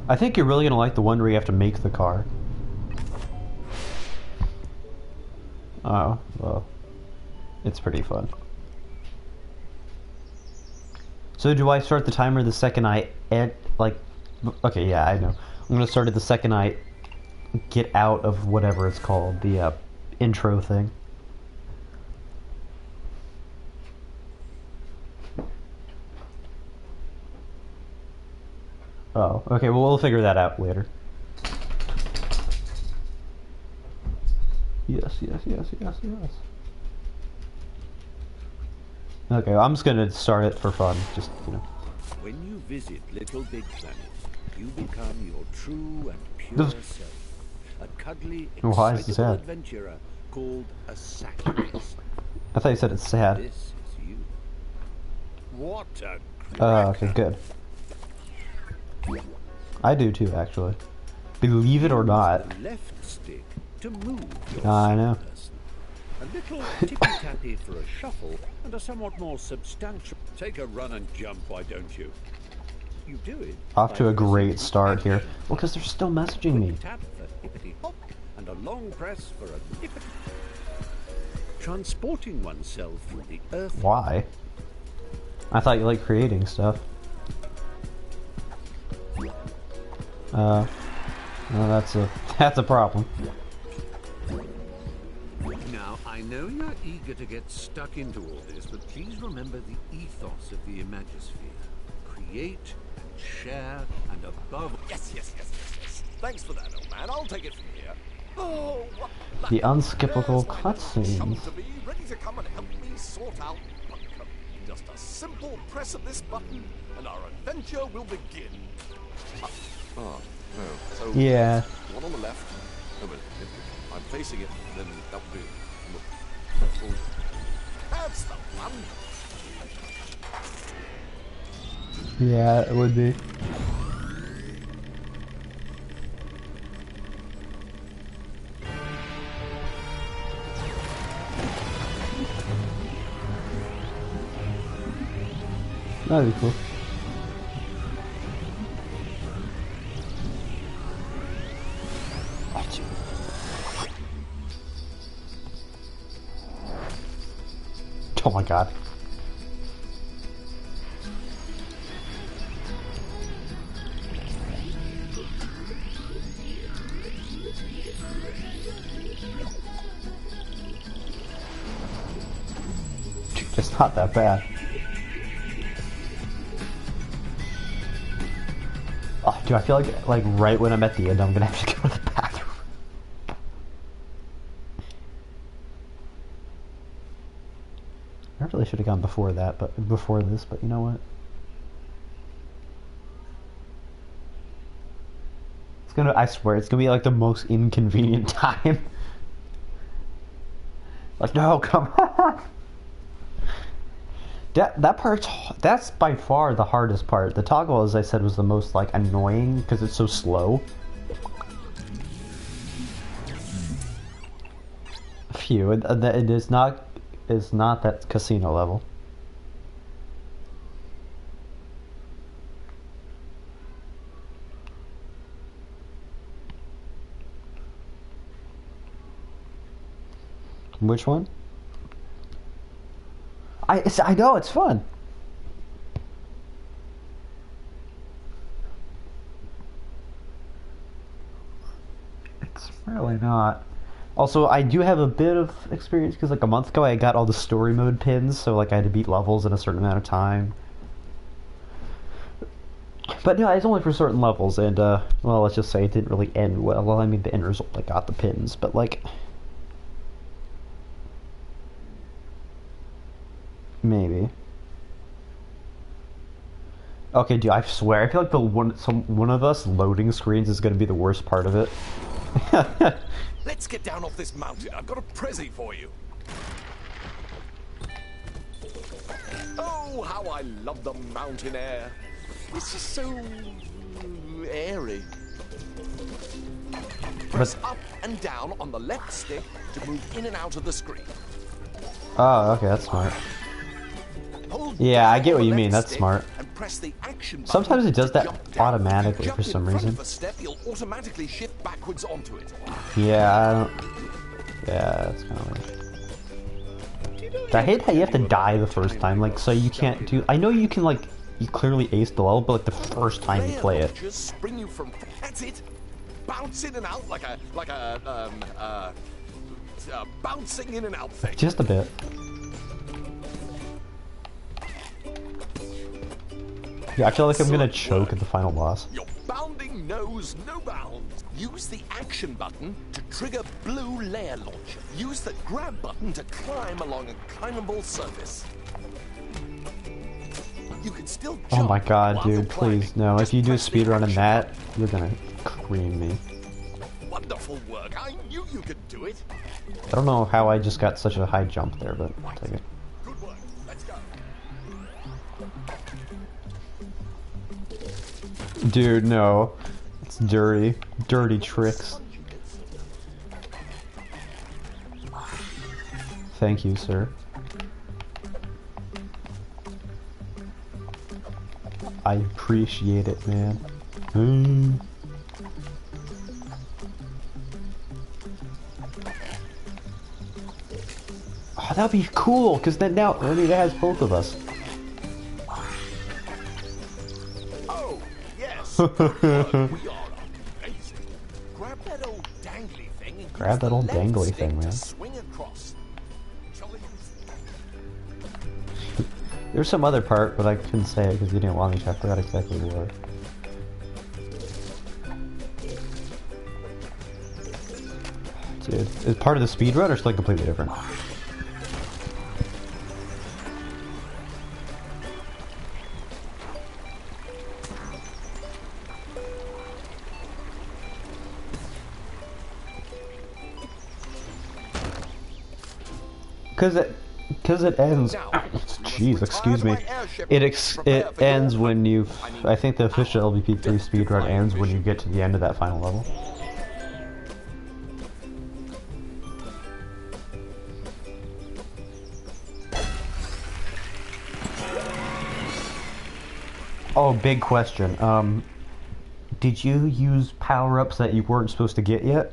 I think you're really gonna like the one where you have to make the car. Oh, well. It's pretty fun. So do I start the timer the second I like... Okay, yeah, I know. I'm gonna start it the second I get out of whatever it's called, the intro thing. Oh, okay, well we'll figure that out later. Yes. Okay, I'm just gonna start it for fun, just, you know. When you visit Little Big Planet, you become your true and pure self. A cuddly, excitable adventurer called a sacrifice. I thought you said it's sad. This is you. What a okay, good. I do too, actually. Believe it or not. The left stick to move your I know. person. A little tippy-tappy for a shuffle, and a somewhat more substantial... Take a run and jump, why don't you? You do it... Off to a great start here. Well, because they're still messaging me. Tap for hippity-hop, and a long press for a hippity... Transporting oneself through the earth... Why? I thought you liked creating stuff. No, that's a problem. Now, I know you're eager to get stuck into all this, but please remember the ethos of the Imagisphere. Create and share and above... Yes. Thanks for that, old man. I'll take it from here. Oh, what the unskippable cutscenes. Ready to come and help me sort out Bunkum. Just a simple press of this button, and our adventure will begin. Oh, no. So, yeah. One on the left. Oh, but if I'm facing it, then that would be... That's the one. Yeah, it would be. That'd be cool. Oh my god. Dude, it's not that bad. Oh, dude, I feel like right when I'm at the end, I'm gonna have to go to the bathroom. I really should have gone before that, but before this, but you know what? It's gonna, I swear, it's gonna be like the most inconvenient time. Like, no, come on! That part's, that's by far the hardest part. The toggle, as I said, was the most, like, annoying, because it's so slow. Phew, it is not... is not that casino level. Which one? I know, it's fun. It's really not. Also, I do have a bit of experience because like a month ago I got all the story mode pins, so like I had to beat levels in a certain amount of time. But no, it's only for certain levels, and well, let's just say it didn't really end well. Well, I mean the end result, I got the pins, but like maybe. Okay, dude, I swear, I feel like one of us loading screens is gonna be the worst part of it. Let's get down off this mountain. I've got a present for you. Oh, how I love the mountain air. It's just so airy. Press up and down on the left stick to move in and out of the screen. Oh, okay, that's smart. Yeah, I get what you mean. That's smart. And press the action button Sometimes it does to that jump down. automatically If for you some jump in reason. front of a step, you'll automatically shift backwards onto it. Yeah, I don't... Yeah, that's kind of weird. I hate how you have to die the first time, like, so you can't do... I know you can, like, you clearly ace the level, but, like, the first time you play it. Launchers spring you from... That's it! Bounce in and out like a bouncing in and out thing. Just a bit. Yeah, I feel like I'm gonna choke at the final boss. Your bounding knows no bounds. Use the action button to trigger blue layer launcher. Use the grab button to climb along a climbable surface. You can still jump. Oh my god, while you're dude, please, climbing. no. Just If you do a press the speedrun in action that, button. you're gonna cream me. Wonderful work. I knew you could do it. I don't know how I just got such a high jump there, but I'll take it. Good work. Let's go. Dude, no. It's dirty. Dirty tricks. Thank you, sir. I appreciate it, man. Oh, that'd be cool, because then now, I mean, it has both of us. Oh, yes. We are amazing. Grab that old dangly thing and Grab use that the old left dangly stick thing, to man. swing across. Jolly. There's some other part, but I couldn't say it because you didn't want me to. I forgot exactly what. Dude, is part of the speedrun or something completely different? Because it ends. Jeez, excuse me. It ends when you. I think the official LBP3 speedrun ends when you get to the end of that final level. Oh, big question. Did you use power-ups that you weren't supposed to get yet?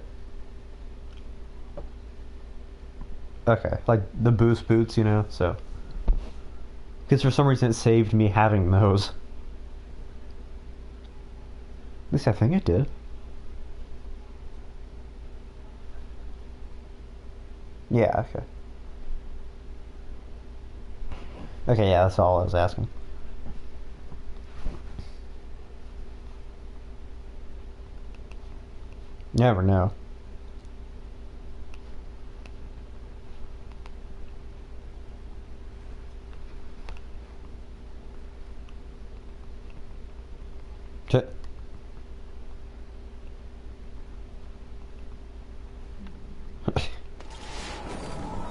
Okay, like the boost boots, you know, so. Because for some reason it saved me having those. At least I think it did. Yeah, okay. Okay, yeah, that's all I was asking. Never know.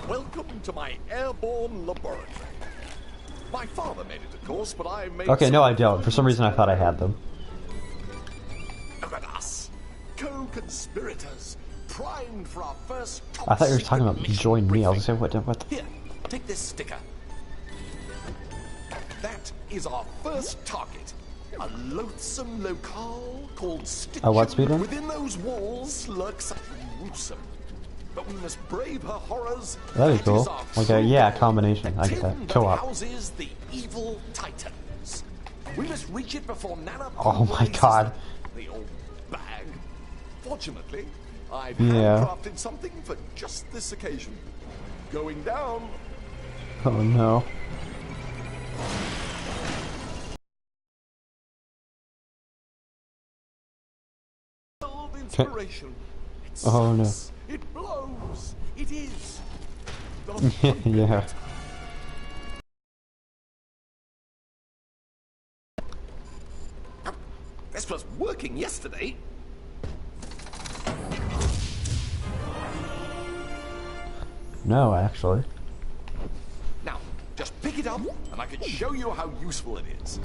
Welcome to my airborne laboratory. My father made it, of course, but I made. Okay, no, I don't. For some reason, I thought I had them. Look at us, co-conspirators, primed for our first. I thought you were talking about join me. I was gonna say, what? Here, take this sticker. That is our first target. A loathsome locale called Stitch. A what speedrun? Within those walls lurks something gruesome. But we must brave her horrors. That'd be That cool. is our Like true a, yeah, goal. combination. I get Tin that. that Co-op. houses the evil titans. We must reach it before Nana. Oh my releases god. The old bag. Fortunately, I've Yeah. handcrafted something for just this occasion. Going down. Oh no. Inspiration. It Oh, no. sucks. It blows. It is. Yeah. This was working yesterday. No, actually. Now, just pick it up and I can show you how useful it is.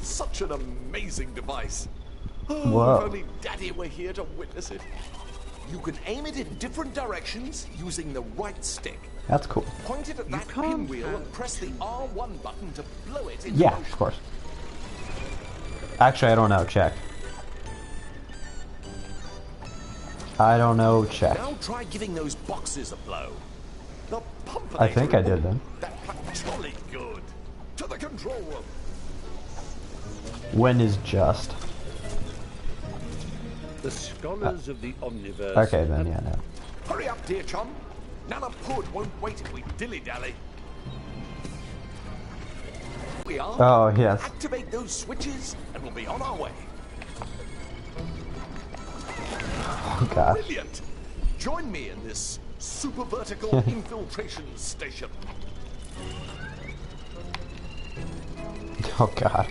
Such an amazing device. Oh, Whoa. if only Daddy were here to witness it. You can aim it in different directions using the right stick. That's cool. Point it at that pinwheel and press the R1 button to blow it into Yeah, motion. of course. Actually, I don't know. Check. I don't know. Check. Now try giving those boxes a blow. The pumpinator. I think I did then. That's jolly good. To the control room. When is just? The scholars of the omniverse. Okay, then, yeah, no. Hurry up, dear chum. Nana Pud won't wait if we dilly-dally. We are. Oh, yes. Activate those switches and we'll be on our way. Oh, gosh. Brilliant. Join me in this super vertical infiltration station. Oh, God.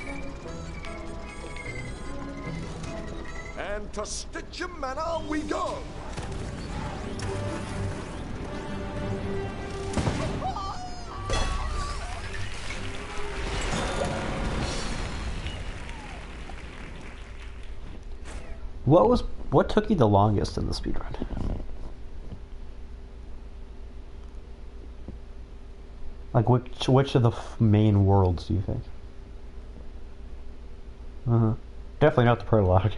And to Stitchem Manor we go. What took you the longest in the speedrun? Like which of the main worlds do you think? Definitely not the prologue.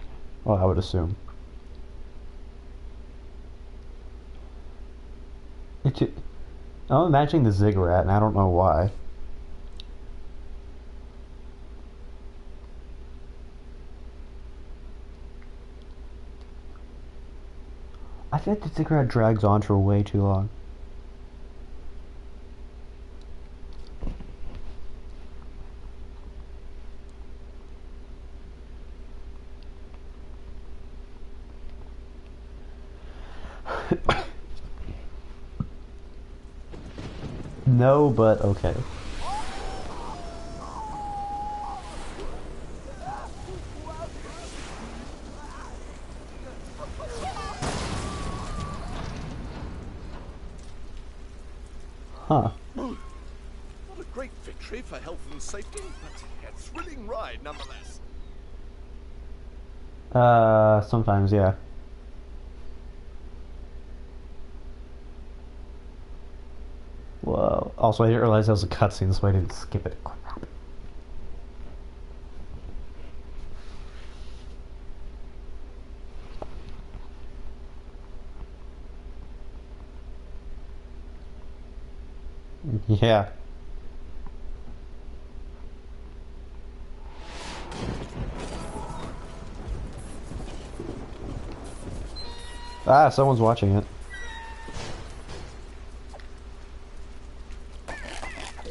Well, I would assume. I'm imagining the ziggurat, and I don't know why. I think the ziggurat drags on for way too long. No, but okay. Huh. Not a great victory for health and safety, but a thrilling ride nonetheless. Sometimes, yeah. Whoa. Also, I didn't realize that was a cutscene, so I didn't skip it. Crap. Yeah. Ah, someone's watching it.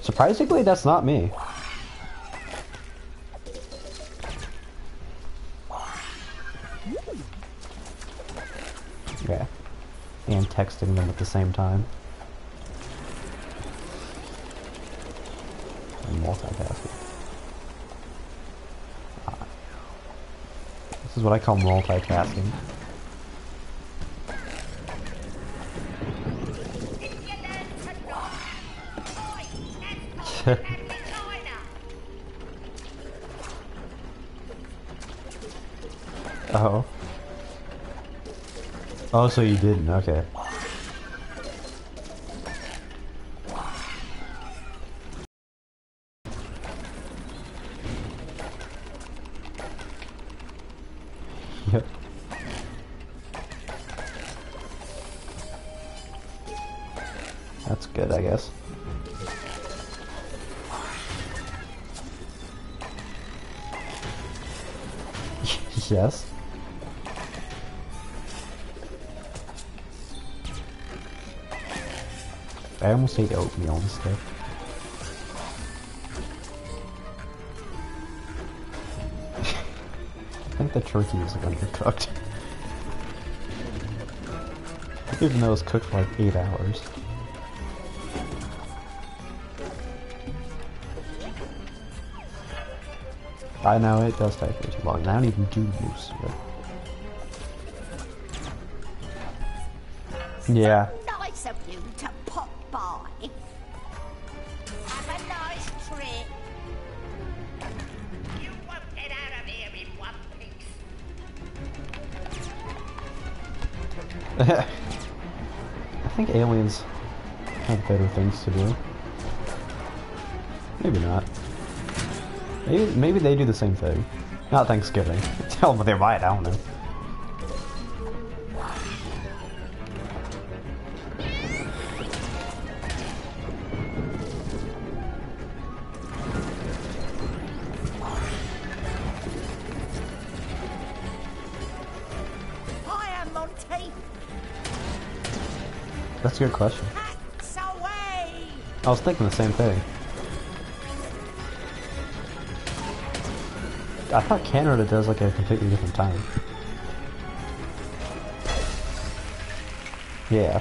Surprisingly, that's not me. Yeah. And texting them at the same time. And multitasking. This is what I call multitasking. Oh. Oh, so you didn't, okay. Yep. That's good, I guess. Yes. I almost ate oatmeal instead. I think the turkey is undercooked. Even though it was cooked for like 8 hours. I know, it does take way too long, and I don't even do moose yet. Yeah. Nice of you to pop by. Have a nice trip. You won't get out of here in one piece. I think aliens have better things to do. Maybe not. Maybe they do the same thing. Not Thanksgiving. Hell, but they might, I don't know. Fire, Monty! That's a good question. Hats away! I was thinking the same thing. I thought Canada does like a completely different time. Yeah.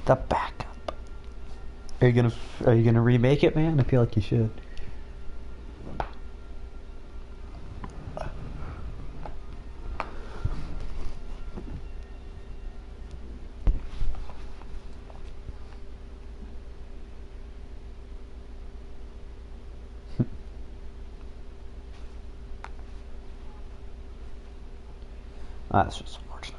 The backup. Are you gonna remake it, man? I feel like you should. That's just unfortunate.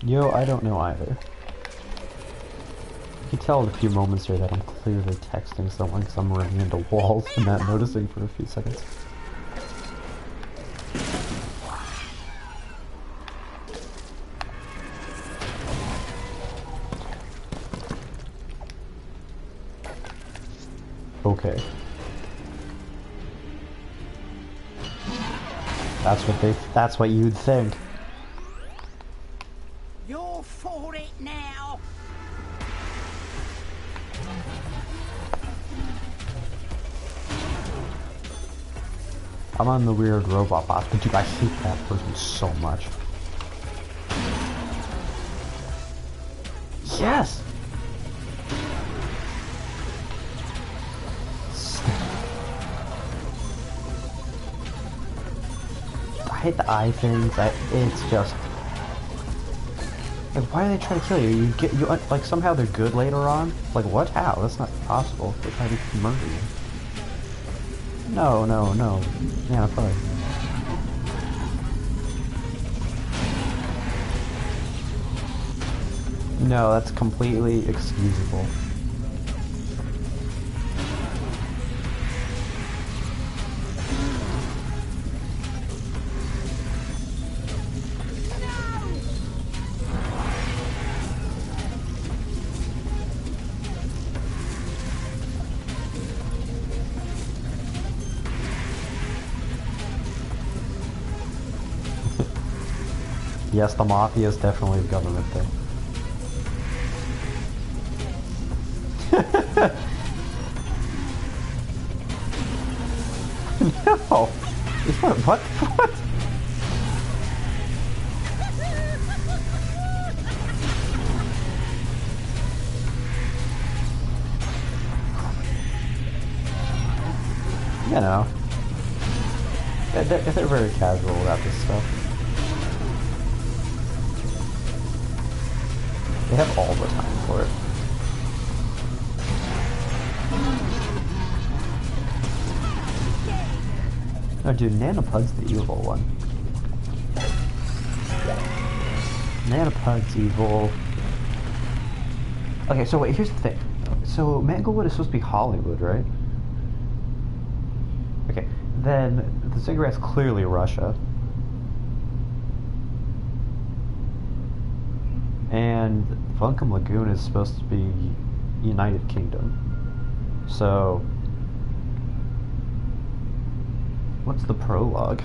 Yo, I don't know either. You can tell in a few moments here that I'm clearly texting someone because I'm running into walls and not noticing for a few seconds. Okay. That's what you'd think. You're for it now! I'm on the weird robot boss, but dude, I hate that person so much. Yes! I hate the eye things. It's just like, why do they try to kill you? You like somehow they're good later on. Like what? How? That's not possible. They try to murder you. No. Yeah, probably. No, that's completely excusable. Yes, the mafia is definitely a government thing. No! What? What? You know. They're very casual about this stuff. They have all the time for it. Oh, dude, Nanopud's the evil one. Nanopud's evil. Okay, so wait, here's the thing. So Manglewood is supposed to be Hollywood, right? Okay, then the cigarette's clearly Russia. And Funkum Lagoon is supposed to be United Kingdom. So, what's the prologue?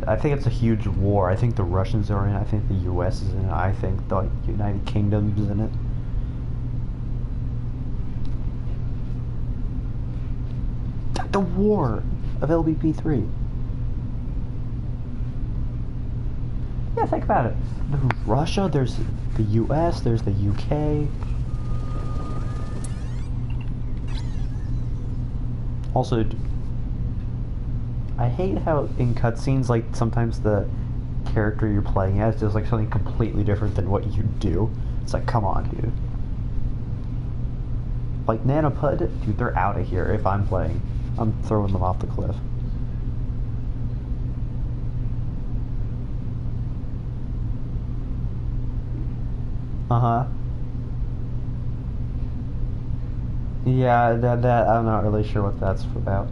I think it's a huge war. I think the Russians are in it. I think the US is in it. I think the United Kingdom's in it. The war of LBP3. Yeah, think about it. There's Russia, there's the US, there's the UK. Also, I hate how in cutscenes, like, sometimes the character you're playing as does, like, something completely different than what you do. It's like, come on, dude. Like, Nanopud, dude, they're out of here if I'm playing. I'm throwing them off the cliff. Uh-huh. Yeah, that I'm not really sure what that's about.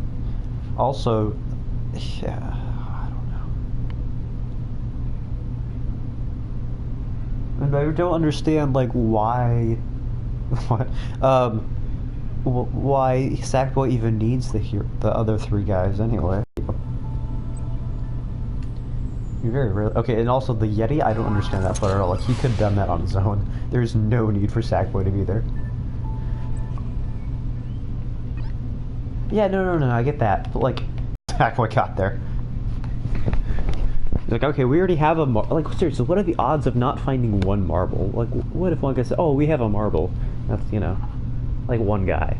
Also, yeah, I don't know. And I don't understand, like, why, what, why Sackboy even needs the other three guys anyway. You're very rare. Okay, and also the Yeti, I don't understand that part at all. Like, he could have done that on his own. There's no need for Sackboy to be there. Yeah, no, I get that. But, like, Sackboy got there. Like, okay, we already have a like, seriously, what are the odds of not finding one marble? Like, what if one guy said, oh, we have a marble? That's, you know, like one guy.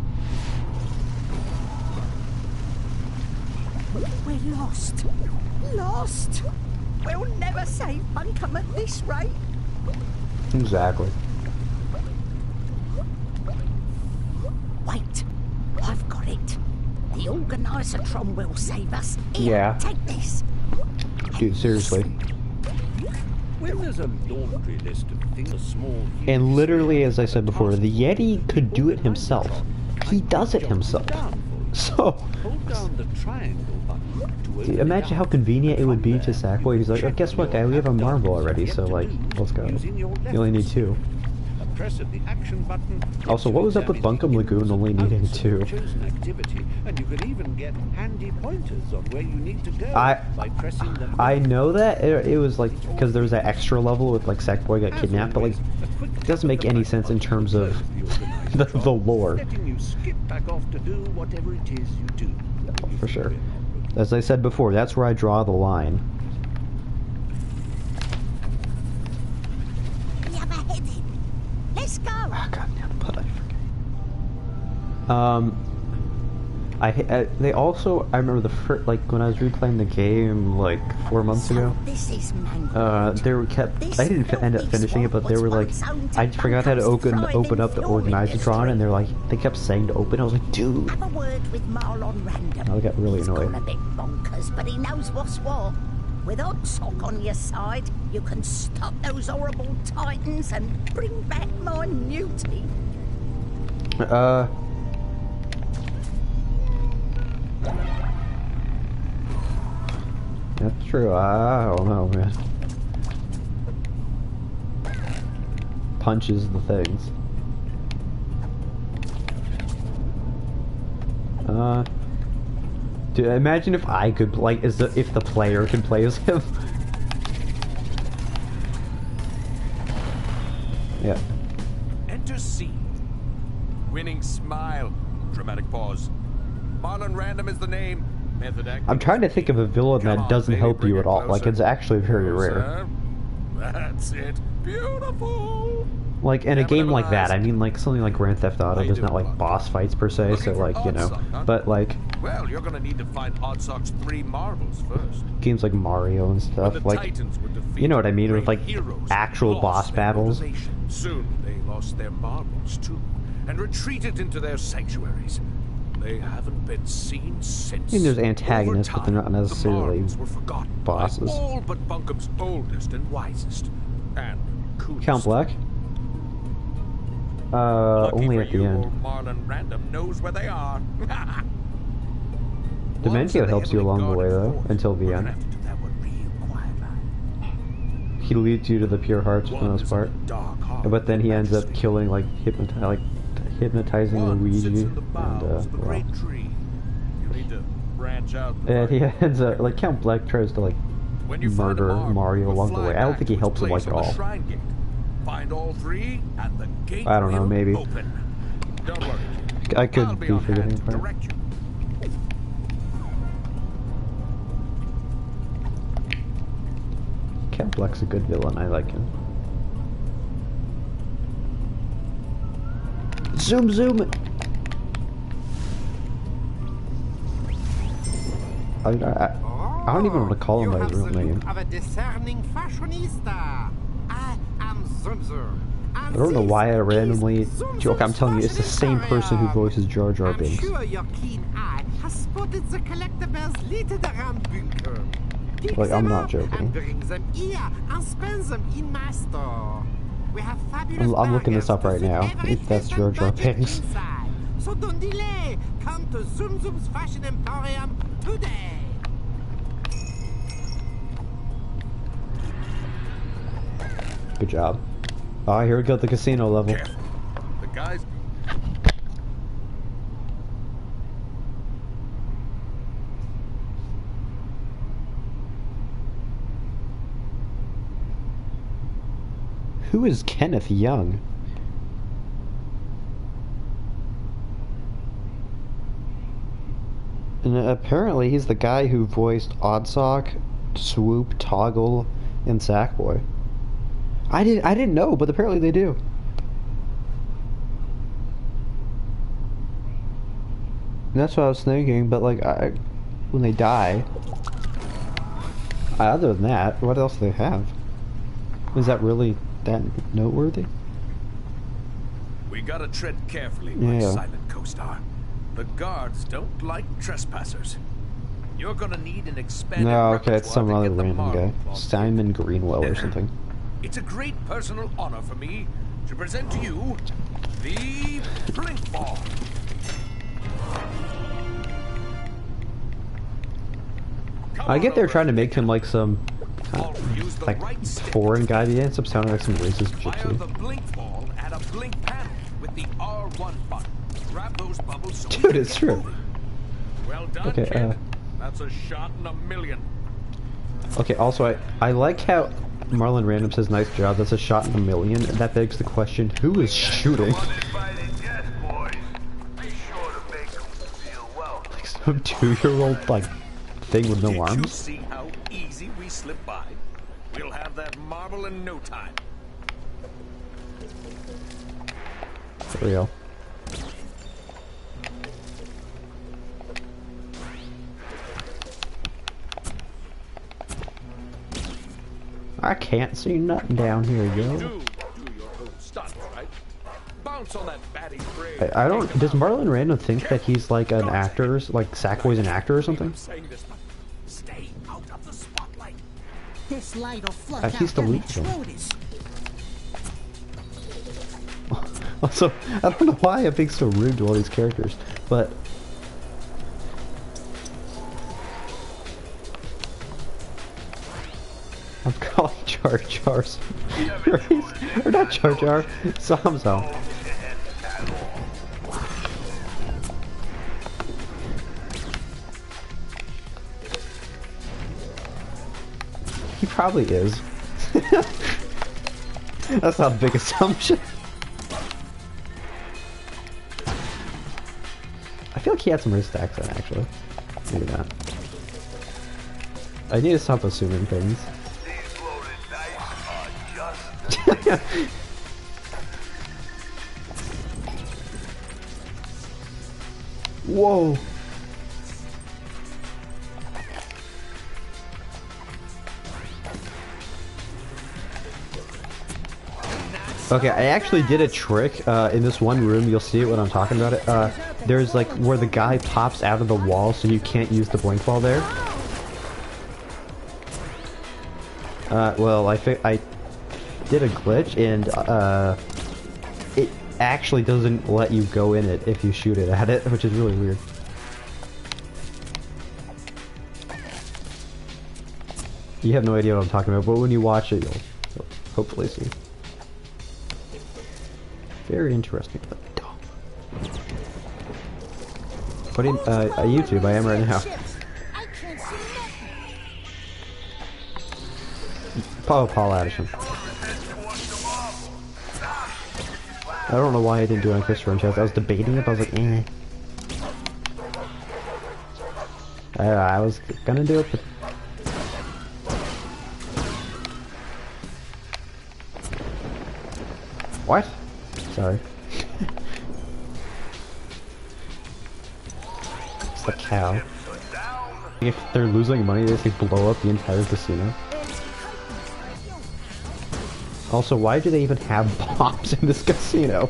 We're lost. Lost. We'll never save Bunkum at this rate. Exactly. Wait, I've got it. The Organisatron will save us. Here, Yeah. take this. Dude, seriously. When there's a laundry list of things, a small And literally, as I said before, the Yeti could do it himself. He does it himself. So, hold down the triangle button to open imagine it how up. convenient it would be to From there, Sackboy. He's like, oh, guess what, guy? We have a marble already, so, like, let's go. You only need 2. A press of the action button. Also, what was up with Bunkum Lagoon only needing 2? Chosen activity, and you can even get handy pointers on where you need to go by pressing the. I know that it was like because there was that extra level with like Sackboy got kidnapped, but like it doesn't make any sense in terms of the lore. Letting you skip back off to do whatever it is you do. For sure. As I said before, that's where I draw the line. We have a heading. Let's go. Ah, goddamn, but I forget. They also, I remember like when I was replaying the game like 4 months ago. This is Mango. They were kept. I didn't end up finishing it, but they were like, I forgot how to open up the Organisatron, and they're like, they kept saying to open. I was like, dude. Have a word with Marlon Random. I got really He's annoyed. gone a bit bonkers, but he knows what's what. With Oddsock on your side, you can stop those horrible titans and bring back my newty. That's true. I don't know, man. Punches the things. Dude, imagine if I could, like, if the player could play as him. Yeah. Enter C. Winning smile. Dramatic pause. Marlon Random is the name. Method acting. I'm trying to think of a villain that doesn't help you at all. Like, it's actually very rare. That's it. Beautiful. Like, in a game like that, I mean, like, something like Grand Theft Auto does not like boss fights per se, so, like, you know. But, like, well, you're gonna need to find Oddsock's 3 marbles first. games like Mario and stuff, like, you know what I mean, with, like, actual boss battles. Soon they lost their marbles, too, and retreated into their sanctuaries. They haven't been seen since. I mean, there's antagonists, but they're not necessarily bosses. All but Bunkum's oldest and wisest, and coolest. Count Black? Only at the end. Marlon Random knows where they are. Dementio helps you along the way, though, until the end. He leads you to the pure hearts for the most part. But then he ends up killing, like, hypnotizing Luigi, and, well. And he ends up, like, Count Black tries to, like, murder Mario along the way. I don't think he helps him, like, at all. Find all 3 and the gate I don't know, maybe. Open. Don't worry. I could be forgetting part. Cat Black's a good villain. I like him. Zoom, zoom. I don't even want to call him by his real name. Of a discerning fashionista. I am Zunzer. I don't know why I randomly joke. I'm telling you, it's the same person who voices Jar Jar I'm Binks. sure your keen eye has spotted the collectibles littered around Bunker. Pick Like, I'm them not up joking. And bring them here and spend them in my store. We have fabulous I'm looking this up right bargains now, to if suit that's every Jar Jar budget Binks. inside. So don't delay. Come to Zoom Zoom's Fashion Emporium today. Good job. Oh, here we go, the casino level. Careful. The guys. Who is Kenneth Young? And apparently he's the guy who voiced Oddsock, Swoop, Toggle, and Sackboy. I didn't know, but apparently they do. And that's what I was thinking, but like when they die, other than that, what else do they have? Is that really that noteworthy? We gotta tread carefully, my Yeah. silent co-star. The guards don't like trespassers. You're gonna need an expanded No, okay, it's repertoire some to other get the random marble guy. cloth. Simon Greenwell or something. It's a great personal honor for me to present to you the Blink Ball. I get they're trying to make him like some Use the like right stick. foreign guy, but he ends up sounding like some racist Fire gypsy. the blink ball at a blink panel with the R1 button. Grab those bubbles so we Dude, can it's get true. moving. Well done, Okay, kid. That's a shot in a million. Okay, also I like how Marlon Random says nice job, that's a shot in a million, and that begs the question, who is shooting? Like some 2-year-old like thing with no Did you arms? see how easy we slipped by? We'll have that marble in no time. For real. I can't see nothing down here, yo. Do your own stunts, right? Bounce on that batting spray. I don't. Does Marlon Random think that he's like an actor, like Sackboy's an actor or something? I'm saying this, but stay out of the spotlight. This light'll flush He's out the them lead villain. intruders. Also, I don't know why I'm being so rude to all these characters, but I'm calling Jar Jar, or not Jar Jar, Samsung. He probably is. That's not a big assumption. I feel like he had some racist accent, actually. Maybe not. I need to stop assuming things. Whoa! Okay, I actually did a trick in this one room. You'll see it when I'm talking about it. There's like where the guy pops out of the wall, so you can't use the blink ball there. Well, I did a glitch, and it actually doesn't let you go in it if you shoot it at it, which is really weird. You have no idea what I'm talking about, but when you watch it, you'll hopefully see. Very interesting, but dumb. Put in YouTube, I am right now. Follow Paul Addison. I don't know why I didn't do it on Christopher and Chaz. I was debating it, but I was like, eh. I was gonna do it, but What? Sorry. It's the cow. If they're losing money, they just blow up the entire casino. Also, why do they even have bombs in this casino?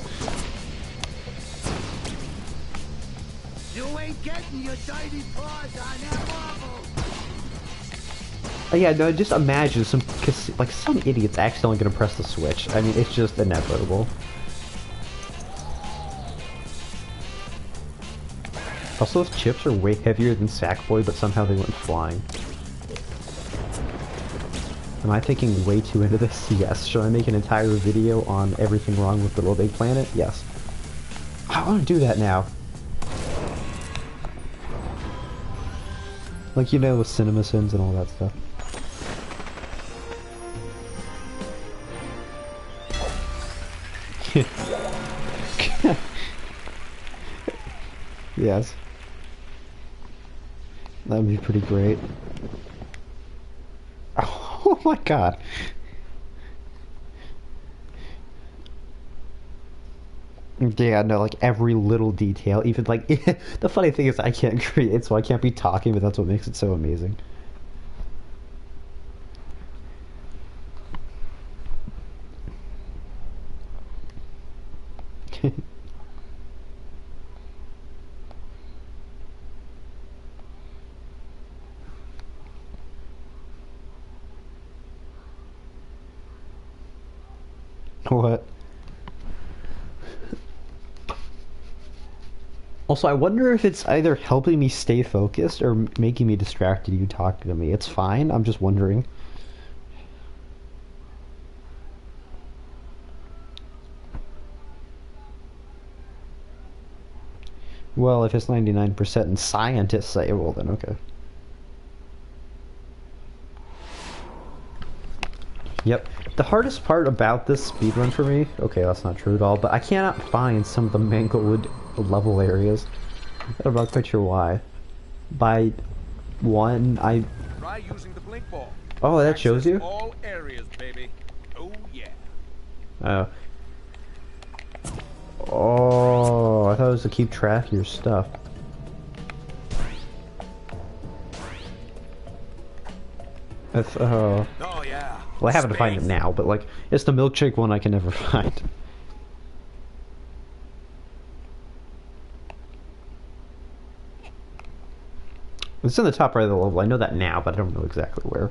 You ain't getting your dirty paws on that marble. Yeah, no, just imagine some idiots accidentally gonna press the switch. I mean, it's just inevitable. Also, those chips are way heavier than Sackboy, but somehow they went flying. Am I thinking way too into this? Yes. Should I make an entire video on everything wrong with Little Big Planet? Yes. I want to do that now. Like, you know, with CinemaSins and all that stuff. Yes. That would be pretty great. Oh my god. Yeah, no, like every little detail, even like the funny thing is I can't create, so I can't be talking, but that's what makes it so amazing. What? Also, I wonder if it's either helping me stay focused or making me distracted you talking to me. It's fine, I'm just wondering. Well, if it's 99% and scientists say, well then okay. Yep. The hardest part about this speedrun for me, okay, that's not true at all, but I cannot find some of the Manglewood level areas. I'm not quite sure why. By one, Try using the blink ball. Oh, that shows you? All areas, baby. Oh yeah. Oh. Oh, I thought it was to keep track of your stuff. Oh yeah. Well, I happen to find it now, but like, it's the milkshake one I can never find. It's in the top right of the level. I know that now, but I don't know exactly where.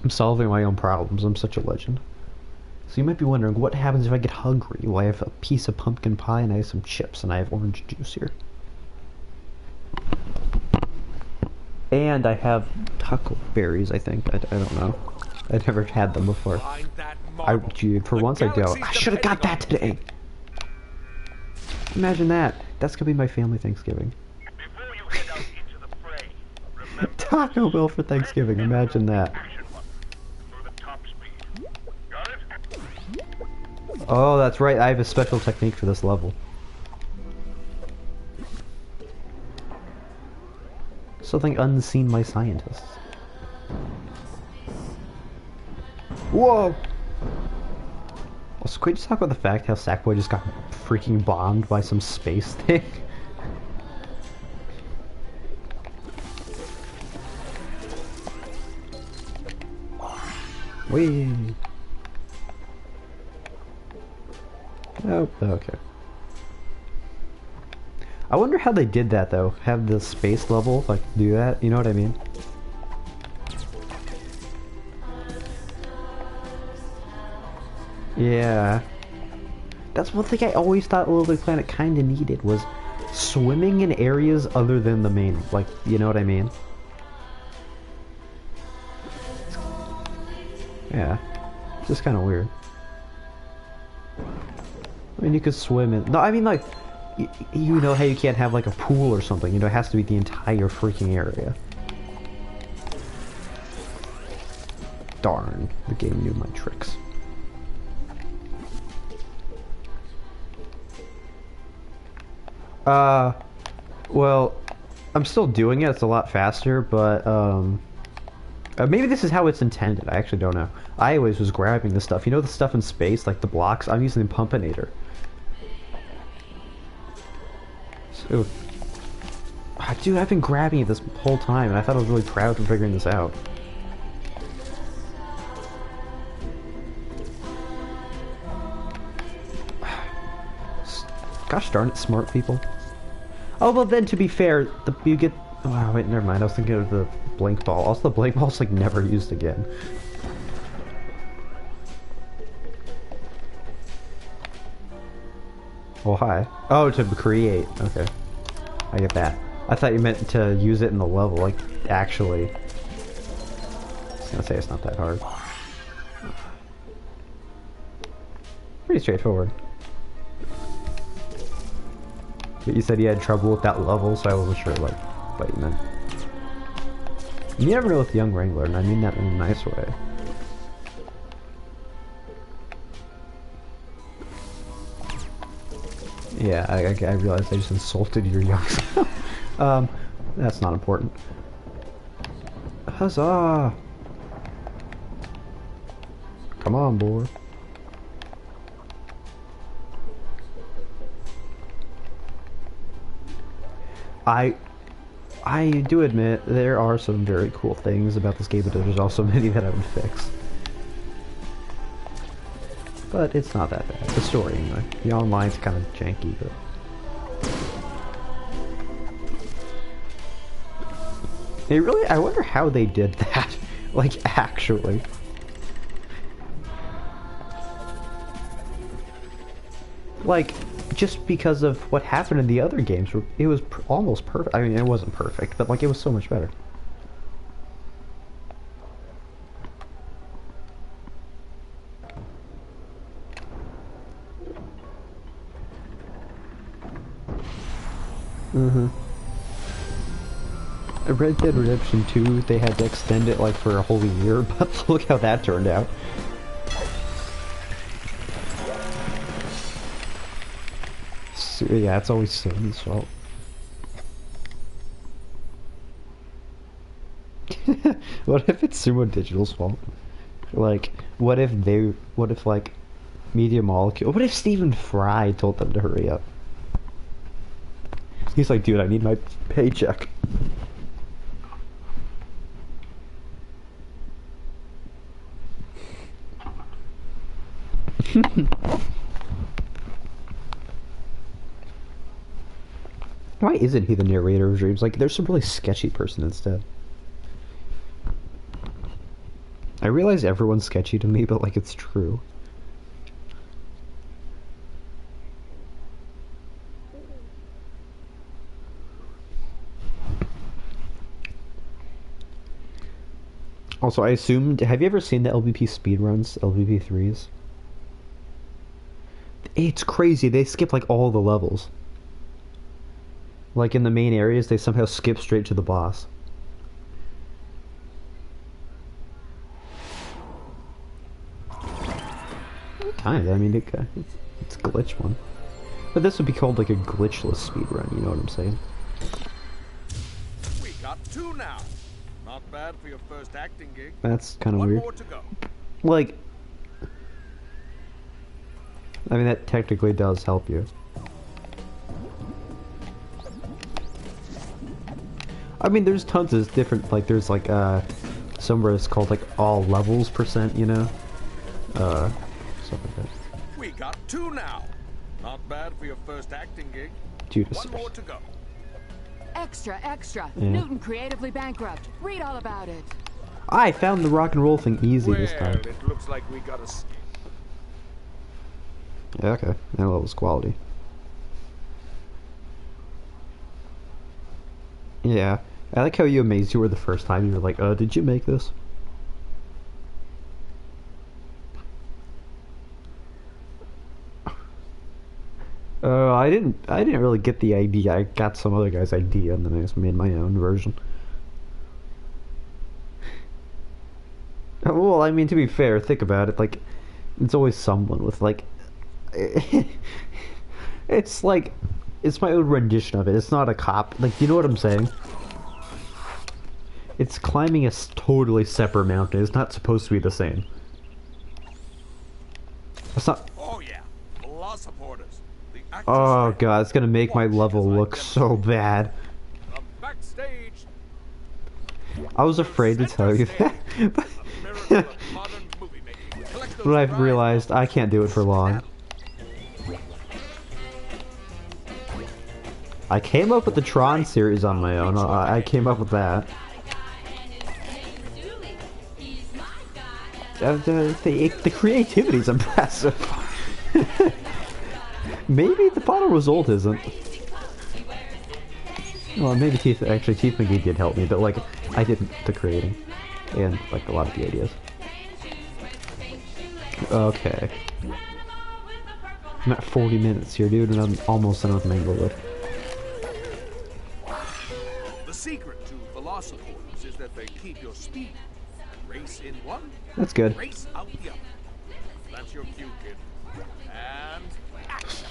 I'm solving my own problems. I'm such a legend. So you might be wondering, what happens if I get hungry? Well, I have a piece of pumpkin pie and I have some chips and I have orange juice here. And I have taco berries, I think. I don't know. I've never had them before. Gee, for once I do. I should have got that today. Imagine that. That's gonna be my family Thanksgiving. Before you head out into the fray, remember Taco Bell for Thanksgiving. Imagine that. for the top speed. Got it? Oh, that's right. I have a special technique for this level. Something unseen by scientists. Whoa! Also, could we just talk about the fact how Sackboy just got freaking bombed by some space thing? Whee! Oh, okay. I wonder how they did that though. Have the space level like do that. You know what I mean? Yeah. That's one thing I always thought Little Big Planet kinda needed was swimming in areas other than the main, like, you know what I mean? Yeah. It's just kinda weird. I mean, you could swim in... No, I mean, like, you know how you can't have, like, a pool or something. You know, it has to be the entire freaking area. Darn. The game knew my tricks. Well, I'm still doing it. It's a lot faster, but, maybe this is how it's intended. I actually don't know. I always was grabbing the stuff. You know the stuff in space, like the blocks? I'm using the Pumpinator. So, dude, I've been grabbing it this whole time, and I thought I was really proud for figuring this out. Gosh darn it, smart people. Oh, well then, to be fair, you get... Oh, wait, never mind. I was thinking of the blink ball. Also, the blink ball's, like, never used again. Oh, hi. Oh, to create. Okay. I get that. I thought you meant to use it in the level, like, actually. I was gonna say it's not that hard. Pretty straightforward. But you said you had trouble with that level, so I wasn't sure, like, what you meant. You never know with Young Wrangler, and I mean that in a nice way. Yeah, I realized I just insulted your young self. That's not important. Huzzah! Come on, boy. I do admit there are some very cool things about this game, but there's also many that I would fix. But it's not that bad. The story, anyway. The online's kind of janky, but... They really... I wonder how they did that. Like, actually. Like, just because of what happened in the other games, it was almost perfect. I mean, it wasn't perfect, but, like, it was so much better. Red Dead Redemption 2, they had to extend it like for a whole year, but look how that turned out. So, yeah, it's always Sony's fault. What if it's Sumo Digital's fault? Like, what if like Media Molecule, what if Stephen Fry told them to hurry up? He's like, dude, I need my paycheck. Why isn't he the narrator of dreams? Like, there's some really sketchy person instead. I realize everyone's sketchy to me, but, like, it's true. Also, I assumed... Have you ever seen the LBP speedruns? LBP3s? It's crazy. They skip, like, all the levels. Like, in the main areas, they somehow skip straight to the boss. Kinda. I mean, it's a glitch one. But this would be called, like, a glitchless speedrun, you know what I'm saying? We got 2 now. Not bad for your first acting gig. That's kind of weird. 1 more to go. Like... I mean, that technically does help you. I mean, there's tons of different, like, there's, like, somewhere it's called, like, all levels %, you know? Stuff like that. We got 2 now. Not bad for your first acting gig. Judas. 1 more to go. Extra. Yeah. Newton creatively bankrupt. Read all about it. I found the rock and roll thing easy this time. It looks like we got a... Yeah, okay. That level's quality. Yeah. I like how you amazed you were the first time. You were like, did you make this? I didn't really get the idea. I got some other guy's idea and then I just made my own version. Well, I mean, to be fair, think about it. Like, it's always someone with, like... it's like... It's my own rendition of it. It's not a cop. Like, you know what I'm saying? It's climbing a totally separate mountain. It's not supposed to be the same. That's not. Oh yeah, Velociporters. The actors Oh right. god, it's gonna make my Watch level as I look so bad. From backstage. I was afraid to tell you that, A miracle of modern movie making. Collect those but I've prize realized I can't do it for long. I came up with the Tron series on my own. I came up with that. The creativity is impressive. Maybe the final result isn't. Well, maybe Teeth McGee did help me, but like I did the creating and like a lot of the ideas. Okay, I'm at 40 minutes here, dude, and I'm almost done with Manglewood. The secret to Velociporters is that they keep your speed. Race in one, That's good. race out the other. That's your cue, kid. And action.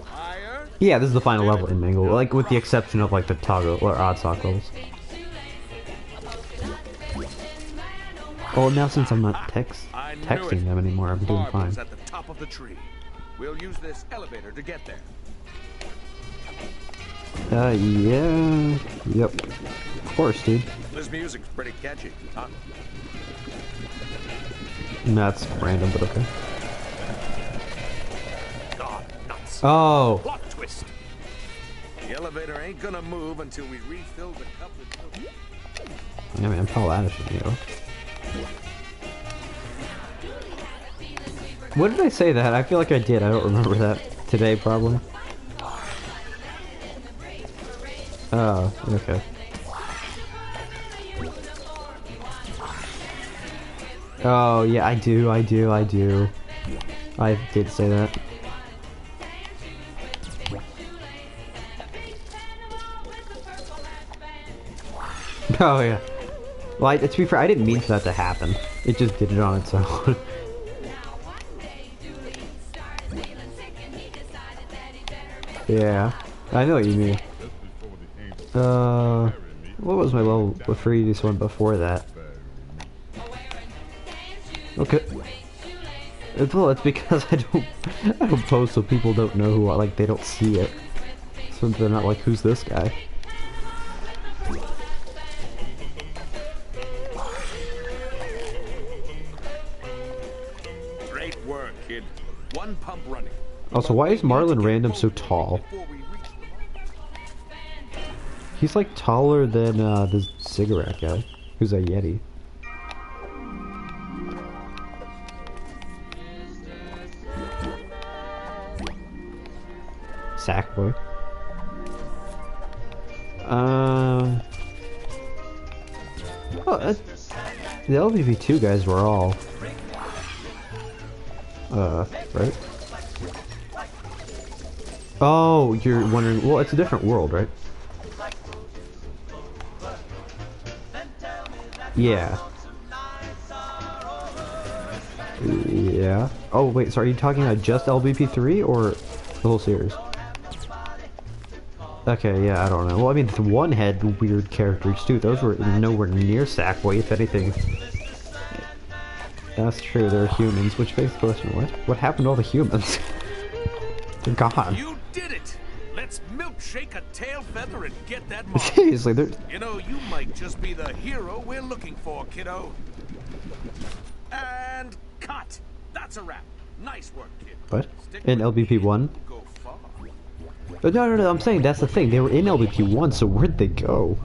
Higher. Yeah, this is the final level in Manglewood, like with the exception of like the toggle or odd sock levels. Oh, now since I'm not texting them anymore, I'm doing fine. Marbles at the top of the tree. We'll use this elevator to get there. Yeah, yep. Of course, dude. This music's pretty catchy, huh? That's random, but okay. God, nuts. Oh, Plot twist. The elevator ain't gonna move until we refill the cup with milk. yeah, man, I'm all out of shit, you know. What did I say that? I feel like I did. I don't remember that today, probably. Oh, okay. Oh, yeah, I do. I did say that. Oh, yeah. Well, to be fair, I didn't mean for that to happen. It just did it on its own. Yeah, I know what you mean. What was my level previous one before that? Okay. Well, it's because I don't post so people don't know who like they don't see it. So they're not like, who's this guy? Great work, kid. One pump running. Also, why is Marlon Random so tall? He's like taller than the cigarette guy, who's a Yeti. Sackboy. Well, the LBP3 guys were all, right? Oh, you're wondering, well, it's a different world, right? Yeah. Yeah. Oh, wait, so are you talking about just LBP3 or the whole series? Okay, yeah, I don't know. Well, I mean, the one had weird characters too. Those were nowhere near Sackboy, if anything. That's true, they're humans, which begs the question, what happened to all the humans? They're gone. You did it! Let's milkshake a tail feather and get that mark. Seriously, they're... You know, you might just be the hero we're looking for, kiddo. And cut! That's a wrap. Nice work, kid. What? Stick In with me, LBP1? go far. But no, I'm saying that's the thing. They were in LBP1, so where'd they go?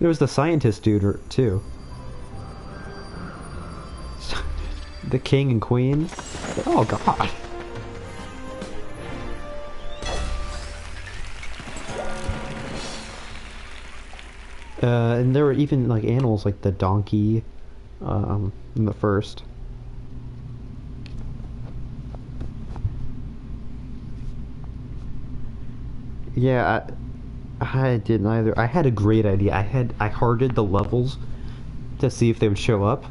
There was the scientist dude, too. The king and queen. Oh, God. And there were even, like, animals like the donkey, in the first. Yeah, I didn't either. I had a great idea. I hearted the levels to see if they would show up.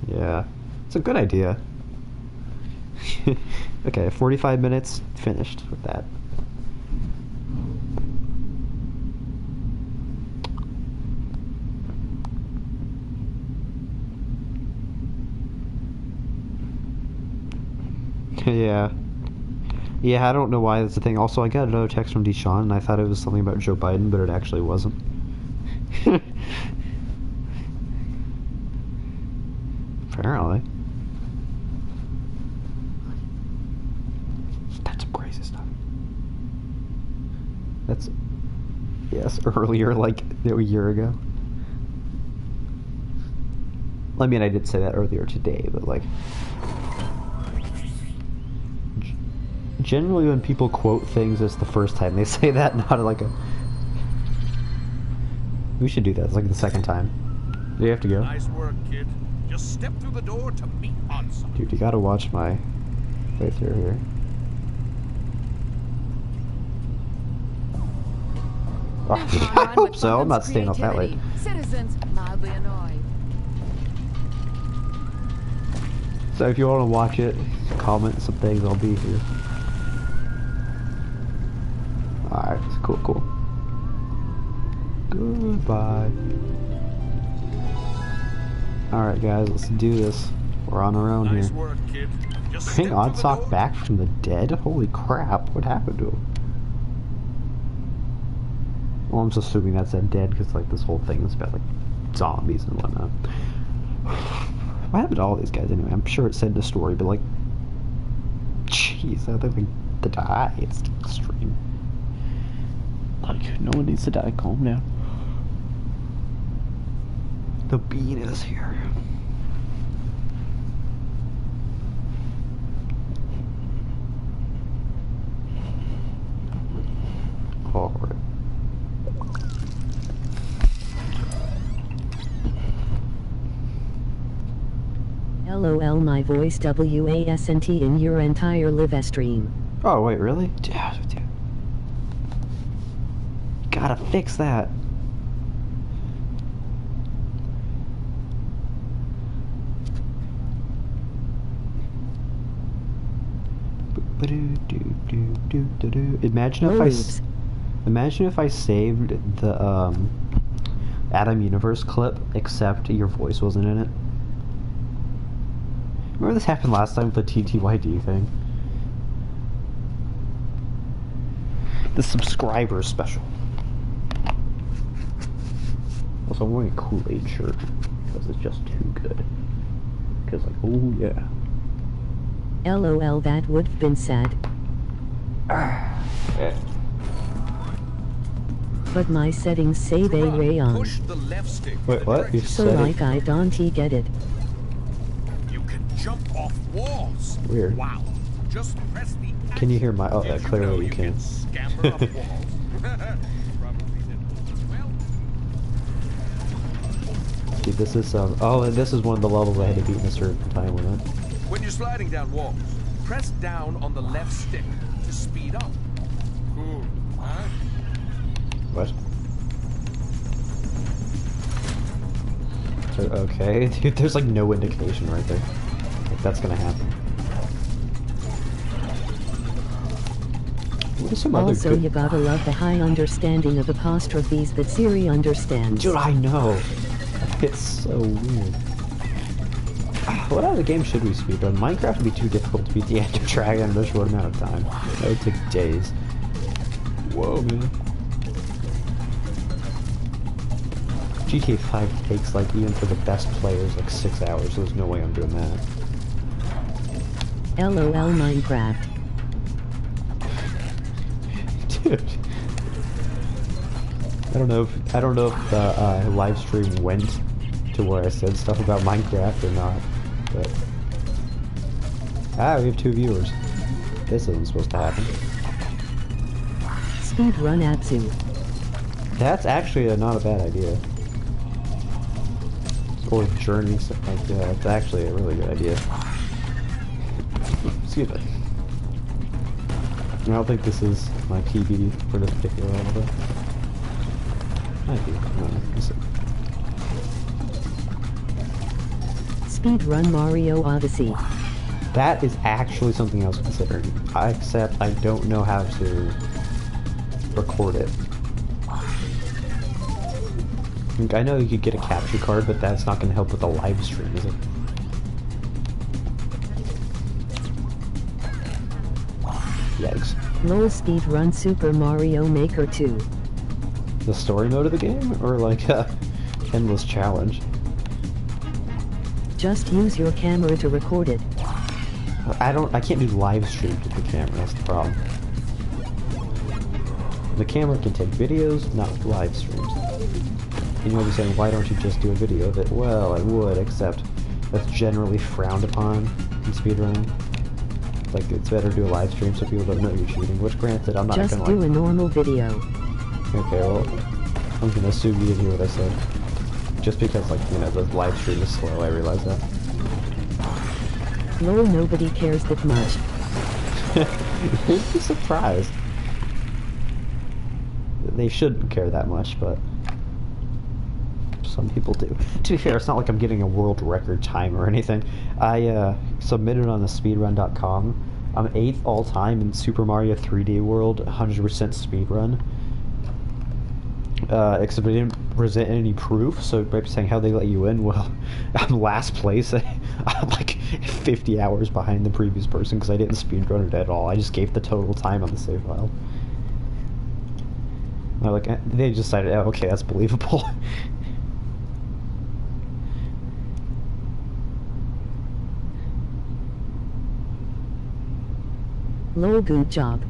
Yeah, it's a good idea. Okay, 45 minutes finished with that. Yeah. Yeah, I don't know why that's the thing. Also, I got another text from Deshaun, and I thought it was something about Joe Biden, but it actually wasn't. Apparently. That's some crazy stuff. That's... Yes, earlier, like a year ago. I mean, I did say that earlier today, but like... Generally, when people quote things, it's the first time they say that, not like a... We should do that. It's like the second time. Do you have to go? Nice work, kid. Just step through the door to meet Onslaught. Dude, you gotta watch my playthrough here. Oh, I hope so. I'm not staying up that late. Citizens mildly annoyed. So if you want to watch it, comment some things, I'll be here. Alright, cool, cool. Goodbye. Alright guys, let's do this. We're on our own Nice here. work, kid. Just Bring step through the Oddsock door. back from the dead? Holy crap, what happened to him? Well, I'm just assuming that's dead because like this whole thing is about like zombies and whatnot. What happened to all these guys anyway? I'm sure it said in the story, but like, jeez, I think like to die. It's extreme. Like, no one needs to die. Calm down. The bean is here. Alright. LOL, my voice WASNT in your entire live stream. Oh, wait, really? Dude. Gotta fix that. Imagine if I saved the Adam Universe clip, except your voice wasn't in it. Remember this happened last time with the TTYD thing? The subscriber special. Also, I'm wearing a Kool-Aid shirt because it's just too good. Because, like, oh yeah. LOL, that would've been sad. But my settings say they ray on. Push the left stick. Wait, what? You So said like I don't get it. You can jump off walls. Weird. Wow. Just press the Can you hear my... Oh, Did clearly know you can. Scamper off walls. Probably didn't. Well, Dude, this is oh, and this is one of the levels I had to beat in a certain time limit. when you're sliding down walls, press down on the left stick to speed up. Cool. Huh? What? So, okay, dude, there's like no indication right there. Like that's gonna happen. What is some Also, other good... you gotta love the high understanding of apostrophes that Siri understands. Dude, I know. It's so weird. What other game should we speedrun? Minecraft would be too difficult to beat the Ender Dragon in this short amount of time. That would take days. Whoa, man. GTA 5 takes, like, even for the best players, like 6 hours. So there's no way I'm doing that. LOL Minecraft. Dude. I don't know if the live stream went to where I said stuff about Minecraft or not, but we have 2 viewers. This isn't supposed to happen. Speedrun Atsu. That's actually not a bad idea. Or journey, stuff like that. It's actually a really good idea. Excuse me. I don't think this is my PB for this particular level. Might be. I don't know. Let's see. Speedrun Mario Odyssey. That is actually something I was considering. Except I don't know how to record it. I know you could get a capture card, but that's not going to help with the live stream, is it? Yikes. LOL speedrun Super Mario Maker 2. The story mode of the game? Or like a endless challenge? Just use your camera to record it. I can't do live streams with the camera, that's the problem. The camera can take videos, not live streams. And you might be saying, why don't you just do a video of it? Well, I would, except that's generally frowned upon in speedrunning. Like, it's better to do a live stream so people don't know you're cheating, which granted, I'm not gonna Just do a normal video. Okay, well, I'm gonna assume you didn't hear what I said. Just because, like, you know, the live stream is slow, I realize that. LOL, nobody cares that much. You'd be surprised. They shouldn't care that much, but some people do. To be fair, it's not like I'm getting a world record time or anything. I submitted on the speedrun.com. I'm 8th all time in Super Mario 3D World, 100% speedrun. Except I didn't present any proof, so by saying how they let you in, well, I'm last place. I'm like 50 hours behind the previous person because I didn't speedrun it at all. I just gave the total time on the save file. They decided, oh, okay, that's believable. LOL, good job.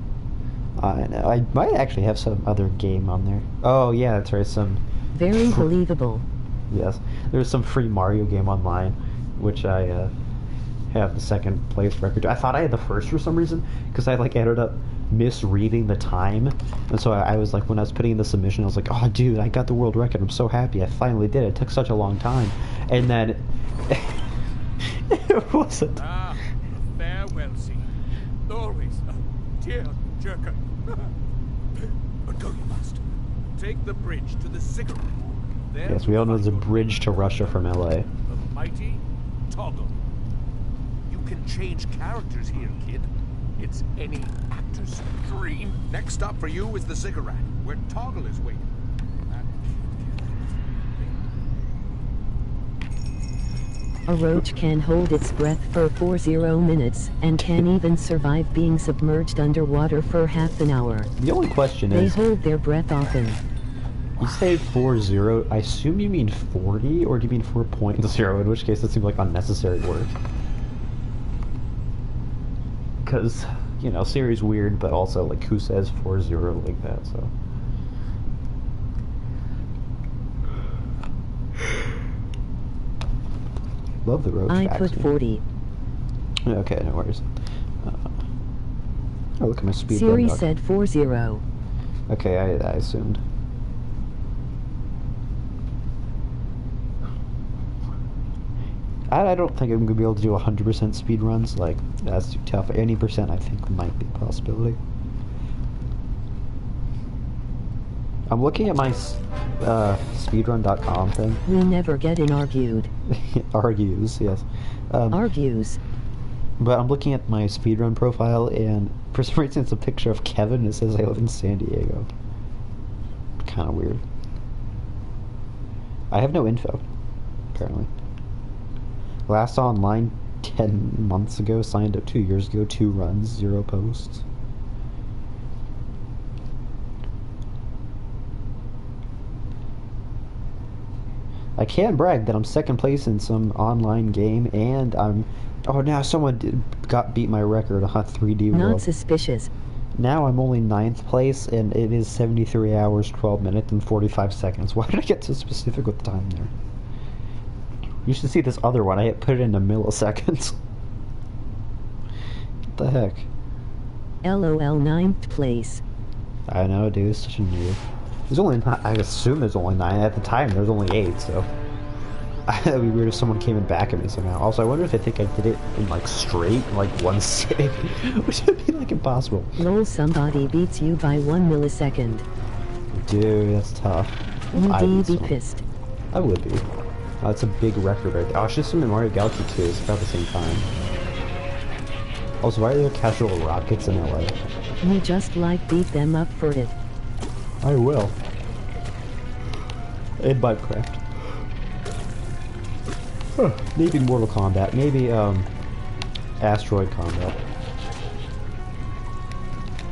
I know. I might actually have some other game on there. Oh, yeah, that's right, some... Very believable. Yes. There's some free Mario game online, which I have the second place record. I thought I had the first for some reason, because I, like, ended up misreading the time. And so I was, like, when I was putting in the submission, I was like, oh, dude, I got the world record. I'm so happy. I finally did it. It took such a long time. And then... it wasn't. Ah, farewell, see. Always a dear jerker. But go you must. Take the bridge to the cigarette. There Yes, we all know there's a bridge to Russia from LA. The mighty Toggle. You can change characters here, kid. It's any actor's dream. Next stop for you is the cigarette, where Toggle is waiting. A roach can hold its breath for 40 minutes, and can even survive being submerged underwater for half an hour. The only question They is... hold their breath often. You say 40, I assume you mean 40, or do you mean 4.0, in which case it seems like unnecessary work. Because, you know, Siri's weird, but also, like, who says 40 like that, so... Love the roach I vaccine. put 40. Okay, no worries. Oh, look at my speed. Siri said 40. Okay, I assumed. I don't think I'm going to be able to do 100% speed runs. Like, that's too tough. Any percent, I think, might be a possibility. I'm looking at my speedrun.com thing. We never get in argued. Argues, yes. Argues. But I'm looking at my speedrun profile, and for some reason it's a picture of Kevin. It says I live in San Diego. Kind of weird. I have no info, apparently. Last online 10 months ago, signed up 2 years ago, 2 runs, 0 posts. I can brag that I'm second place in some online game, and I'm... Oh, now someone beat my record on 3D World. Not suspicious. Now I'm only 9th place, and it is 73 hours, 12 minutes, and 45 seconds. Why did I get so specific with the time there? You should see this other one. I put it into milliseconds. What the heck? LOL 9th place. I know, dude. It's such a noob. There's only... I assume there's only 9. At the time, there was only 8, so... That'd be weird if someone came in back at me somehow. Also, I wonder if they think I did it in, like, straight, like, one sitting. Which would be, like, impossible. LOL, somebody beats you by 1 millisecond. Dude, that's tough. You'd be pissed. I would be. Oh, that's a big record right there. Oh, I should assume in Mario Galaxy 2 it's about the same time. Also, why are there casual rockets in LA? You just, like, beat them up for it. I will. In Minecraft. Huh. Maybe Mortal Kombat. Maybe, Asteroid Combat.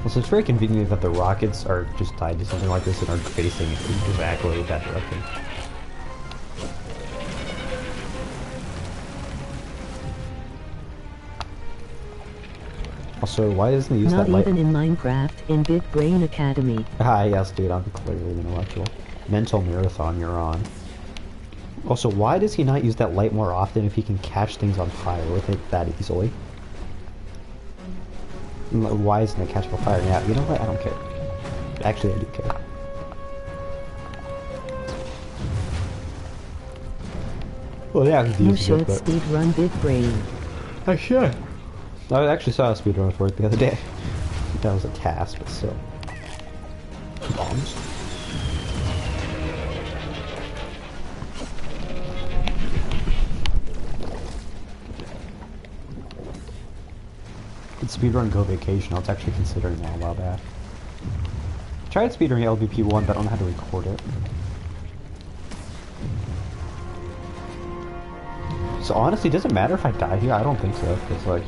Also, it's very convenient that the rockets are just tied to something like this and are facing exactly that direction. Also, why doesn't he use that light? Not even in Minecraft, in Big Brain Academy. Ah, yes, dude, I'm clearly intellectual. Mental marathon, you're on. Also, why does he not use that light more often if he can catch things on fire with it that easily? Why isn't it catchable fire? Yeah, you know what? I don't care. Actually, I do care. Well, yeah, I could You use should it, but... speedrun Big Brain. I should. I actually saw a speedrun for it the other day. That was a task, but still. Bombs. Did speedrun Go Vacation? I was actually considering that a while back. Tried speedrunning LBP1, but I don't know how to record it. So honestly, does it matter if I die here? I don't think so, because like,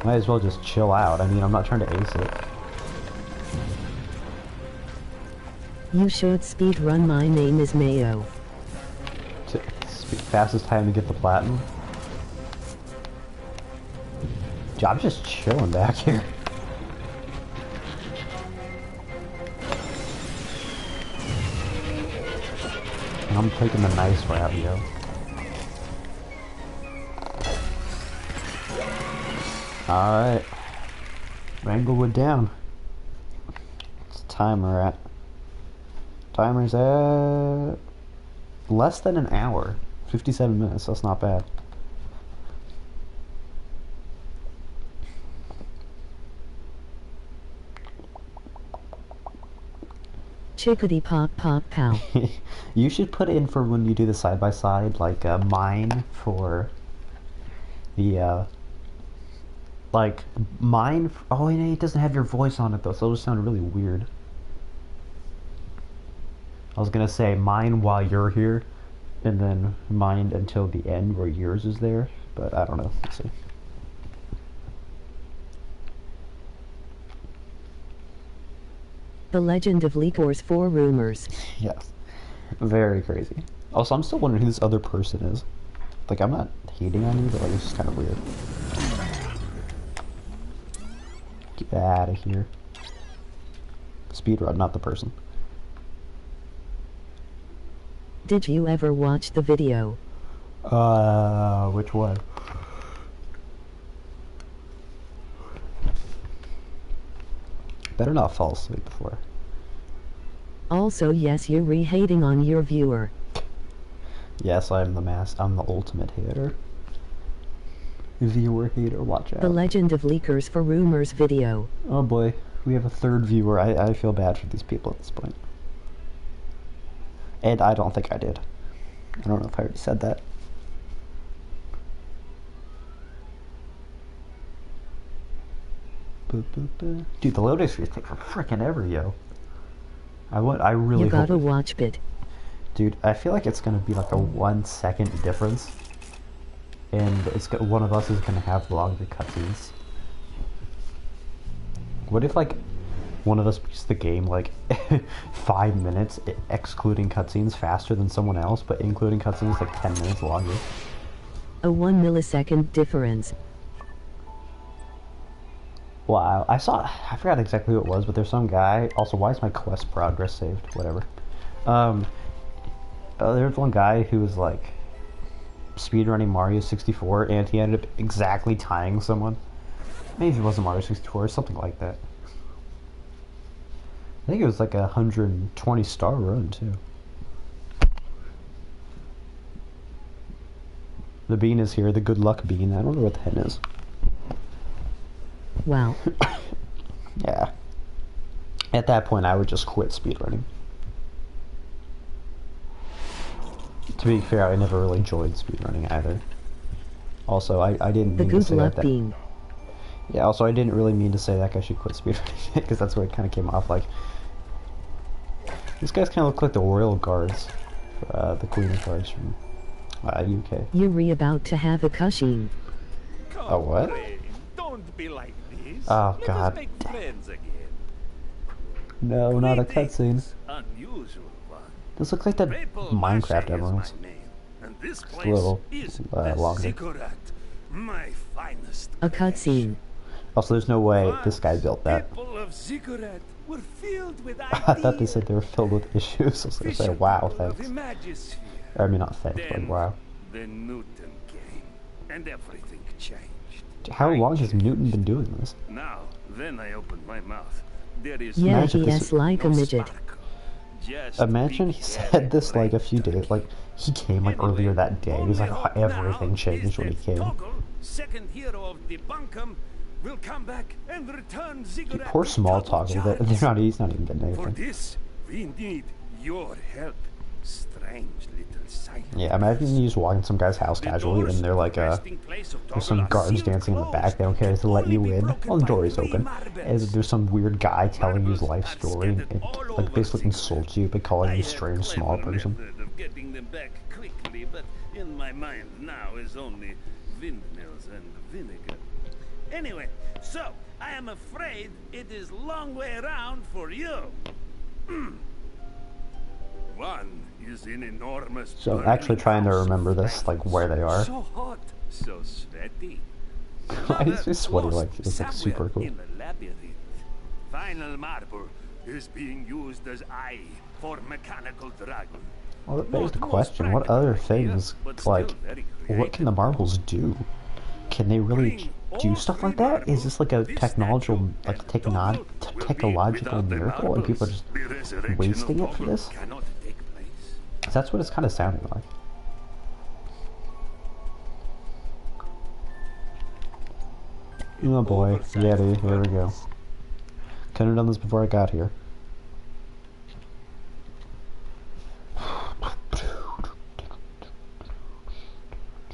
might as well just chill out. I mean, I'm not trying to ace it. You should speedrun My Name is Mayo. Fastest time to get the platinum. Dude, I'm just chilling back here. And I'm taking the nice route, yo. Alright. Wranglewood down. What's the timer at? Timer's at less than an hour. 57 minutes, that's not bad. Chickadee pop pop pow. You should put in for when you do the side-by-side, like mine for the like mine. Oh, yeah, it doesn't have your voice on it though, so it'll just sound really weird. I was gonna say mine while you're here, and then mine until the end where yours is there, but I don't know. Let's see. The Legend of Leakor's 4 rumors. Yes. Very crazy. Also, I'm still wondering who this other person is. Like, I'm not hating on you, but like, it's just kind of weird. Get out of here. Speedrun, not the person. Did you ever watch the video? Which one? Better not fall asleep before. Also, yes, you're re-hating on your viewer. Yes, I'm the ultimate hater. Viewer hater, watch out. The Legend of Leakers for Rumors video. Oh boy, we have a third viewer. I feel bad for these people at this point. And I don't think I did. I don't know if I already said that. Dude, the loading screens take for frickin' ever, yo. I really You gotta hope watch it. Dude, I feel like it's gonna be like a 1 second difference, and one of us is gonna have longer cutscenes. What if like one of us beats the game like 5 minutes, excluding cutscenes, faster than someone else, but including cutscenes like 10 minutes longer? A 1 millisecond difference. Wow, I forgot exactly who it was, but there's some guy. Also, why is my quest progress saved? Whatever. There's one guy who was like speedrunning Mario 64, and he ended up exactly tying someone. Maybe it wasn't Mario 64, or something like that. I think it was like a 120-star run too. The bean is here, the good luck bean. I don't know what the hen is. Wow. Yeah. At that point, I would just quit speedrunning. To be fair, I never really enjoyed speedrunning either. Also, I didn't The mean to good say luck that. bean. Yeah, also, I didn't really mean to say that guy should quit speedrunning, because that's what it kind of came off like. These guys kind of look like the royal guards, the Queen of Guards from UK. You're about to have a cushing. A what? Don't be like this. Oh Let god. us make friends again. No, not a cutscene. Greetings, unusual one. This looks like the Maple Minecraft Mache is emeralds. my name, and this Just a place little is longer. the ziggurat, my finest A creation. cutscene. Also, there's no way this guy Once, built that. People of Ziggurat were filled with I thought they said they were filled with issues. I was gonna say, wow, thanks. I mean, not thanks, but wow. Then Newton came, and everything changed. How long has Newton been doing this? Now, then I opened my mouth. There is Yeah, Imagine he this- is like a no midget. sparkle, just Imagine big he hair said and this like a few bright days, like he came like Anyway, earlier that day. He was like, only oh, hope everything now changed is when he that came. Toggle, second hero of the Bunkum, will come back and return Ziggurat Poor to small double Toggle. charge. He's not even getting For anything. this, we need your help. Strange little sight. Yeah, imagine you just walk in some guy's house casually and they're like, there's some guards dancing in the back. They don't care to let you in. Well, the door is open. And there's some weird guy telling you his life story and like basically insults you by calling you a strange small person. Of getting them back quickly, but in my mind now is only windmills and vinegar. Anyway, so I am afraid it is long way around for you. One is an enormous. So I'm actually trying to burning remember house this, like where they are. So hot, so sweaty. Why is he sweaty like it's like Somewhere super cool? in the labyrinth. Final marble is being used as eye for mechanical dragon. Well, that begs the question, what other things, like, what can the marbles do? Can they really do stuff like that? Is this like a technological miracle and people are just wasting it for this? Cannot take place. 'Cause that's what it's kind of sounding like. Oh boy, Yeti, here we go. Couldn't have done this before I got here.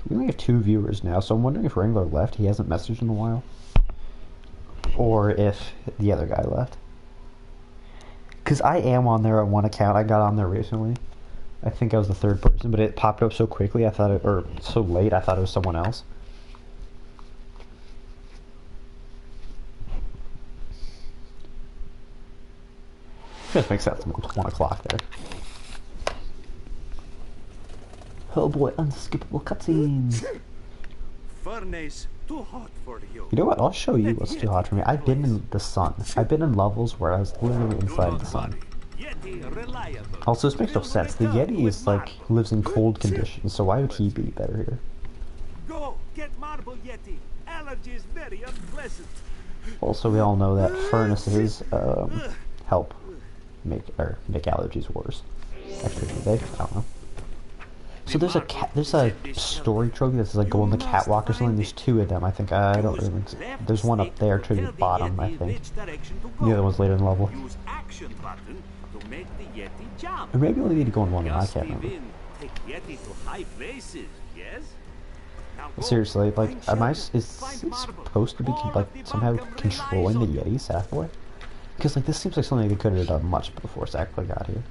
We only have 2 viewers now, so I'm wondering if Wrangler left. He hasn't messaged in a while. Or if the other guy left. Because I am on there on one account. I got on there recently. I think I was the 3rd person, but it popped up so quickly, I thought it, or so late, I thought it was someone else. Just makes sense. 1 o'clock there. Oh boy, unskippable cutscenes. Furnace too hot for you. You know what? I'll show you what's too hot for me. I've been in the sun. I've been in levels where I was literally inside the sun. Yeti reliable. Also, this makes no sense. The Yeti is like lives in cold conditions, so why would he be better here? Go get marble Yeti. Allergy is very unpleasant. Also, we all know that furnaces help make allergies worse. Actually, do they? I don't know. So there's a story trophy that's like go on the catwalk or something. There's 2 of them. I think I don't really. There's one up there to the bottom. I think the other one's later in the level. Use action button to make the Yeti jump. Or maybe we only need to go on one of them. I Just can't remember. even take Yeti to high places. Yes. Now go. Seriously, like, Find is shelter, it find marble. supposed to be All like of the somehow bunkum controlling the relies on you. Yeti halfway? Because like this seems like something they could have done much before Sackboy got here.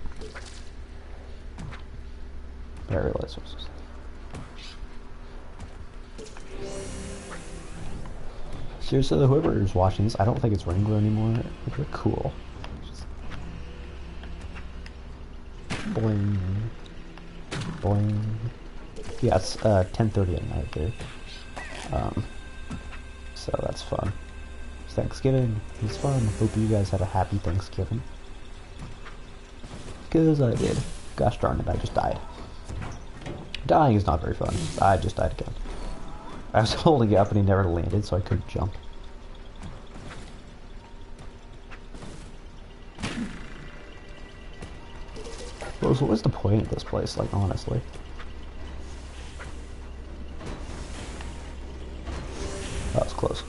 But I realize this was. Seriously, whoever is watching this, I don't think it's Wrangler anymore. They're cool. Boing. Boing. Yeah, it's 10:30 at night there. So that's fun. It's Thanksgiving. It's fun. Hope you guys had a happy Thanksgiving. Because I did. Gosh darn it, I just died. Dying is not very fun. I just died again. I was holding it up and he never landed, so I couldn't jump. What was the point of this place, like, honestly? That was close.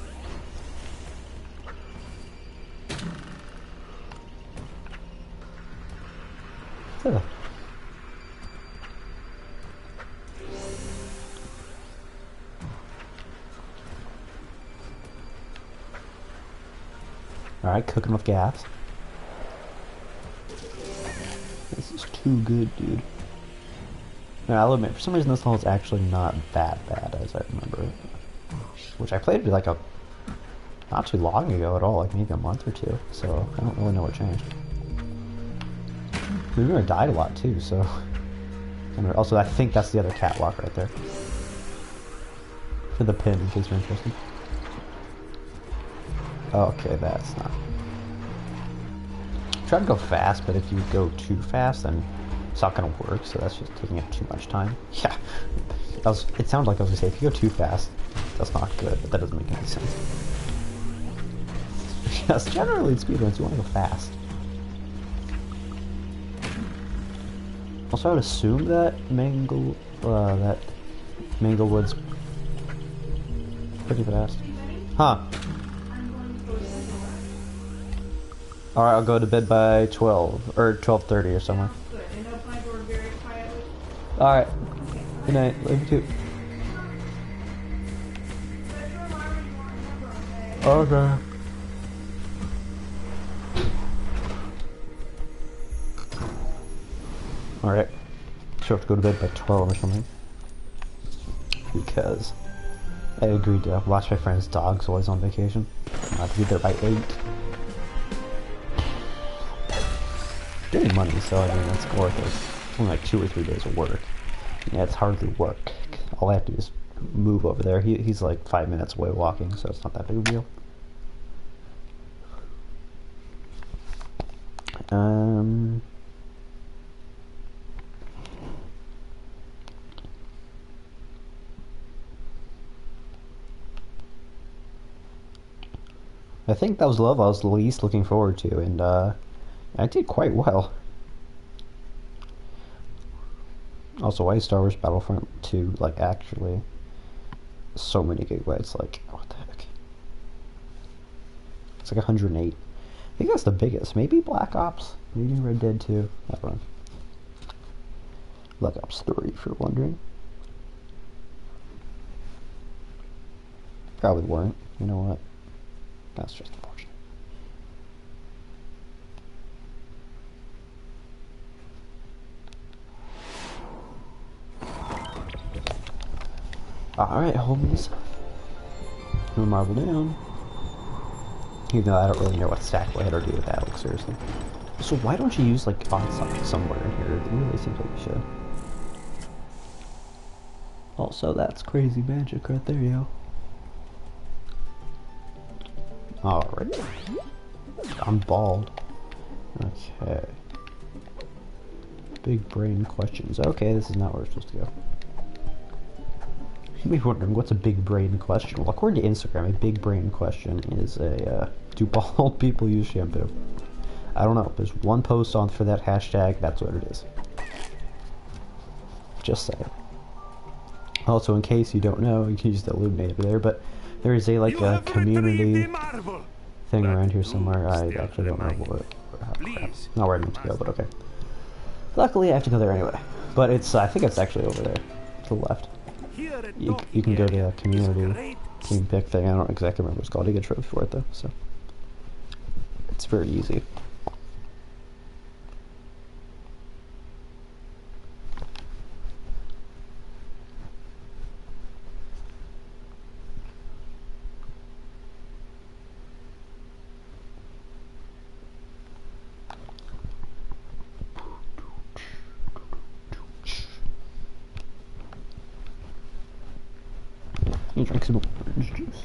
Yeah. Alright, cooking with gas. This is too good, dude. Now, I'll admit, for some reason this level is actually not that bad as I remember it. Which I played it like a not too long ago at all, like maybe a month or two, so I don't really know what changed. Lunar died a lot too, so... And also, I think that's the other catwalk right there. For the pin, in case you're interested. Okay, that's not... Try to go fast, but if you go too fast, then it's not gonna work, so that's just taking up too much time. Yeah, it sounded like I was gonna say, if you go too fast, that's not good, but that doesn't make any sense. Yes, generally in speedruns, you want to go fast. Also, I would assume that Manglewood's pretty fast. Huh. Alright, I'll go to bed by 12, or 12:30 or somewhere. Alright. Good night. Love you too. Okay. Alright. So I have to go to bed by 12 or something. Because I agreed to watch my friend's dogs while he's on vacation. I have to be there by 8. Getting money, so I mean, that's worth it. It's only like 2 or 3 days of work. Yeah, it's hardly work. All I have to do is move over there. He's like 5 minutes away walking, so it's not that big of a deal. I think that was the level I was the least looking forward to, and I did quite well. Also, why is Star Wars Battlefront 2 like actually so many gigabytes? Like, what the heck? It's like 108. I think that's the biggest. Maybe Black Ops, maybe Red Dead 2. I don't know. Black Ops 3, if you're wondering. Probably weren't. You know what? That's just unfortunate. Alright, homies. No marble down. Even though I don't really know what stack will hit or do with that, like, seriously. So why don't you use, like, on somewhere in here? It really seems like you should. Also, that's crazy magic right there, yo. Alright. I'm bald. Okay. Big brain questions. Okay, this is not where we're supposed to go. You may be wondering, what's a big brain question? Well, according to Instagram, a big brain question is a, do bald people use shampoo? I don't know. There's one post on for that hashtag, that's what it is. Just saying. Also, in case you don't know, you can use the illuminator there, but there is a, like, a community thing around here somewhere. I actually don't know what. Not where I need to go, but okay. Luckily, I have to go there anyway. But it's, I think it's actually over there, to the left. You can go to a community team pick thing. I don't exactly remember what it's called. You get a trophy for it though, so it's very easy. You drink some orange juice.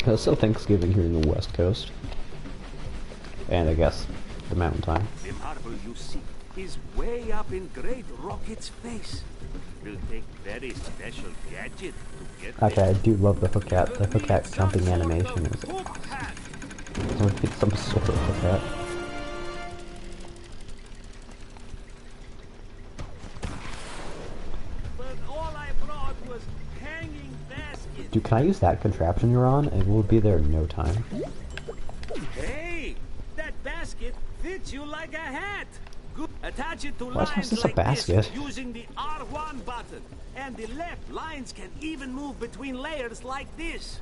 It's still Thanksgiving here in the West Coast. And I guess the mountain time. The marble you see is way up in Great Rocket's face. Will take very special gadget to get Okay, I do love the Hookat jumping animation. It's some sort of Hookat. Dude, can I use that contraption you're on? And we'll be there in no time. Hey, that basket fits you like a hat. Good. Attach it to Why is lines this a like this basket? using the R1 button. And the left lines can even move between layers like this.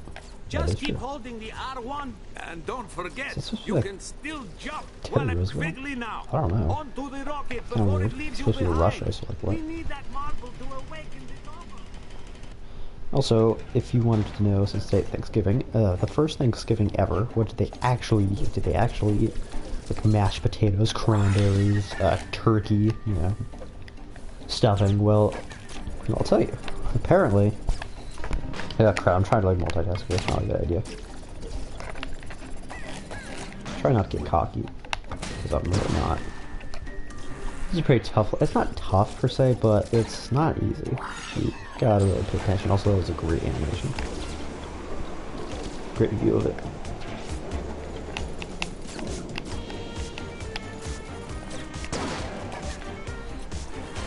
Just keep holding the R1 and don't forget, you like can still jump terrorism? quickly now. I don't know. Onto the rocket Kinda before weird. it leaves you Supposed to be behind. Russia, so like what? We need that marble to awaken the double. Also, if you wanted to know, since today Thanksgiving, the first Thanksgiving ever, what did they actually eat? Did they actually eat like mashed potatoes, cranberries, turkey, you know, stuffing? Well, I'll tell you. Apparently, yeah, crap, I'm trying to like multitask here. It's not a good idea. Try not to get cocky, because I'm really not. This is pretty tough. It's not tough per se, but it's not easy. You gotta really pay attention. Also, it was a great animation. Great view of it.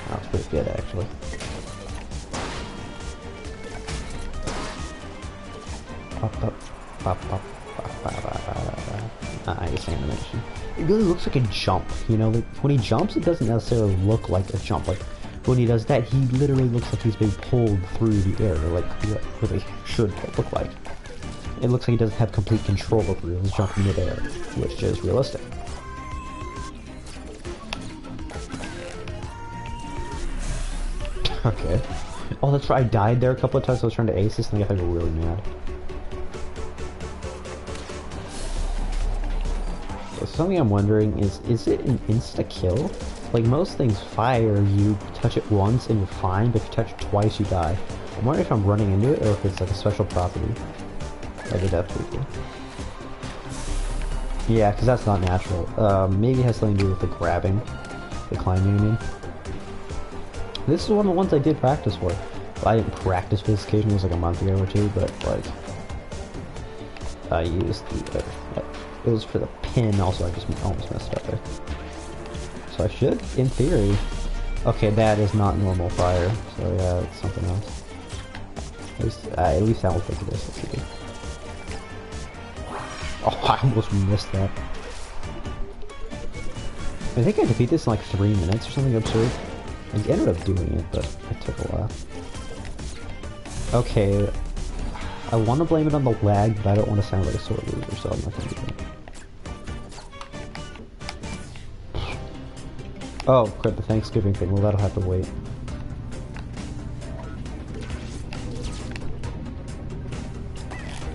That was pretty good, actually. Nice animation. It really looks like a jump, you know, like when he jumps it doesn't necessarily look like a jump, like when he does that he literally looks like he's being pulled through the air, like what really should look like. It looks like he doesn't have complete control over his jump in midair, which is realistic. Okay. Oh, that's right, I died there a couple of times. I was trying to ace this and I got really mad. Something I'm wondering is it an insta-kill? Like most things fire, you touch it once and you're fine, but if you touch it twice you die. I'm wondering if I'm running into it or if it's like a special property. Like a death frequency. Yeah, because that's not natural. Maybe it has something to do with the grabbing. The climbing, I mean. This is one of the ones I did practice for. Well, I didn't practice for this occasion, it was like a month ago or two, but like... I used the... it was for the pin, also I just almost messed up there. So I should, in theory... Okay, that is not normal fire, so yeah, it's something else. At least I will think of this. Let's see. Oh, I almost missed that. I think I defeat this in like 3 minutes or something absurd. I ended up doing it, but it took a while. Okay, I want to blame it on the lag, but I don't want to sound like a sore loser, so I'm not going to do that. Oh, crap, the Thanksgiving thing. Well, that'll have to wait.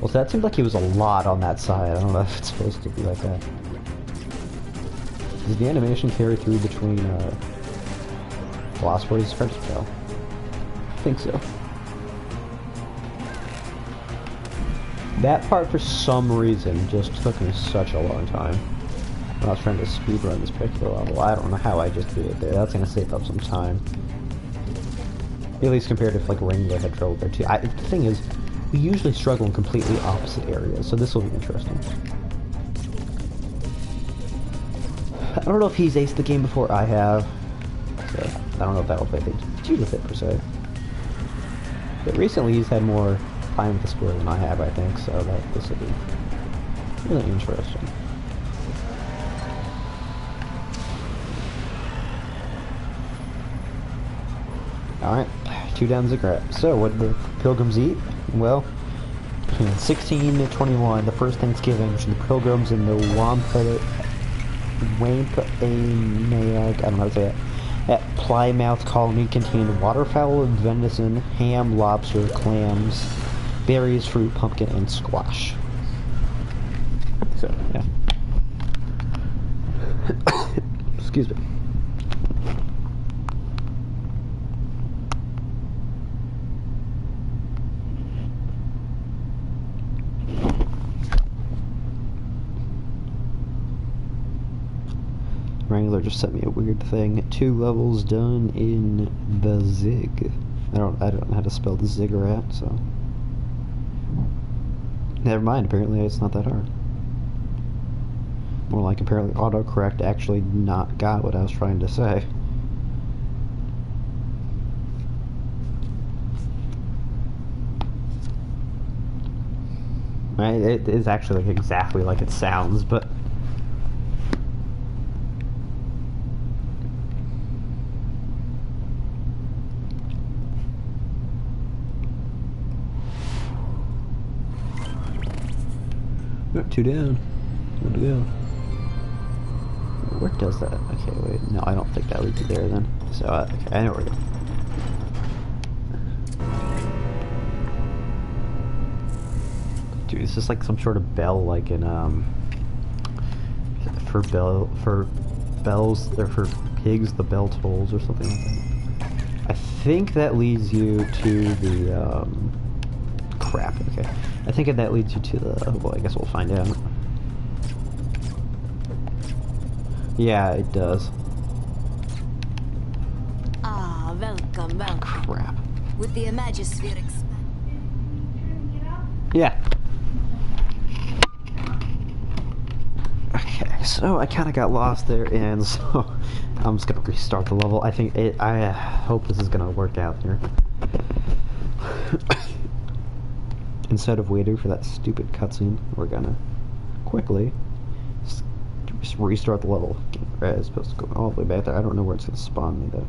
Well, so that seemed like he was a lot on that side. I don't know if it's supposed to be like that. Does the animation carry through between, Lost Boys? It's hard to tell. I think so. That part, for some reason, just took me such a long time when I was trying to speedrun this particular level. I don't know how I just did it there. That's gonna save up some time. At least compared to if, like, Wrangler had trouble there, too. The thing is, we usually struggle in completely opposite areas, so this will be interesting. I don't know if he's aced the game before I have, so I don't know if that'll play things too with it, per se. But recently he's had more time with the score than I have, I think, so that this will be really interesting. Alright, 2 down Ziggurat. So, what did the Pilgrims eat? Well, between 16 and 21, the first Thanksgiving, the Pilgrims in the Wampanoag, I don't know how to say it, at Plymouth Colony contained waterfowl, venison, ham, lobster, clams, berries, fruit, pumpkin, and squash. So, yeah. Excuse me. Wrangler just sent me a weird thing. 2 levels done in the Zig. I don't know how to spell the Ziggurat, so never mind. Apparently, it's not that hard. More like apparently autocorrect actually not got what I was trying to say. Right? It is actually like exactly like it sounds, but Two down. Good to go. Where does that? Okay, wait. No, I don't think that leads you there then. So, okay, I know where to go. Dude, it's just like some sort of bell, like in for bells or for pigs, the bell tolls or something like that. I think that leads you to the crap. Okay, I think that leads you to the. Well, I guess we'll find out. Yeah, it does. Ah, welcome, welcome. Crap. With the Imagisphere Yeah. Okay, so I kind of got lost there, and so I'm just gonna restart the level. I think I hope this is gonna work out here. Instead of waiting for that stupid cutscene, we're gonna quickly just restart the level. It's supposed to go all the way back there. I don't know where it's gonna spawn me though.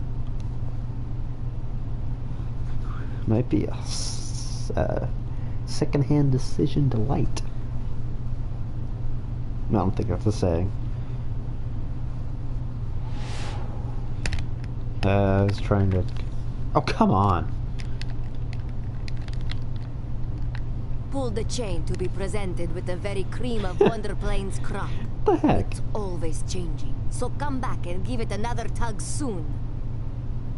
Might be a second-hand decision delight. No, I don't think that's a saying. I was trying to... Oh, come on! Pull the chain to be presented with the very cream of Wonderplane's crop. What the heck? It's always changing, so come back and give it another tug soon.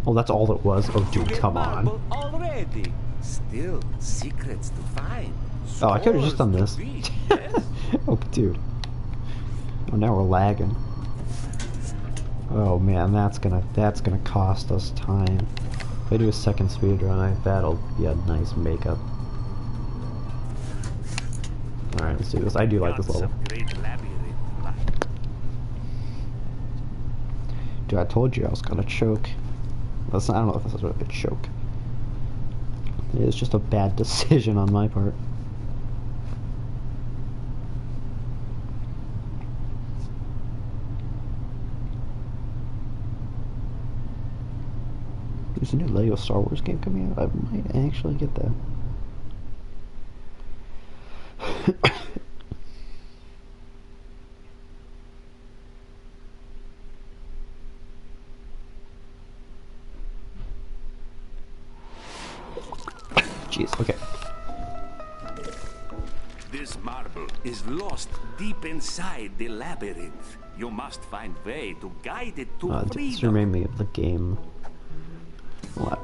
Oh, that's all it was? Oh, dude, come on. Already. Still secrets to find. Oh, I could have just done this. Oh, dude. Oh, now we're lagging. Oh man, that's gonna cost us time. If I do a second speedrun, that'll be a nice makeup. Alright, let's do this. I do like this level. Dude, I told you I was gonna choke. I don't know if this is really a choke. It is just a bad decision on my part. There's a new Lego Star Wars game coming out. I might actually get that. Jeez, okay. This marble is lost deep inside the labyrinth. You must find way to guide it to This freedom. remind me of the game. What?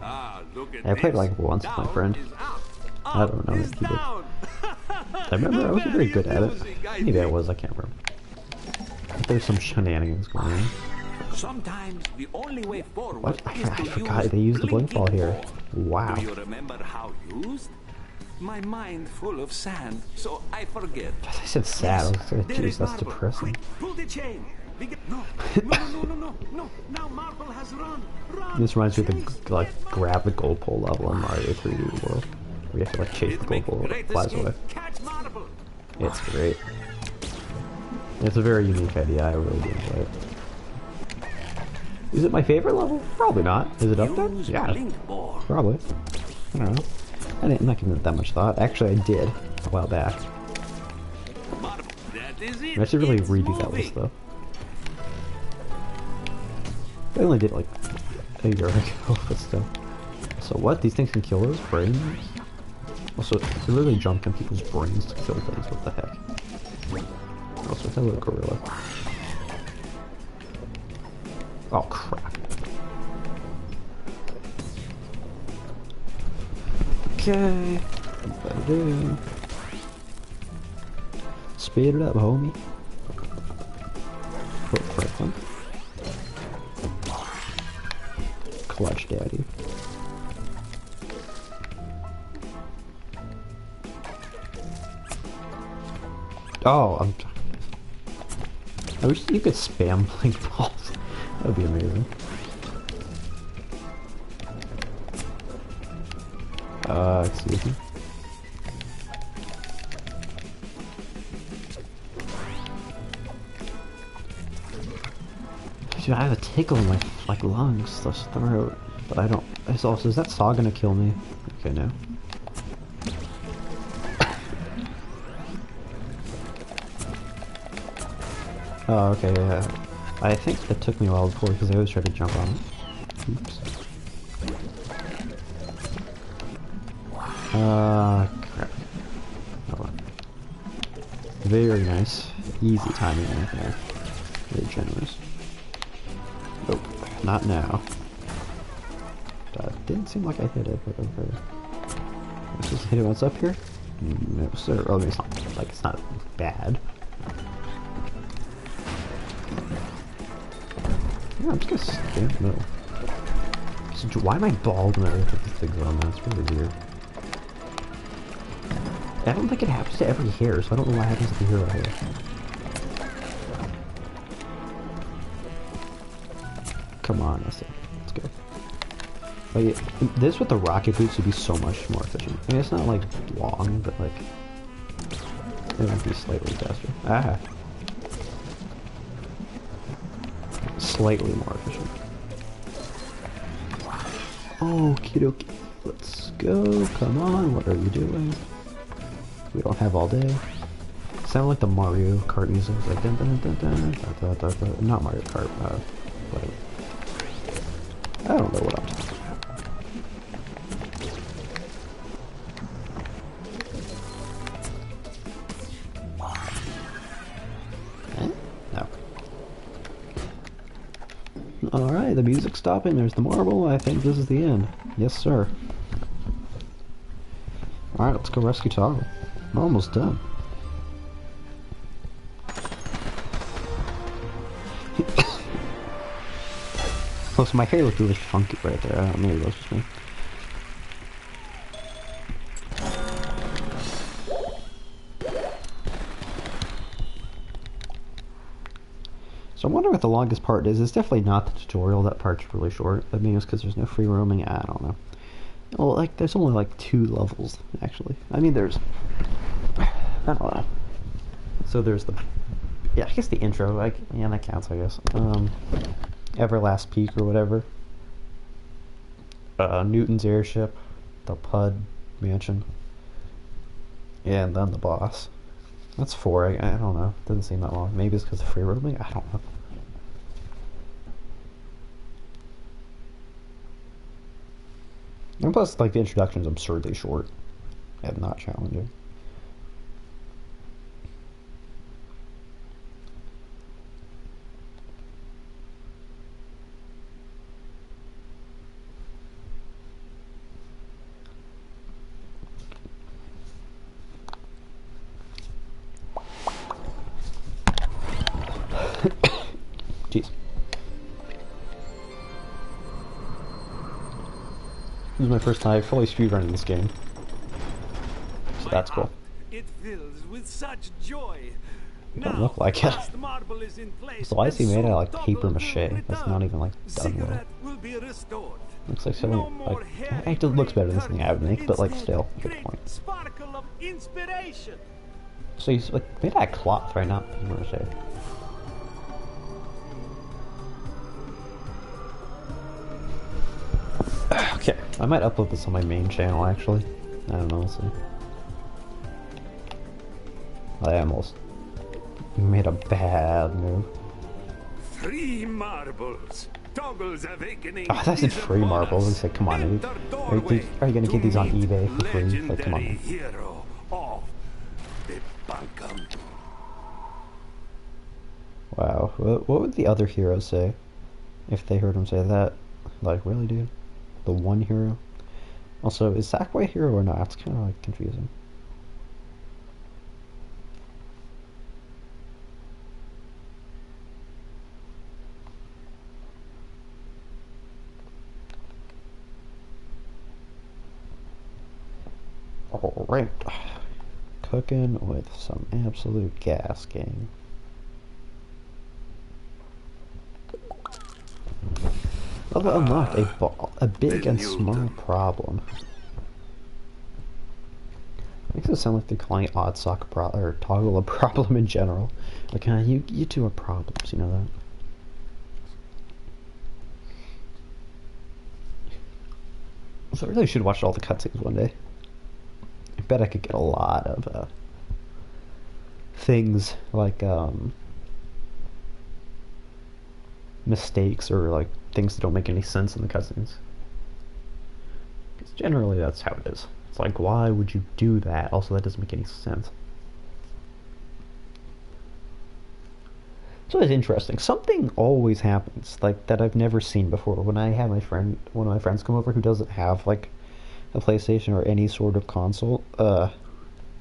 Ah, look at I played this. like once with my Down friend. is up. I don't know. Is down. I remember I wasn't very good at it. Maybe I was, I can't remember. There's some shenanigans going on. Sometimes the only way forward What? is I to forgot use they used the blink ball blinking here. ball. Wow. Do you remember how used? My mind full of sand, so I forget. I said sad. I was like, There jeez, is that's marble. depressing. Quick, pull the chain. No. No. Now marble has run. This reminds me of the like grab the gold pole level in Mario 3D World. We have to like chase the gold pole and it flies away. Catch marble. It's great. It's a very unique idea. I really do enjoy it. Is it my favorite level? Probably not. Is it up there? Use Yeah, blink ball. probably. I don't know. I'm not giving it that much thought. Actually, I did a while back. Marble. That is it. I should really It's redo that moving. list though. I only did it like a year ago, but still. So what? These things can kill those brains? Also, they literally jump in people's brains to kill things. What the heck? Also, hello, gorilla. Oh crap. Okay. What better do? Speed it up, homie. Put Franklin. Clutch daddy. Oh, I wish you could spam blink balls. That would be amazing. Excuse me. Dude, I have a tickle in my like lungs, this throat, but I don't. It's also, is that saw gonna kill me? Okay, no. Oh, okay, yeah. I think that took me a while before because I always tried to jump on it. Oops. Crap. Oh, well. Very nice. Easy timing right there. Very generous. Oh, not now. That didn't seem like I hit it, but okay. Let's just hit it once up here? No, sir. Oh, it's not, like, it's not bad. Yeah, I'm just gonna stand in the middle. So, why am I bald when I look at these things on? That's really weird. I don't think it happens to every hair, so I don't know what happens to the hero hair. Come on, let's go. Like, this with the rocket boots would be so much more efficient. I mean, it's not like long, but like it might be slightly faster. Ah, slightly more efficient. Okie dokie, let's go. Come on, what are you doing? We don't have all day. Sound like the Mario Kart music, like dun dun dun dun dun dun dun. Not Mario Kart, whatever. I don't know what I'm talking about. No. Alright, the music's stopping, there's the marble, I think this is the end. Yes, sir. Alright, let's go rescue Toggle. We're almost done. Oh, so my hair looked really funky right there. I don't know, maybe that's just me. So I wonder what the longest part is. It's definitely not the tutorial. That part's really short. I mean, it's because there's no free roaming. I don't know. Well, like, there's only like 2 levels, actually. I mean, there's... I don't know. So there's the... Yeah, I guess the intro, like, yeah, that counts, I guess. Everlast Peak or whatever. Newton's airship. The Pud mansion. And then the boss. That's 4, I don't know. Doesn't seem that long. Maybe it's because of free roaming? I don't know. And plus, like, the introduction's absurdly short. And not challenging. Jeez. This is my first time fully speedrunning this game. So that's cool. It fills with such joy. Don't look like it. So why is he made out of like paper mache? That's not even like done well. Looks like something like it looks better than something I would make, but like still, good point. So he's like made out of cloth, right? Not paper mache. Okay, I might upload this on my main channel actually. I don't know, we'll see. I almost made a bad move. 3 marbles. Toggle's awakening. Oh, I thought I said free marbles. I said, come on, dude. Are you gonna get these on eBay for free? Like, come on. Hero of the Bunkum. Wow. What would the other heroes say if they heard him say that? Like, really, dude? The one hero? Also, is Sackboy a hero or not? It's kind of like confusing. Alright. Cooking with some absolute gas, gang. Level unlocked a big and small problem. Makes it sound like they're calling it odd sock or toggle a problem in general. Like, you two are problems, you know that? So I really should watch all the cutscenes one day. I bet I could get a lot of things like mistakes or like things that don't make any sense in the cutscenes. Because generally that's how it is. It's like, why would you do that? Also, that doesn't make any sense. So it's interesting. Something always happens like that I've never seen before. When I have one of my friends come over who doesn't have like a PlayStation or any sort of console,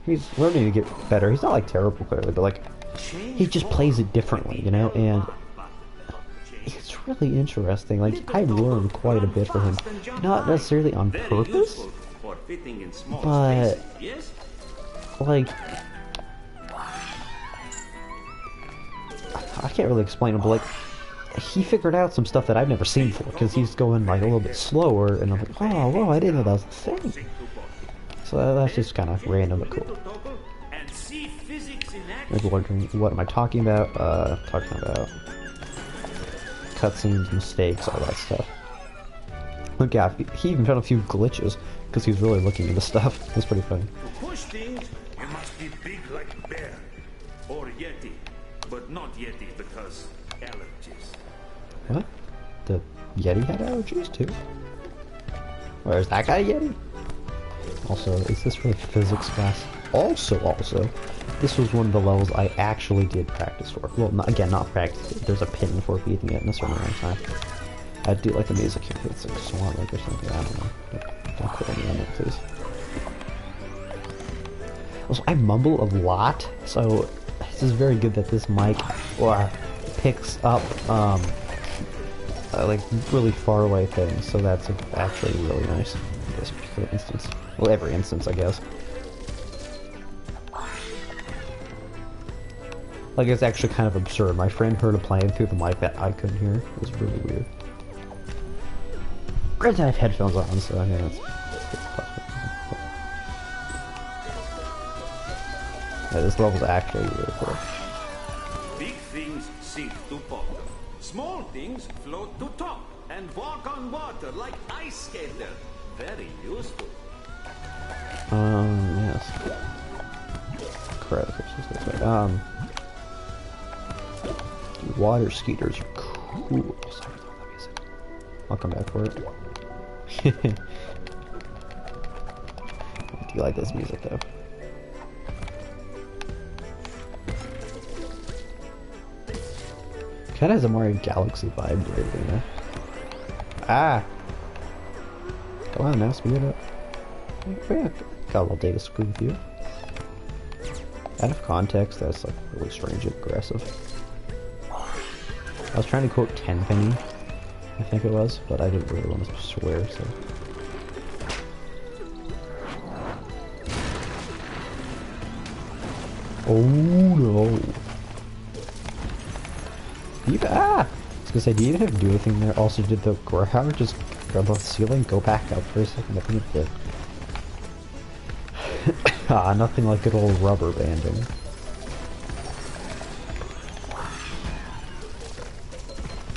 he's learning to get better. He's not like terrible clearly, but like he just plays it differently, you know, and it's really interesting. Like I've learned quite a bit from him, not necessarily on purpose, but like I can't really explain it, but like he figured out some stuff that I've never seen before because he's going like a little bit slower, and I'm like, oh, whoa, I didn't know that was a thing. So that's just kind of random but cool. Maybe wondering what am I talking about? Talking about cutscenes, mistakes, all that stuff. Look, yeah, he even found a few glitches because he was really looking into stuff. That's pretty funny. To push things, you must be big like bear or yeti, but not yeti because allergies. What? The Yeti had allergies too? Where's that guy Yeti? Also, is this really physics class? Also, this was one of the levels I actually did practice for. Well, not practice. There's a pin for beating it in a certain amount of time. I do like the music here. It's like Swan Lake or something. I don't know. Don't quote me on that, please. Also, I mumble a lot, so this is very good that this mic picks up like really far away things. So that's actually really nice in this particular instance. Well, every instance, I guess. Like, it's actually kind of absurd. My friend heard it playing through the mic that I couldn't hear. It was really weird. Granted, I have headphones on, so I mean, it's yeah, this level's actually really cool. Big things sink to bottom. Small things float to top and walk on water like ice skater. Very useful. Yes. Crap, this way. Water skaters are cool. Oh, sorry, I love that music. I'll come back for it. I do like this music though. Kinda has a Mario Galaxy vibe to it, you know? Ah! Come on now, speed it up. Yeah, got a little data screw with you. Out of context, that's like really strange and aggressive. I was trying to quote Tenpenny, I think it was, but I didn't really want to swear, so... Oh no! I was gonna say, do you even have to do anything there? Also, did the ground just grab off the ceiling, go back up for a second? I think it did. Nothing like good old rubber banding.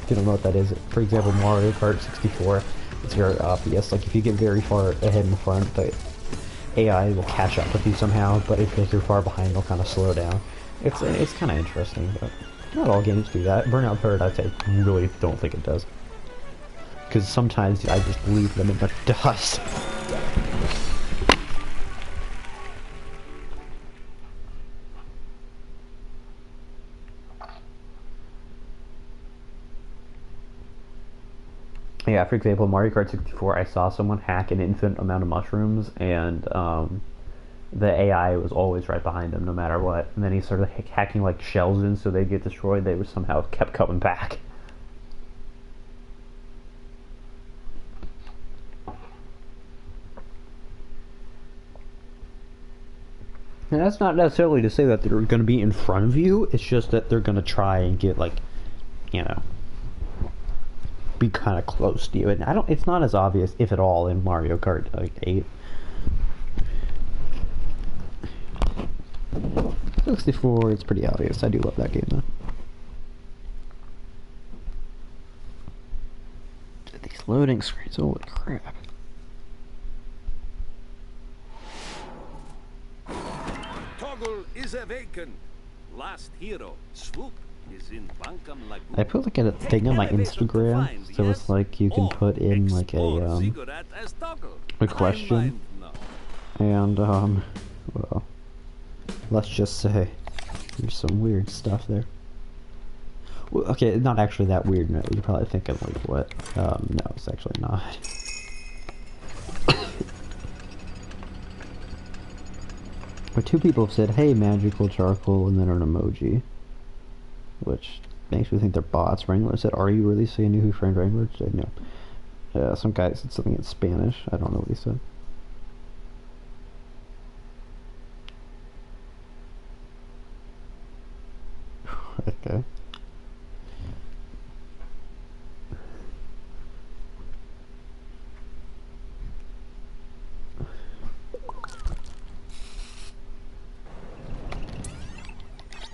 If you don't know what that is, for example, Mario Kart 64, it's very obvious. Like, if you get very far ahead in front, the AI will catch up with you somehow, but if you're far behind, they'll kind of slow down. It's kind of interesting, but not all games do that. Burnout Paradise, I really don't think it does. Because sometimes I just leave them in the dust. Yeah, for example, Mario Kart 64, I saw someone hack an infinite amount of mushrooms, and the AI was always right behind him, no matter what. And then he started hacking like shells in, so they get destroyed. They were somehow kept coming back. And that's not necessarily to say that they're going to be in front of you. It's just that they're going to try and get, like, you know, be kind of close to you. And it's not as obvious, if at all, in Mario Kart like 8. 64, it's pretty obvious. I do love that game though. These loading screens, holy crap. Toggle is awakened. Last hero, swoop. is in Bunkum Lagoon. I put like a thing on my Instagram, so it's like you can put in like a question, and well, let's just say there's some weird stuff there. Well, okay, not actually that weird. No, you're probably thinking like what? No, it's actually not. But two people have said, "Hey, magical charcoal," and then an emoji, which makes me think they're bots. Wrangler said, "Are you really saying new friend Wrangler?" Said no. Some guy said something in Spanish. I don't know what he said. Okay.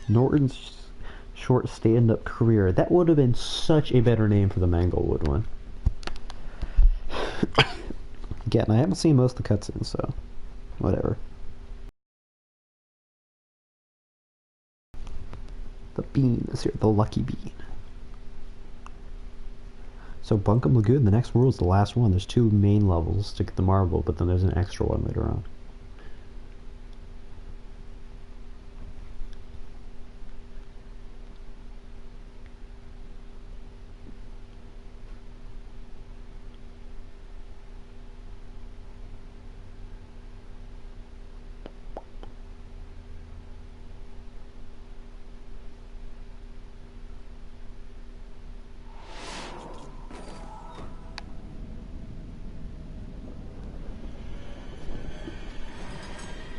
Norton's short stand-up career. That would have been such a better name for the Manglewood one. Again, I haven't seen most of the cutscenes, so whatever. The bean is here, the lucky bean. So Bunkum Lagoon, the next world is the last one. There's 2 main levels to get the marble, but then there's an extra one later on.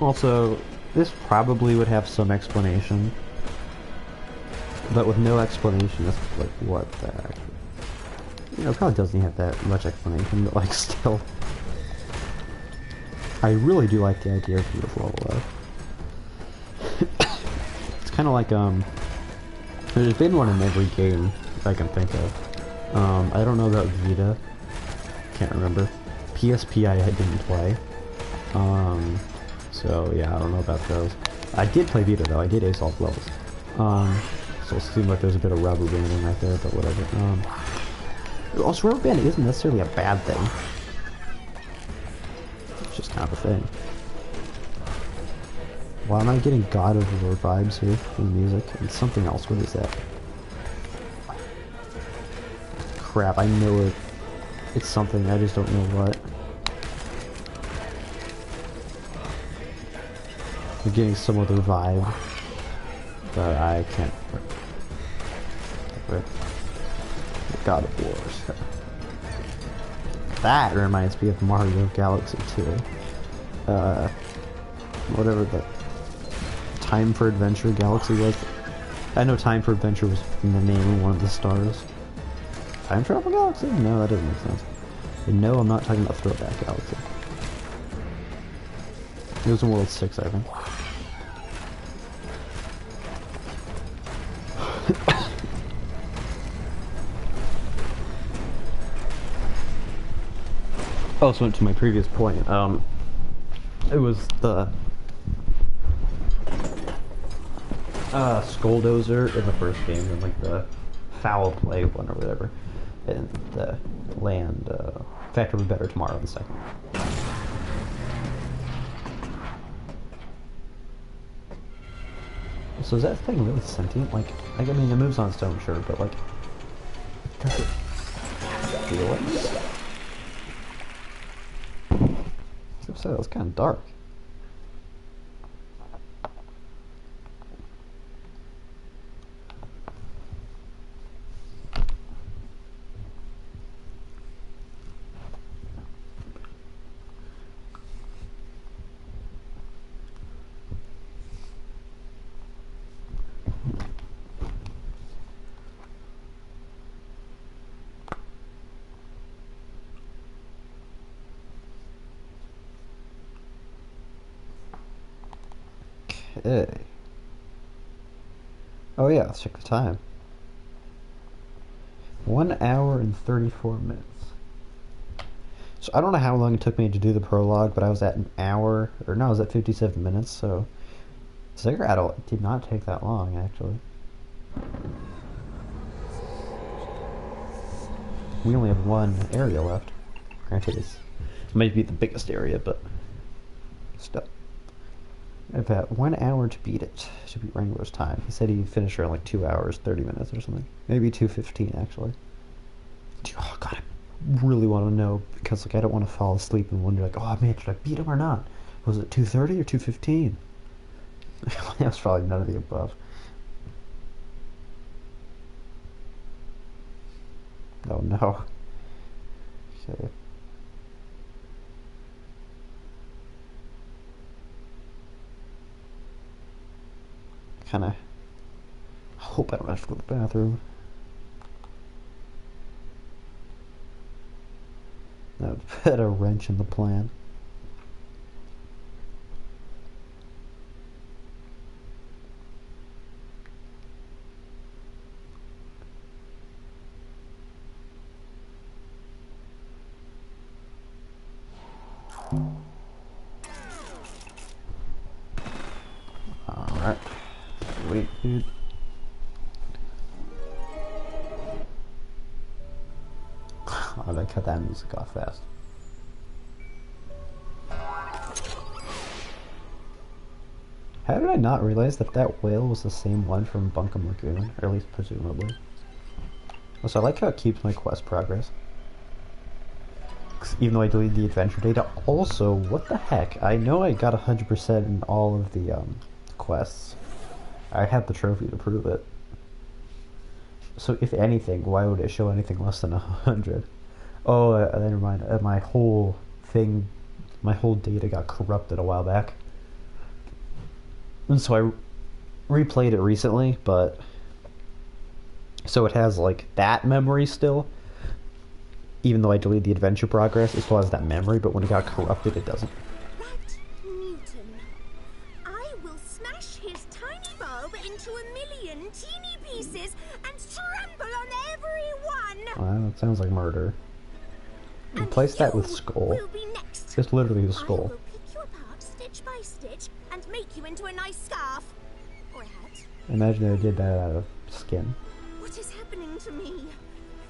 Also, this probably would have some explanation, but with no explanation, it's like, what the heck? You know, it probably doesn't have that much explanation, but like, still. I really do like the idea of this level, though. It's kind of like, there's been one in every game I can think of. I don't know about Vita. Can't remember. PSP I didn't play. So yeah, I don't know about those. I did play Vita though, I did ace all levels. So it seems like there's a bit of rubber banding right there, but whatever. Also, rubber banding isn't necessarily a bad thing. It's just kind of a thing. Why am I getting God of War vibes here from the music? And something else, what is that? Crap, I know it. It's something, I just don't know what. I'm getting some other vibe, but I can't. God of Wars. That reminds me of Mario Galaxy 2. Whatever the Time for Adventure Galaxy was. I know Time for Adventure was in the name of one of the stars. Time Travel Galaxy? No, that doesn't make sense. And no, I'm not talking about Throwback Galaxy. It was in World 6, I think. Also went to my previous point. It was the Skulldozer in the first game, and like the foul play one or whatever, and the land Factor Will Be Better Tomorrow in the second. So is that thing really sentient? Like I mean, it moves on its own, sure, but like, does it feel it? So it was kind of dark. Okay. Oh yeah, let's check the time. 1 hour and 34 minutes. So I don't know how long it took me to do the prologue, but I was at an hour, or no, I was at 57 minutes, so Ziggurat did not take that long, actually. We only have one area left. Granted, it might be the biggest area, but still. I've had 1 hour to beat it, to beat Wrangler's time. He said he'd finish around like 2 hours, 30 minutes or something. Maybe 2:15 actually. Oh god, I really want to know, because like I don't want to fall asleep and wonder like, oh man, did I beat him or not? Was it 2:30 or 2:15? That was probably none of the above. Oh no. Okay. Kinda hope I don't have to go to the bathroom. That would put a wrench in the plan. Alright. Wait, dude. Oh, they cut that music off fast. How did I not realize that that whale was the same one from Bunkum Lagoon? Or at least presumably. Also, I like how it keeps my quest progress. Even though I deleted the adventure data. Also, what the heck? I know I got 100% in all of the quests. I have the trophy to prove it. So if anything, why would it show anything less than 100? Oh, never mind. My whole thing, my whole data got corrupted a while back. And so I replayed it recently, but... So it has, like, that memory still. Even though I deleted the adventure progress, it still has that memory, but when it got corrupted, it doesn't. That Newton. I will smash his tiny bulb into a million teeny pieces and trample on everyone! Wow, that sounds like murder. Replace that with skull. It's literally the skull. I will pick you apart stitch by stitch and make you into a nice scarf. Or a hat. Imagine they did that out of skin. What is happening to me?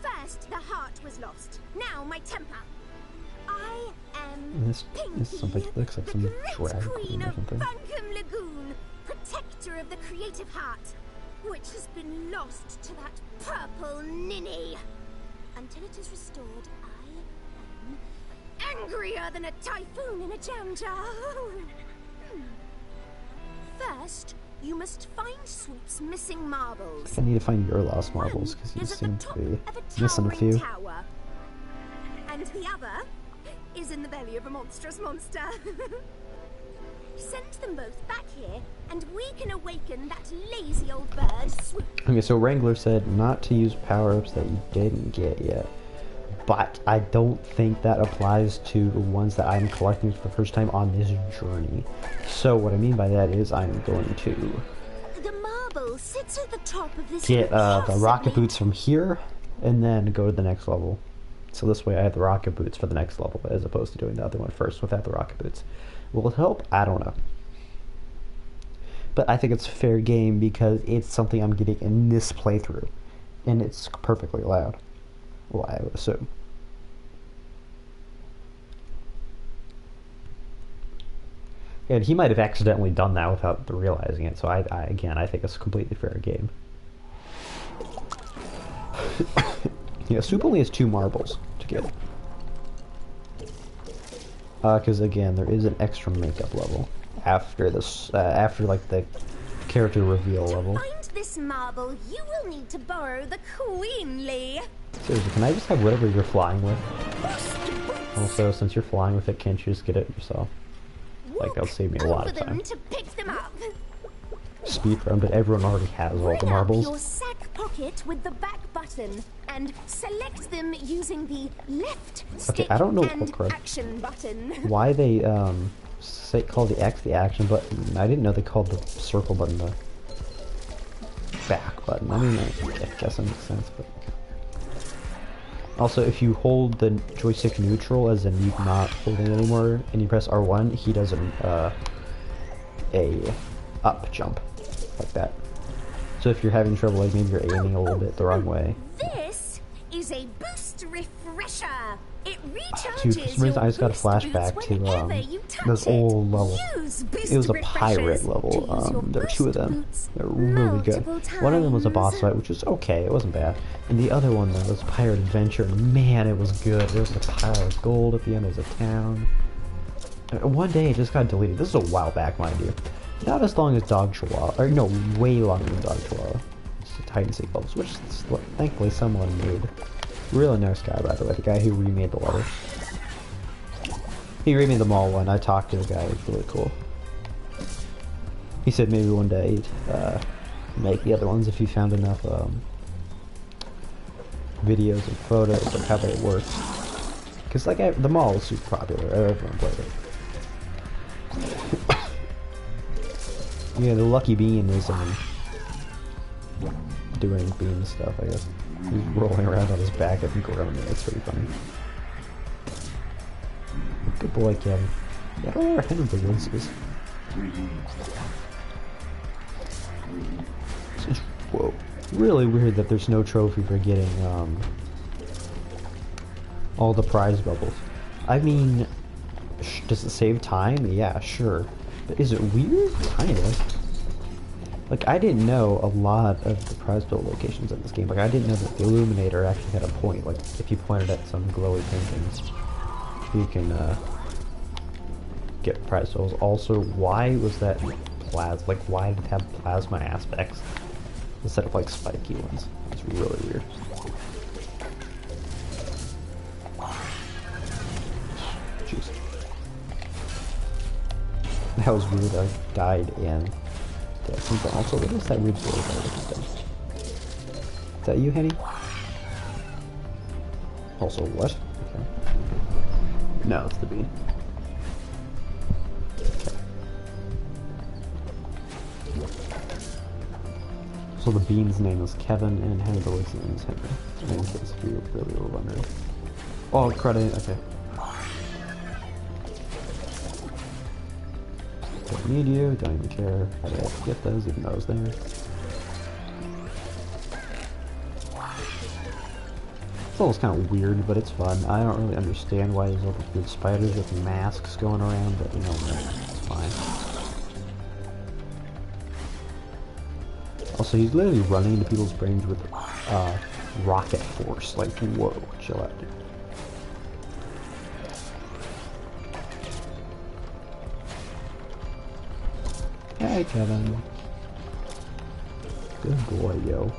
First, the heart was lost. Now, my temper. I am This is something that looks like some drag queen or something. Bunkum Lagoon, protector of the creative heart, which has been lost to that purple ninny. Until it is restored, I am angrier than a typhoon in a jam jar. First, you must find Swoop's missing marbles. I need to find your lost marbles, because you seem to be missing a few. Tower, and the other is in the belly of a monstrous monster. Send them both back here, and we can awaken that lazy old bird, Swoop. Okay, so Wrangler said not to use power-ups that you didn't get yet. But I don't think that applies to the ones that I'm collecting for the first time on this journey. So what I mean by that is I'm going to The marble sits at the top of this get the rocket boots from here, and then go to the next level. So this way I have the rocket boots for the next level, as opposed to doing the other one first without the rocket boots. Will it help? I don't know. But I think it's fair game because it's something I'm getting in this playthrough. And it's perfectly allowed. Well, I would assume. And he might have accidentally done that without realizing it, so again, I think it's a completely fair game. Yeah, Soup only has 2 marbles to get. Because again, there is an extra makeup level after this, after like the character reveal level. To find this marble, you will need to borrow the Queenly. Seriously, can I just have whatever you're flying with? Also, since you're flying with it, can't you just get it yourself? Like, that'll save me a lot of time. To pick them up. Speedrun, but everyone already has all the marbles. Your sack pocket with the back button and select them using the left stick I don't know and action button. Why they call the X the action button. I didn't know they called the circle button the back button. I mean, I guess that makes sense, but also, if you hold the joystick neutral, as in you're not holding it anymore, and you press R1, he does a up jump, like that. So if you're having trouble, like maybe you're aiming a little bit the wrong way. This is a boost refresher. It recharges Dude, for some reason I just got a flashback to this old level. It was a pirate level. There were 2 of them. They were really good. One of them was a boss fight, which was okay. It wasn't bad. And the other one though was Pirate Adventure. And man, it was good. There was a pile of gold at the end. There was a town. One day it just got deleted. This is a while back, mind you. Not as long as Dog Chihuahua, or no, way longer than Dog Chihuahua. It's the Titan Seek levels, which thankfully someone made. Really nice guy, by the way, the guy who remade the level. He remade the mall one. I talked to the guy. It was really cool. He said maybe one day he'd make the other ones if he found enough videos and photos of how they work. Because like the mall is super popular. Everyone played it. Yeah, the Lucky Bean is doing bean stuff, I guess. He's rolling around on his back, I think, around there. It's pretty funny. Good boy, Kevin. Yeah, I don't know where Henry Woods is. Whoa. Really weird that there's no trophy for getting all the prize bubbles. I mean, does it save time? Yeah, sure. But is it weird? Kinda. Like, I didn't know a lot of the prize bubble locations in this game. Like, I didn't know that the Illuminator actually had a point. Like, if you pointed at some glowy paintings, you can get prize bubbles. Also, why was that plasma? Like, why did it have plasma aspects instead of like spiky ones? It's really weird. Jeez. That was weird. I died and something also. What is that weird story about? Is that you, Henny? Also, what? Okay. No, it's the bean. So the bean's name is Kevin and Henry Bullock's name is Henry. In case if you really were wondering. Oh, credit. Okay. Don't need you. Don't even care. I didn't get those, even though I was there. It's almost kind of weird, but it's fun. I don't really understand why there's all these weird spiders with masks going around, but you know, it's fine. Also, he's literally running into people's brains with rocket force. Like, whoa, chill out, dude. Hey, Kevin. Good boy, yo.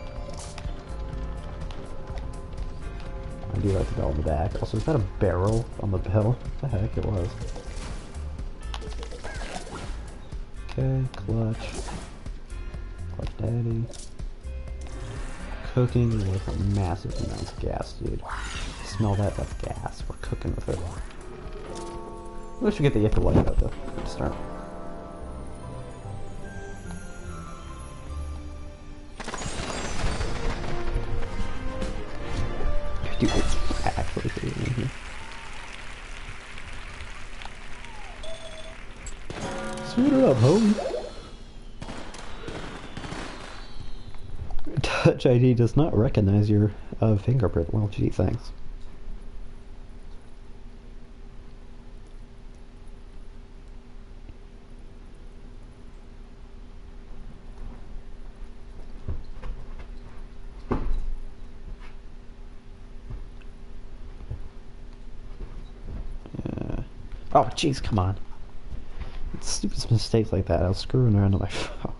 I do like the bell on the back. Also, is that a barrel on the bell? What the heck, it was. Okay, clutch. Clutch daddy. Cooking with a massive amount of gas, dude. Smell that? That's gas. We're cooking with it. We should get the light out, though, to start. Dude, it's actually freezing in here. Suit her up, homie. Touch ID does not recognize your fingerprint. Well, gee, thanks. Oh, jeez, come on. It's stupid mistakes like that. I was screwing around on my phone.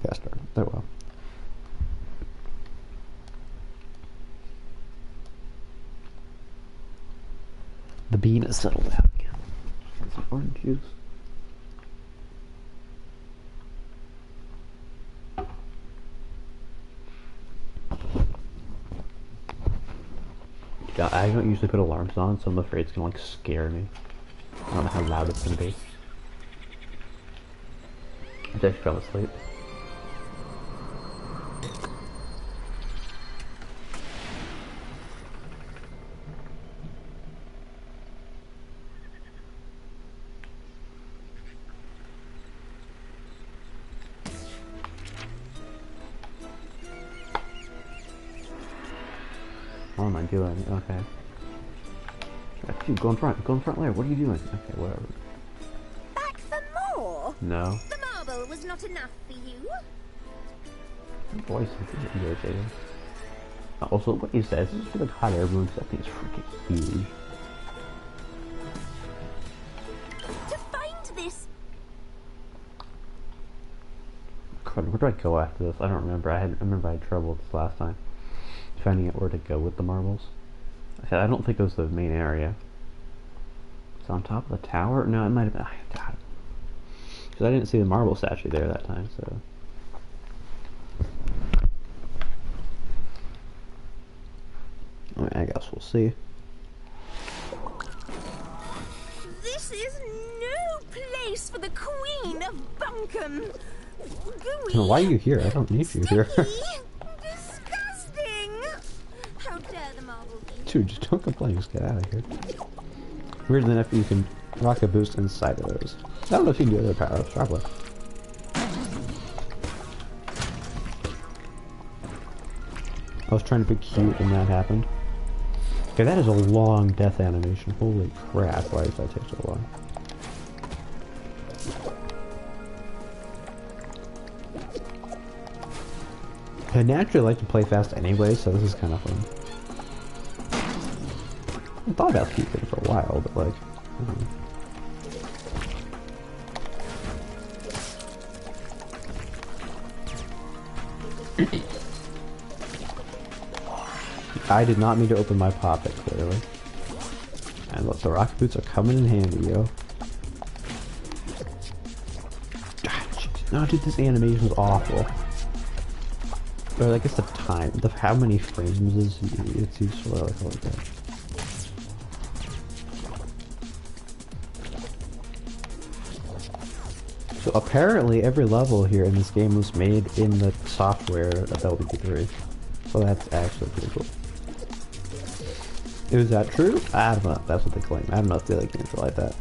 Gosh darn it. Oh well. The bean is settled out again. Some orange juice. I don't usually put alarms on, so I'm afraid it's gonna like scare me. I don't know how loud it's gonna be. I just fell asleep. am I doing? Okay. Dude, go in front layer. What are you doing? Okay, whatever. Back for more? No. The marble was not enough for you? Your voice is irritating. Also, what you said, this is for the hot air balloon, that thing's freaking huge. To find this... God, where do I go after this? I don't remember. I remember I had trouble with this last time. Finding out where to go with the marbles. I don't think it was the main area. It's on top of the tower? No, it might have been. I doubt it. Because I didn't see the marble statue there that time, so. I guess we'll see. This is no place for the Queen of Bunkum. Gooey. Why are you here? I don't need you here. Disgusting. How dare the marble be? Dude, just don't complain. Just get out of here. Weird enough, you can rock a boost inside of those. I don't know if you can do other power-ups. Probably. I was trying to be cute and that happened. Okay, that is a long death animation. Holy crap, why does that take so long? I naturally like to play fast anyway, so this is kind of fun. I thought about keeping it for a while, but like, I don't know. I did not mean to open my poppet, clearly. And look, the rocket boots are coming in handy, yo. God, jeez. No, dude, this animation is awful. Or I guess the time, how many frames is it's useful? I like that. So apparently every level here in this game was made in the software of LBP3. So that's actually pretty cool. Is that true? I don't know. That's what they claim. I don't know if the other games are like that.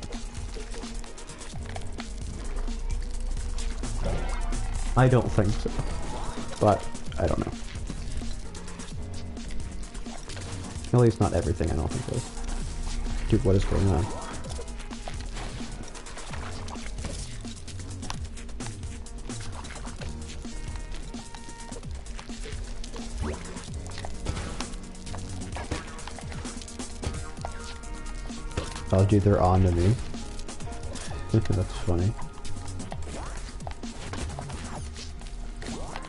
I don't think so. But I don't know. At least not everything I don't think is. Dude, what is going on? Oh, dude, they're on to me. That's funny.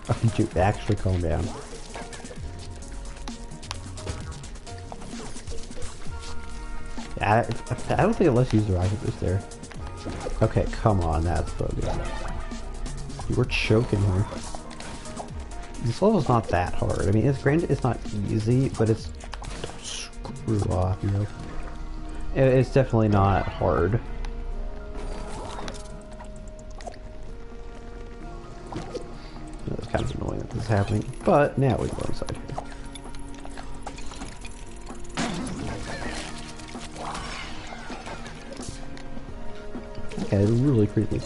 Oh, dude, actually calm down. Yeah, I don't think unless you use the rocket boost there. Okay, come on, that's bogus. We're choking here. This level's not that hard. I mean, it's granted it's not easy, but it's... Screw off, you know. It's definitely not hard. It's kind of annoying that this is happening, but now we go inside here. Okay, it's really creepy.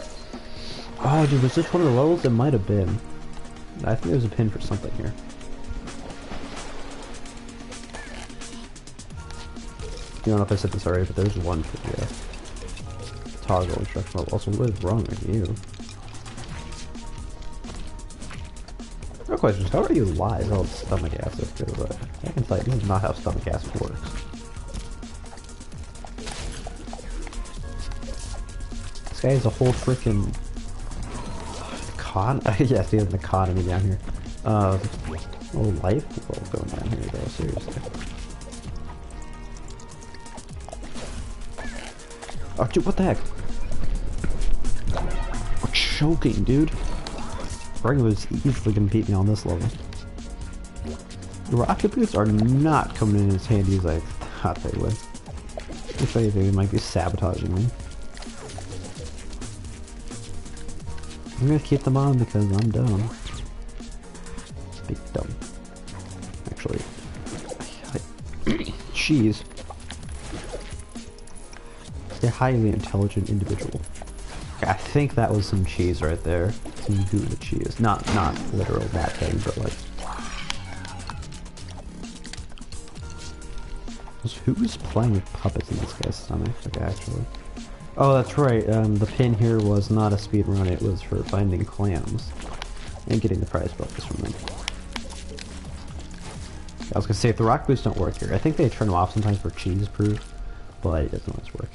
Oh, dude, was this one of the levels? It might have been. I think there's a pin for something here. I don't know if I said this already, but there's one for the toggle instruction level. Also, what is wrong with you? No questions. How are you alive? Oh, it's stomach acid. But I can tell you, this is not how stomach acid works. This guy has a whole freaking yes, he has an economy down here. Oh, life people going down here though, seriously. Oh, dude, what the heck? We're choking, dude. Regular's easily gonna beat me on this level. The rocket boots are not coming in as handy as I thought they would. If anything, they might be sabotaging me. I'm gonna keep them on because I'm dumb. Big dumb. Actually, cheese. A highly intelligent individual. Okay, I think that was some cheese right there. Some Gouda cheese. Not literal that thing, but like. Who's playing with puppets in this guy's stomach, like, actually? Oh, that's right, the pin here was not a speed run, it was for finding clams. And getting the prize bonus from them. I was gonna say, if the rock boots don't work here, I think they turn them off sometimes for cheese proof, but it doesn't always work.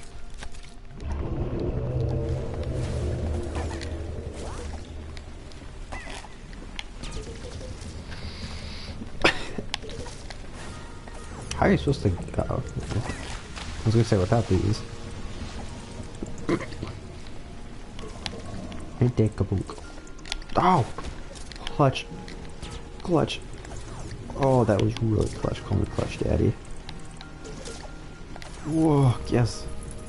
How are you supposed to go? I was gonna say without these. And take a book. Oh! Clutch. Clutch. Oh, that was really clutch. Call me Clutch Daddy. Whoa, yes.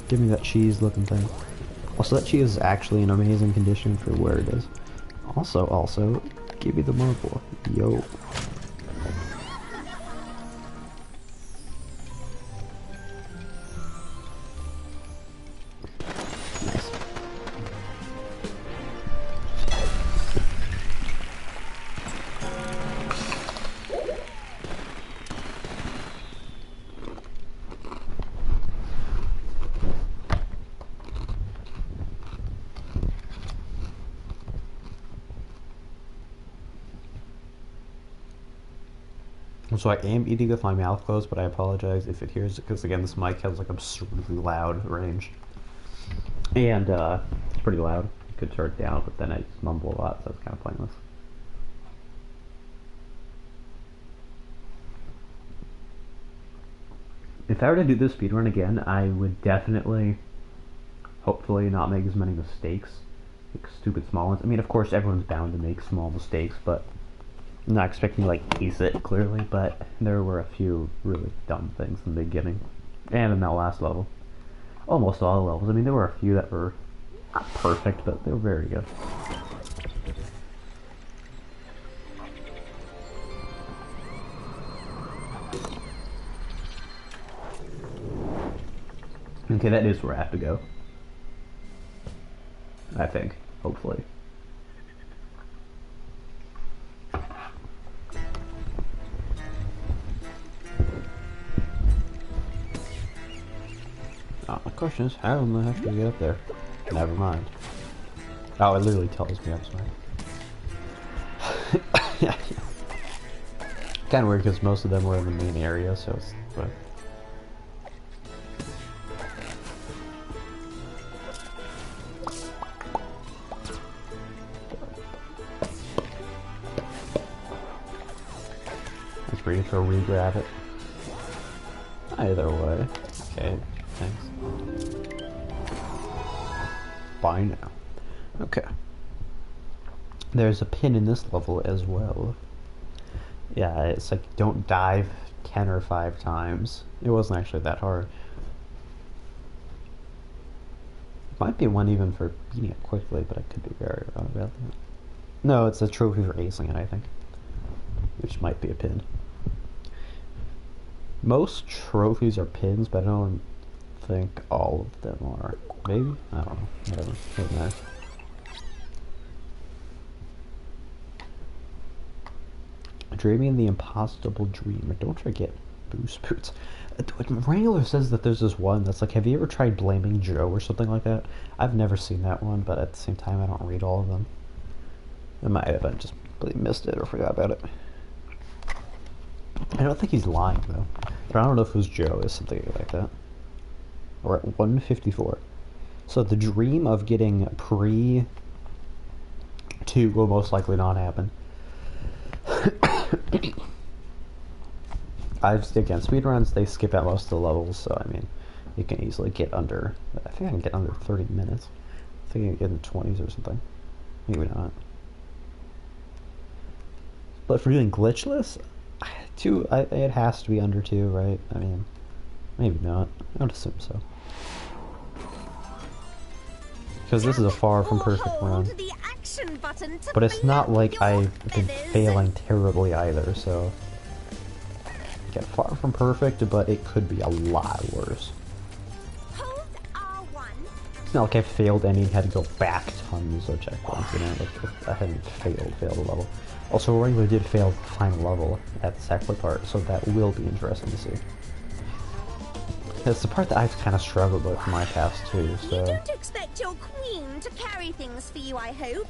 Give me that cheese looking thing. Also, that cheese is actually in amazing condition for where it is. Also, give me the marble. Yo. Nice. So I am eating with my mouth closed, but I apologize if it hears it, because again, this mic has like absurdly loud range. And it's pretty loud. You could turn it down, but then I just mumble a lot, so it's kind of pointless. If I were to do this speedrun again, I would definitely, hopefully, not make as many mistakes, like stupid small ones. I mean, of course, everyone's bound to make small mistakes, but I'm not expecting to, like, ace it, clearly, but there were a few really dumb things in the beginning, and in that last level. Almost all the levels. I mean, there were a few that were not perfect, but they were very good. Okay, that is where I have to go. I think, hopefully. The question is, how am I have to get up there? Never mind. Oh, it literally tells me, I'm sorry. Yeah. Kind of weird because most of them were in the main area, so it's... But it's pretty to re-grab it. Either way. Okay, thanks. Bye now. Okay. There's a pin in this level as well. Yeah, it's like, don't dive 10 or 5 times. It wasn't actually that hard. Might be one even for beating it quickly, but I could be very wrong about that. No, it's a trophy for acing it, I think. Which might be a pin. Most trophies are pins, but I don't think all of them are. Maybe? I don't know. Whatever. Doesn't matter. Dreaming the impossible dream. Don't forget boost boots. Wrangler says that there's this one that's like, have you ever tried blaming Joe or something like that? I've never seen that one, but at the same time, I don't read all of them. I might have, I just really missed it or forgot about it. I don't think he's lying though. But I don't know if it was Joe or something like that. We're at 154. So the dream of getting pre-2 will most likely not happen. Again, speedruns, they skip out most of the levels, so I mean, you can easily get under, I think I can get under 30 minutes. I think I can get in the 20s or something. Maybe not. But for doing glitchless, it has to be under 2, right? I mean, maybe not. I would assume so. Because this is a far from perfect run. But it's not like I've been failing terribly either, so... Again, far from perfect, but it could be a lot worse. It's not like I failed any and had to go back tons of checkpoints, you know, like I hadn't failed a level. Also, Wrangler did fail the final level at the Sackler part, so that will be interesting to see. It's the part that I've kind of struggled with in my past too, so... You don't expect your queen to carry things for you, I hope.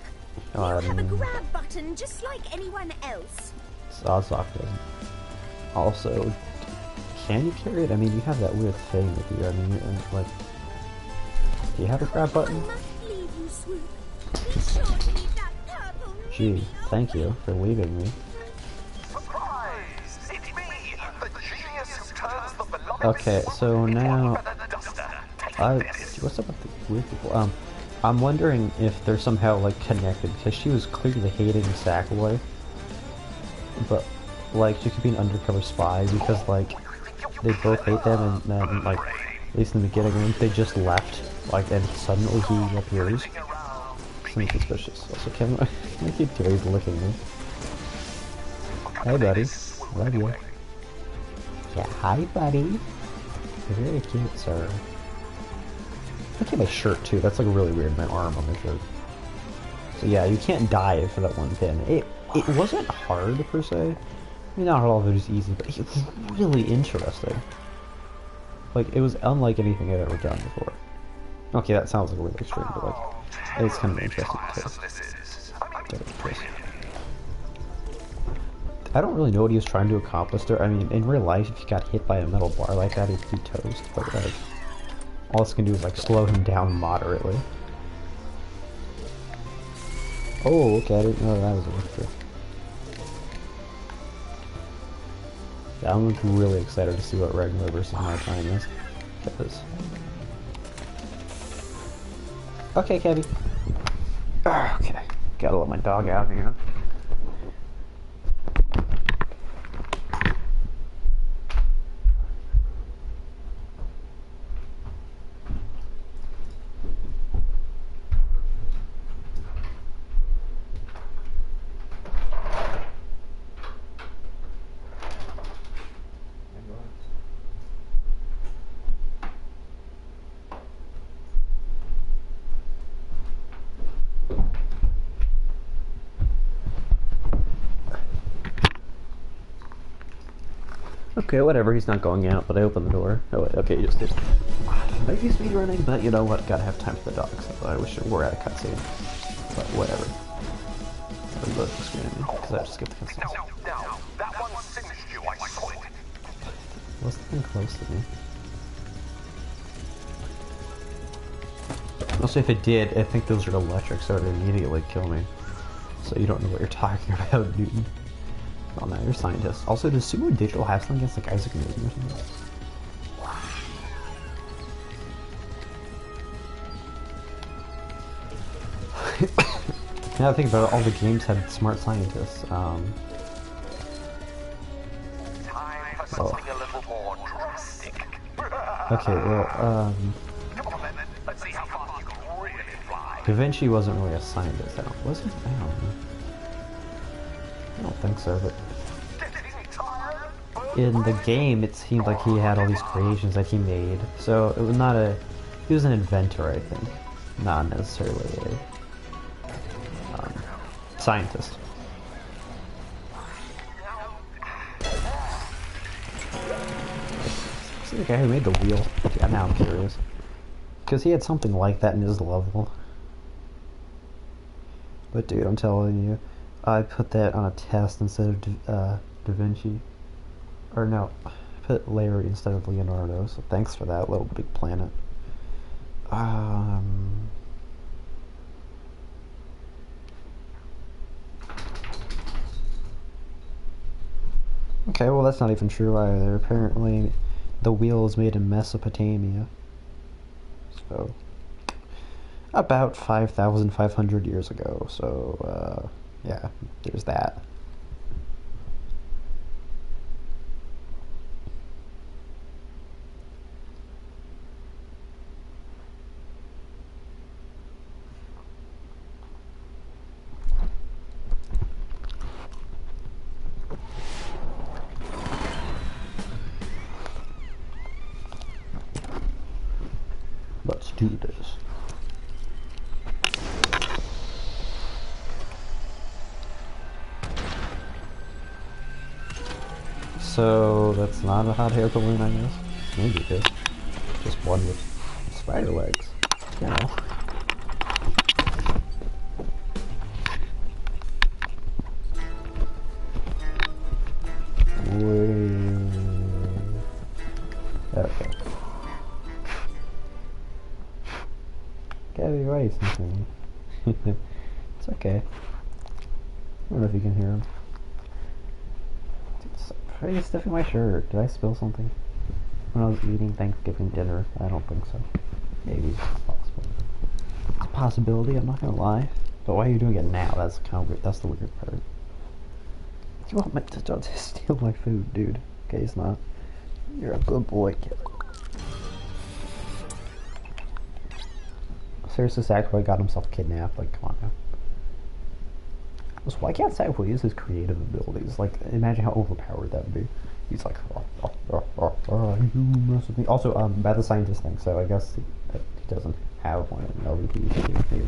You I have a mean, grab button just like anyone else. Sazak doesn't. Also, can you carry it? I mean, you have that weird thing with you. I mean, like... Do you have a grab button? I must leave you, Swoop. Be sure to leave that purple Gee, ninny thank you for leaving me. Surprise! It's me, the genius who turns the beloved Okay, so now... duster. What's up with the weird people? I'm wondering if they're somehow, like, connected, because she was clearly hating Sackboy. But, like, she could be an undercover spy, because, like, they both hate them, and then, like, at least in the beginning, they just left, like, and suddenly he appears. Seems suspicious. Also, Kevin, I keep doing, he's licking me. Hey, buddy. Love you. Yeah, hi, buddy. You're very cute, sir. Look at my shirt, too. That's, like, really weird, my arm on my shirt. So, yeah, you can't die for that one pin. It wasn't hard, per se. I mean, not all of it was easy, but it was really interesting. Like, it was unlike anything I've ever done before. Okay, that sounds like really extreme, but, like, it's kind of interesting, too. I don't really know what he was trying to accomplish there. I mean, in real life, if he got hit by a metal bar like that, he'd be toast, but, like, all this can do is, like, slow him down moderately. Oh, okay, I didn't know that was a lifter. Yeah, I'm really excited to see what regular versus my time is. Because... Okay, Kevy. Okay, gotta let my dog out here. Okay, whatever, he's not going out, but I opened the door. Oh wait, okay, you just did. Maybe speedrunning, but you know what, gotta have time for the dogs. I wish we were at a cutscene. But whatever. I'll load the screen at me, because I just skipped the cutscenes. Now, that one singed you, I saw it. What's the thing close to me? Also, if it did, I think those are electric, so it would immediately kill me. So you don't know what you're talking about, Newton. Oh no, you're a scientist. Also, does Sumo Digital have something against like Isaac Newton or something? Now I think about it, all the games had smart scientists. Time for something a little more drastic. Okay, well, Come on, then. Let's see how far you can really fly. Da Vinci wasn't really a scientist, was he? I don't know. I don't think so, but in the game, it seemed like he had all these creations that he made. So it was not a... He was an inventor, I think. Not necessarily a scientist. Is he the guy who made the wheel? Yeah, now I'm curious. Because he had something like that in his level. But dude, I'm telling you, I put that on a test instead of Da Vinci. Or no, I put Larry instead of Leonardo, so thanks for that, Little Big Planet. Okay, well that's not even true either. Apparently the wheel is made in Mesopotamia. So, about 5,500 years ago, so, yeah, there's that. Let's do this. So that's not a hot air balloon, I guess. Maybe it is. just one with spider legs. You know. Okay. Gotta be right something. It's okay. I don't know if you can hear him. He's sniffing my shirt. Did I spill something? When I was eating Thanksgiving dinner? I don't think so. Maybe it's possible. It's a possibility, I'm not gonna lie. But why are you doing it now? That's kind of weird. That's the weird part. You want me to steal my food, dude. Okay, it's not. You're a good boy, kid. Seriously, Sackboy got himself kidnapped. Like, come on now. So why can't Sackboy use his creative abilities? Like, imagine how overpowered that would be. He's like, you mess with me. Also, bad the scientist thing, so I guess he doesn't have one in LBP3.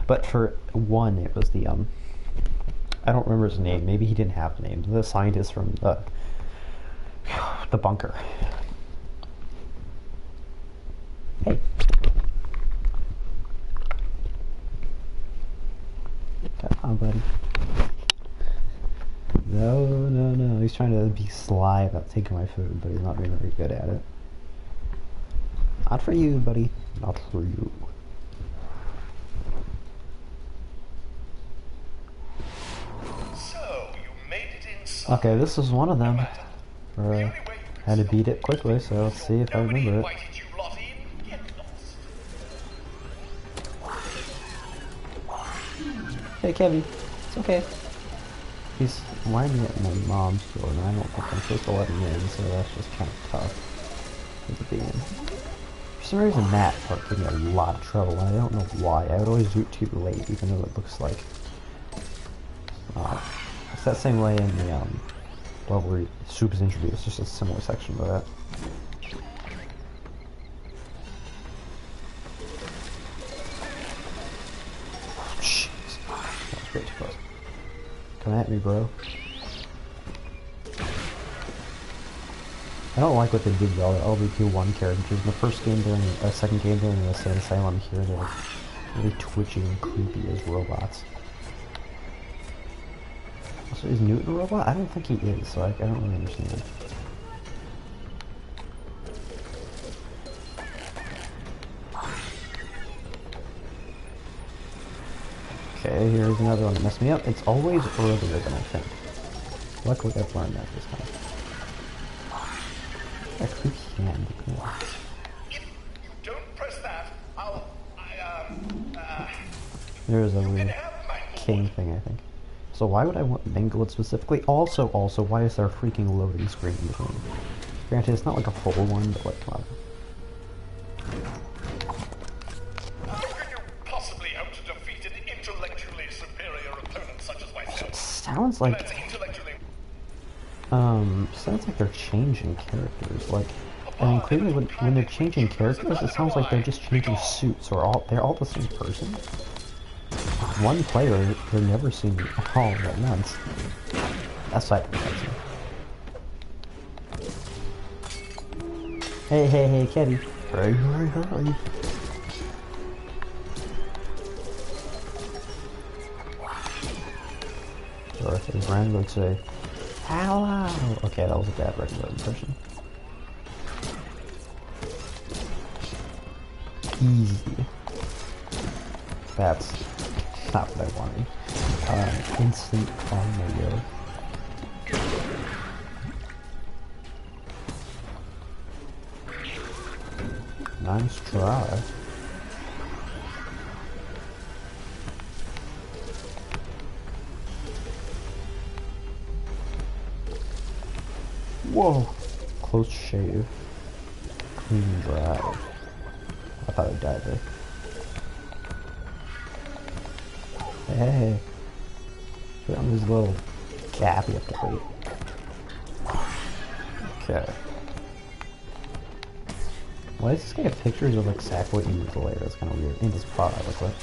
But for one, it was the, I don't remember his name. Maybe he didn't have a name. The scientist from the bunker. Hey. Come on, buddy. No. He's trying to be sly about taking my food, but he's not being very good at it. Not for you, buddy. Not for you. So, you made it inside. Okay, this is one of them. I had to beat it quickly, so let's see if I remember it. Hey, Kevy. It's okay. He's whining at my mom's door, and I don't think I'm supposed to let him in, so that's just kind of tough to be in. For some reason, that part gave me a lot of trouble, and I don't know why. I would always do it too late, even though it looks like... it's that same way in the, level where Soup is introduced, just a similar section to that. Way too close. Come at me, bro. I don't like what they did with all the LBP1 characters. In the first game, they're in the second game, they're in the same asylum. Here, they're like really twitchy and creepy as robots. Also, is Newton a robot? I don't think he is, so I don't really understand. Okay, here's another one that messed me up. It's always earlier than I think. Luckily, I've learned that this time. A creepy hand. Yeah. If you don't press that, There's a weird king thing, I think. So why would I want Manglewood specifically? Also, why is there a freaking loading screen in between? Granted, it's not like a full one, but like, come on. Sounds like they're changing characters. Like, I mean, clearly when they're changing characters, it sounds like they're just changing suits, or they're all the same person. One player, they're never seen all at once. That's like protection. Hey, Kitty. Hey. Or if his friend would say, hello! Okay, that was a bad regular impression. Easy. That's not what I wanted. Instant armor. Nice try. Whoa! Close shave. Clean drive. I thought I died there. Hey! Put on this little gap you have to wait. Okay. Why does this guy have pictures of like Sackboy in his lair? That's kind of weird. In his pod, like what?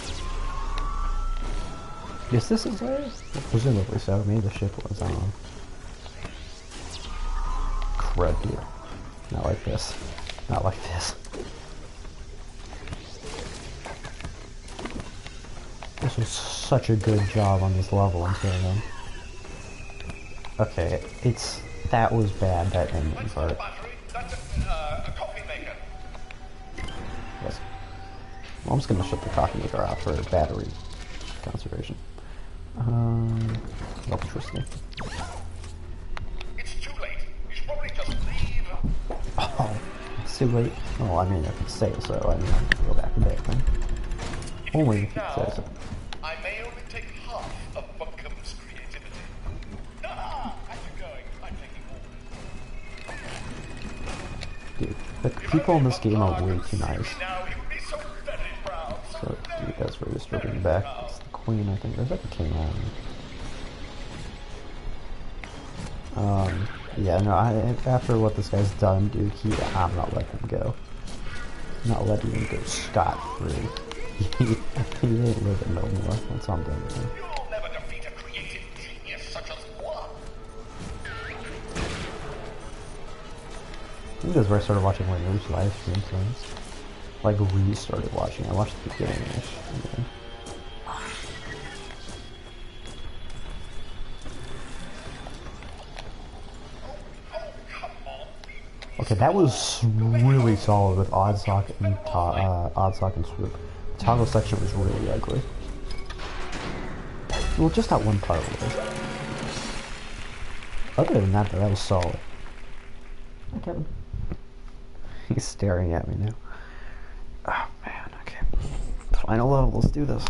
Yes, this is lair? Presumably so. Maybe the ship was, I don't know. Crud, dude. Not like this. Not like this. This was such a good job on this level until then. Okay, that was bad, that ending part. Yes. Well, I'm just gonna shut the coffee maker off for battery conservation. Electricity. It's too late. You should probably just leave. Oh, it's too late. Oh, I mean, I could say so. I mean, I can go back a bit then. Only if it says so. I may only take half of Buncombe's creativity. Ah, how's it going? I'm taking more. Dude, the people in this game are way too nice. Now he would be so very proud. So, dude, that's very disturbing back. It's the queen, I think. Or is that the king? I don't know. Yeah, no, after what this guy's done, dude, I'm not letting him go. I'm not letting him go scot-free. He ain't living no more. That's all I'm doing with him. You'll never defeat a creative genius such as moi. I think that's where I started watching like Luke's live stream things. Like restarted watching. I watched the beginning-ish. Yeah. Okay, that was really solid with Oddsock and Oddsock and Swoop. The toggle section was really ugly. Well, just that one part was. Other than that, though, that was solid. Hi, Kevin. He's staring at me now. Oh man, okay. Final level, let's do this.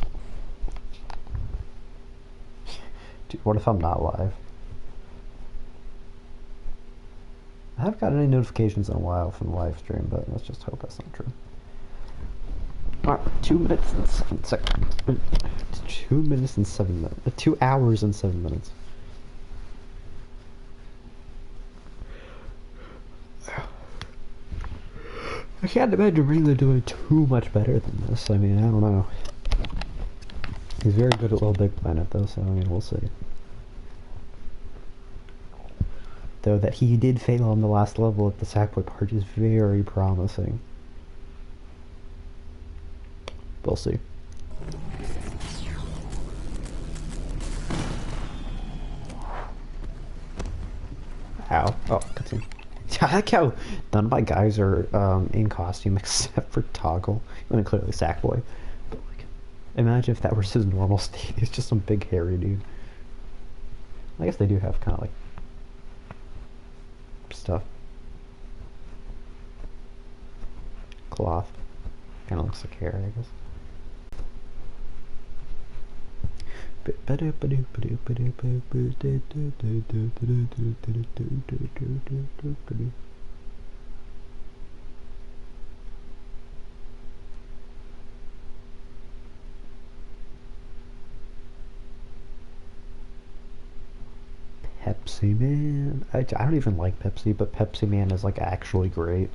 Dude, what if I'm not live? I haven't gotten any notifications in a while from the live stream, but let's just hope that's not true. Alright, 2 minutes and 7 seconds. 2 minutes and 7 minutes. 2 hours and 7 minutes. I can't imagine really doing too much better than this. I mean, I don't know. He's very good at Little Big Planet, though, so I mean, we'll see. Though that he did fail on the last level at the Sackboy part is very promising. We'll see. Ow. Oh, cutscene. I like how none of my guys are in costume except for Toggle. I mean, clearly Sackboy. But like, imagine if that was his normal state. He's just some big hairy dude. I guess they do have kind of like stuff. Cloth. Kind of looks like hair, I guess. Pepsi Man. I don't even like Pepsi, but Pepsi Man is like actually great.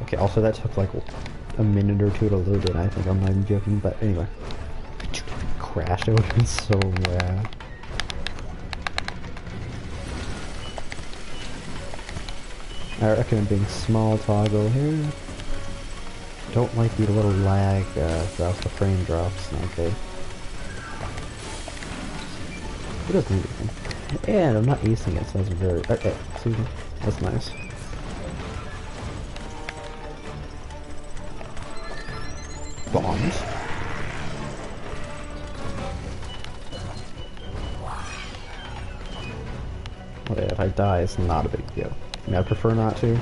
Okay, also that took like a minute or two to load in, I think. I'm not even joking, but anyway. If it crashed, I would have been so mad. I recommend being small toggle here. Don't like the little lag throughout the frame drops. Okay. It doesn't need anything. And I'm not acing it, so that's very... Okay, excuse me. That's nice. Bombs. Okay, if I die, it's not a big deal. I mean, I prefer not to.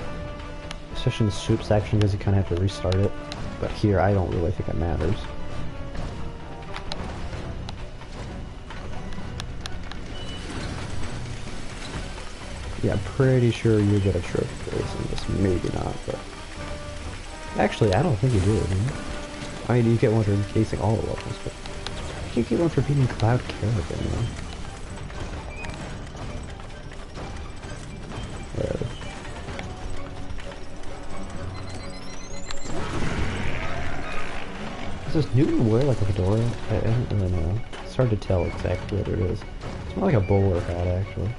Especially in the soup section, because you kind of have to restart it. But here, I don't really think it matters. Yeah, I'm pretty sure you get a trophy for this, and this maybe not, but... Actually, I don't think you do, man. I mean, you get one for casing all the levels, but... You get one for beating Cloud Caravan, man. Whatever. Does Newton wear like a fedora? I don't really know. It's hard to tell exactly what it is. It's more like a bowler hat, actually.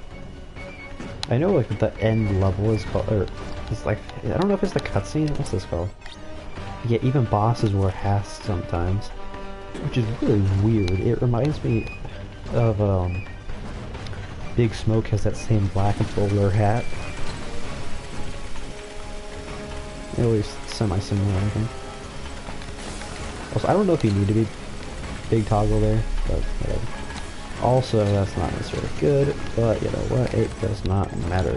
I know like the end level is called, or it's like, I don't know if it's the cutscene, what's this called? Yeah, even bosses wear hats sometimes, which is really weird. It reminds me of, Big Smoke has that same black and bowler hat. At least semi-similar, I think. Also, I don't know if you need to be big toggle there, but whatever. Also, that's not necessarily good, but you know what? It does not matter.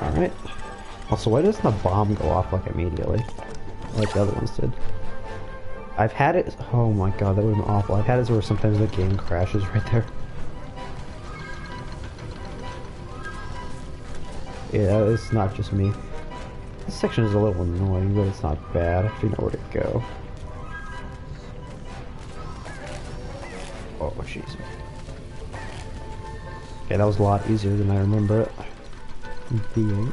Alright. Also, why doesn't the bomb go off like immediately? Like the other ones did? I've had it. Oh my god, that would have been awful. I've had it where sometimes the game crashes right there. Yeah, it's not just me. This section is a little annoying, but it's not bad if you know where to go. Oh, jeez. Okay, that was a lot easier than I remember it being.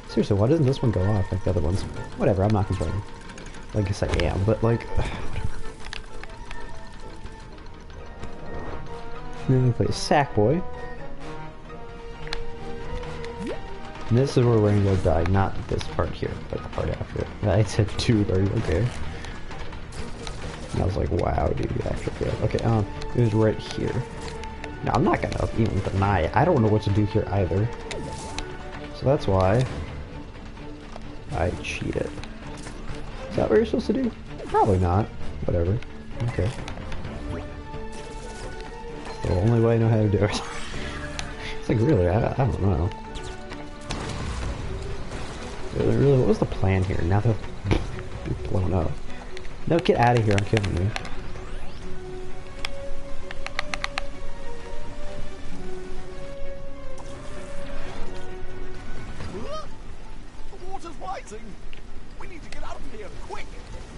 Seriously, why doesn't this one go off like the other ones? Whatever, I'm not complaining. I guess I am, but like... Then we play Sackboy. And this is where we're gonna go die, not this part here, but the part after it. I said, dude, are you okay? And I was like, wow, dude, you actually good. Okay, it was right here. Now, I'm not gonna even deny it. I don't know what to do here either. So that's why I cheated. Is that what you're supposed to do? Probably not. Whatever. Okay. It's the only way I know how to do it. It's like, really, I don't know. Really, what was the plan here? Now they're blown up. No, get out of here, I'm killing you. The water's rising. We need to get out of here quick.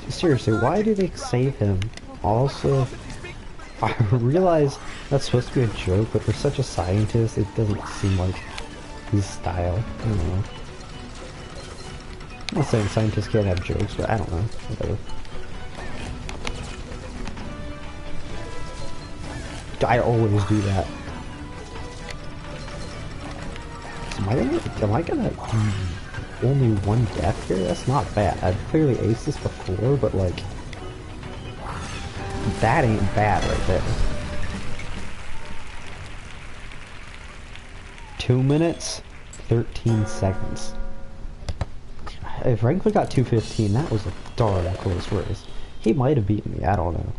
Seriously, why do they save him? Also, I realize that's supposed to be a joke, but for such a scientist, it doesn't seem like his style. I don't know. I'm not saying scientists can't have jokes, but I don't know. Whatever. I always do that. Am I gonna only one death here? That's not bad. I've clearly aced this before, but like, that ain't bad right there. 2 minutes, 13 seconds. If Wrangler got 2:15, that was a darn close race. He might have beaten me, I don't know.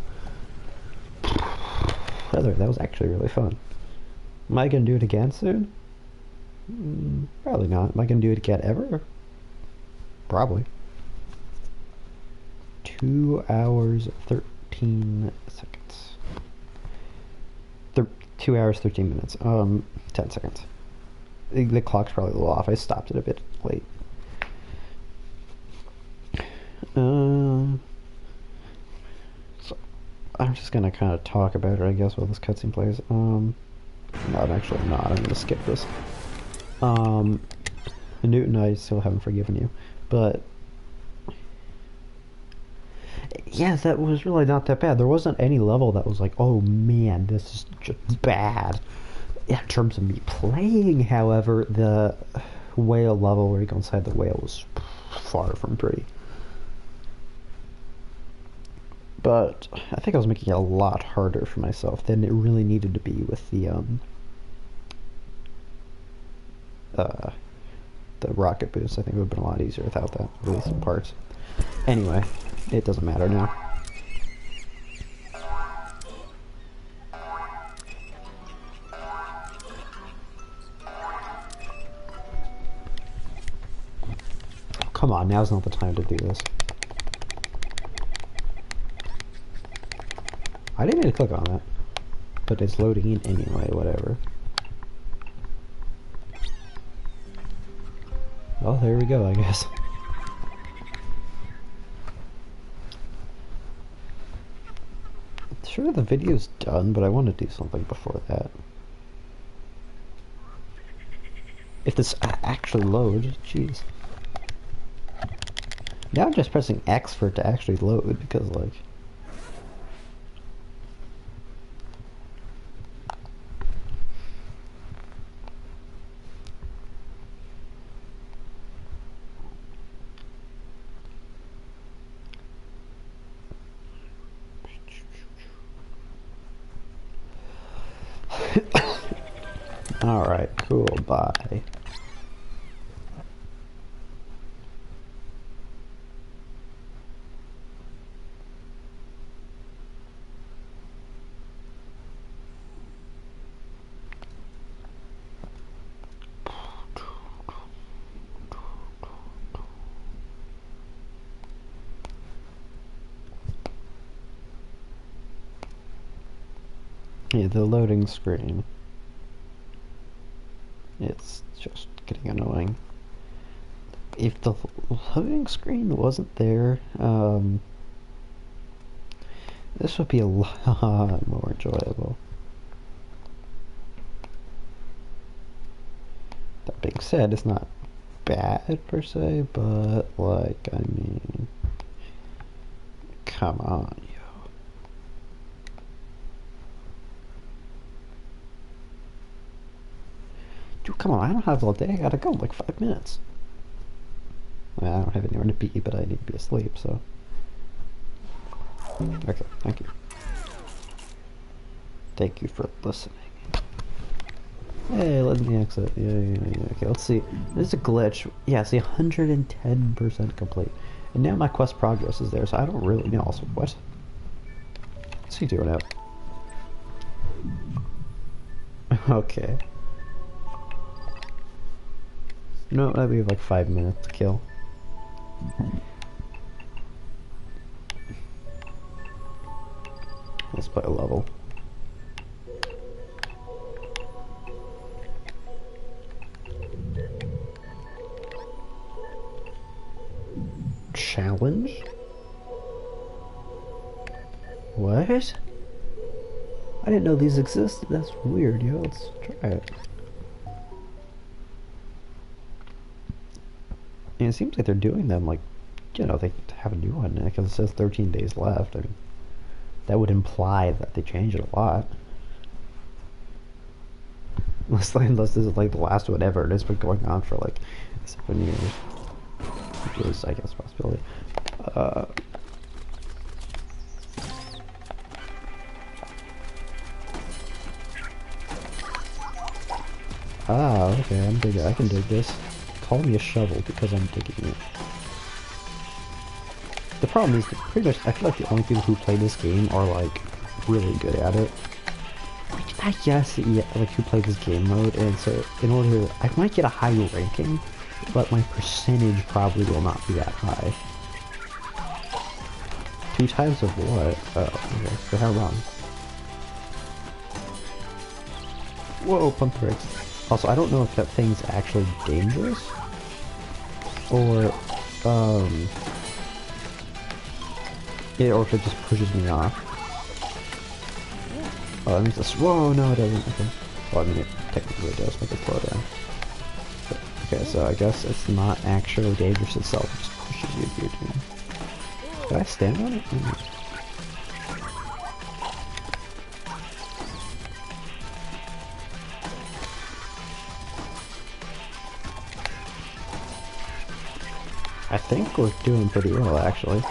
That was actually really fun. Am I gonna do it again soon? Probably not. Am I gonna do it again ever? Probably. 2 hours, 13 seconds. 2 hours, 13 minutes. 10 seconds. The clock's probably a little off. I stopped it a bit late. So I'm just gonna kind of talk about it, I guess, while this cutscene plays. No, I'm actually not. I'm gonna skip this. Newton, I still haven't forgiven you, but yeah, that was really not that bad. There wasn't any level that was like, oh man, this is just bad. In terms of me playing, however, the whale level where you go inside the whale was far from pretty. But I think I was making it a lot harder for myself than it really needed to be with the rocket boost. I think it would have been a lot easier without that, at least in parts. Anyway, it doesn't matter now. Come on, now's not the time to do this. I didn't mean to click on that, but it's loading in anyway, whatever. Well, there we go, I guess. Sure, the video's done, but I want to do something before that. If this actually loads, jeez. Now I'm just pressing X for it to actually load, because, like... Alright, cool, bye. Yeah, the loading screen. It's just getting annoying. If the loading screen wasn't there, this would be a lot more enjoyable. That being said, it's not bad per se, but like, I mean, come on, yo. Dude, come on, I don't have all day, I gotta go in like 5 minutes. I mean, I don't have anywhere to be, but I need to be asleep, so. Okay, thank you. Thank you for listening. Hey, let me exit. Yeah. Okay, let's see. There's a glitch. Yeah, see, 110% complete. And now my quest progress is there, so I don't really know. Also, what? What's he doing out? Okay. No, we have like 5 minutes to kill. Let's play a level. Challenge? What? I didn't know these existed. That's weird, yo. Let's try it. And it seems like they're doing them like, you know, they have a new one because it says 13 days left. I mean, that would imply that they changed it a lot. Unless this is like the last one ever, and it's been going on for like 7 years. Which is, I guess, a possibility. Okay, I'm digging. I can dig this. Call me a shovel because I'm digging it. The problem is that pretty much I feel like the only people who play this game are like really good at it. I guess, yeah, like who play this game mode, and so in order, I might get a higher ranking, but my percentage probably will not be that high. 2 times of what? Oh, okay, so how long? Whoa, pump brakes. Also, I don't know if that thing's actually dangerous, or, or if it just pushes me off. Oh, that means this. Whoa, no, it doesn't. Okay. Well, I mean, it technically does make it slow down. But, okay, so I guess it's not actually dangerous itself. It just pushes you if you're doing. Did I stand on it? I think we're doing pretty well, actually.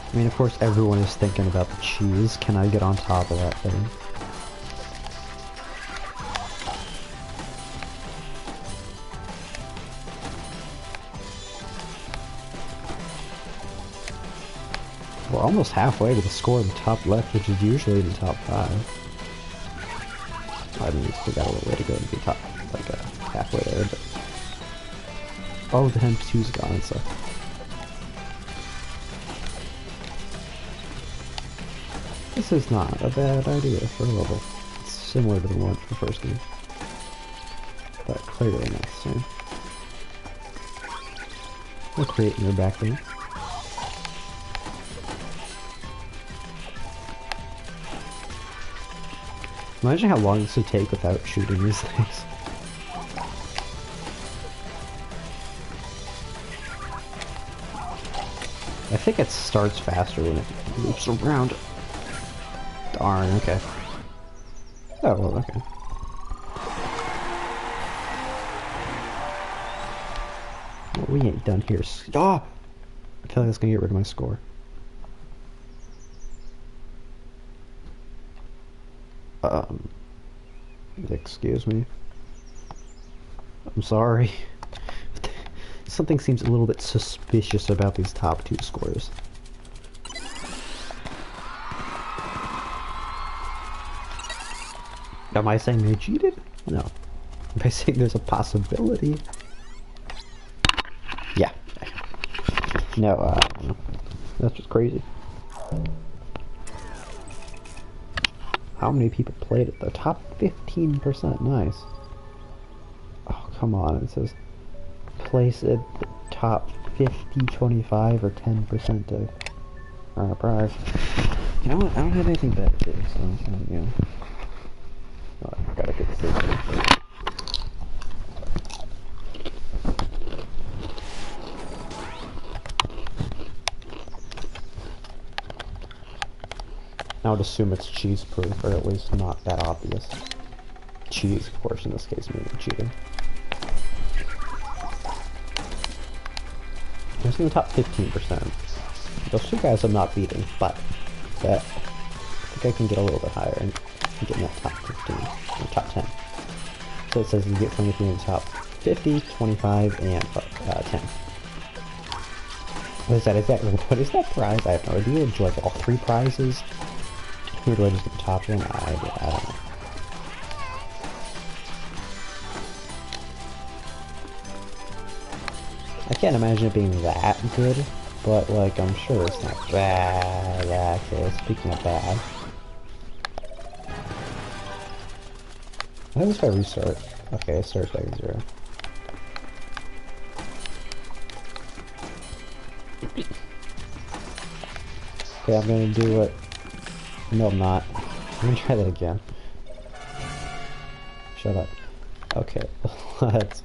I mean, of course, everyone is thinking about the cheese. Can I get on top of that thing? We're almost halfway to the score in the top left, which is usually the top 5. I mean, we still got a little way to go to be top, like, halfway there, but... Oh, the M2's gone, so... This is not a bad idea for a level. It's similar to the one from the first game. But clearly not the same. We'll create your back there. Imagine how long this would take without shooting these things. I think it starts faster when it loops around. Darn, okay. Oh, well, okay. Well, we ain't done here. Oh! I feel like that's gonna get rid of my score. Um, excuse me. I'm sorry. Something seems a little bit suspicious about these top 2 scores. Am I saying they cheated? No. Am I saying there's a possibility? Yeah. No, that's just crazy. How many people played it? The top 15%, nice. Oh, come on, it says place at the top 50, 25, or 10% of earn a prize. You know what, I don't have anything better to do, so, you know. Oh, I gotta get this. I would assume it's cheese proof, or at least not that obvious. Cheese, of course, in this case, meaning cheating. Who's in the top 15%? Those 2 guys I'm not beating, but I think I can get a little bit higher and get in that top 15, or top 10. So it says you get something in the top 50, 25, and 10. What is that? What is that prize? I have no idea. Do like all 3 prizes? Or do I just get the top one? I don't know. I can't imagine it being that good, but like I'm sure it's not bad. Actually, speaking of bad, I think if I restart. Okay, it starts back at 0. Okay, I'm gonna do it. No, I'm not. I'm gonna try that again. Shut up. Okay, let's.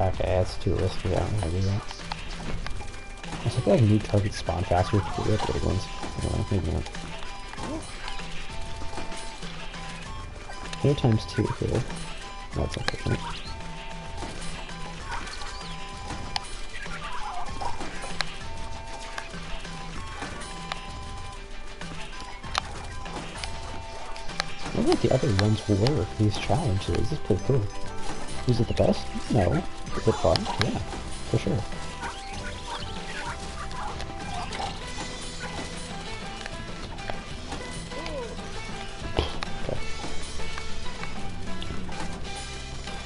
Okay, that's too risky. I don't know how to do that. I feel like new targets spawn faster for the big ones. No, maybe not. Here times 2 here. That's unfortunate. I wonder what the other ones were, these challenges. This is pretty cool. Was it the best? No. Was it fun? Yeah, for sure. Okay.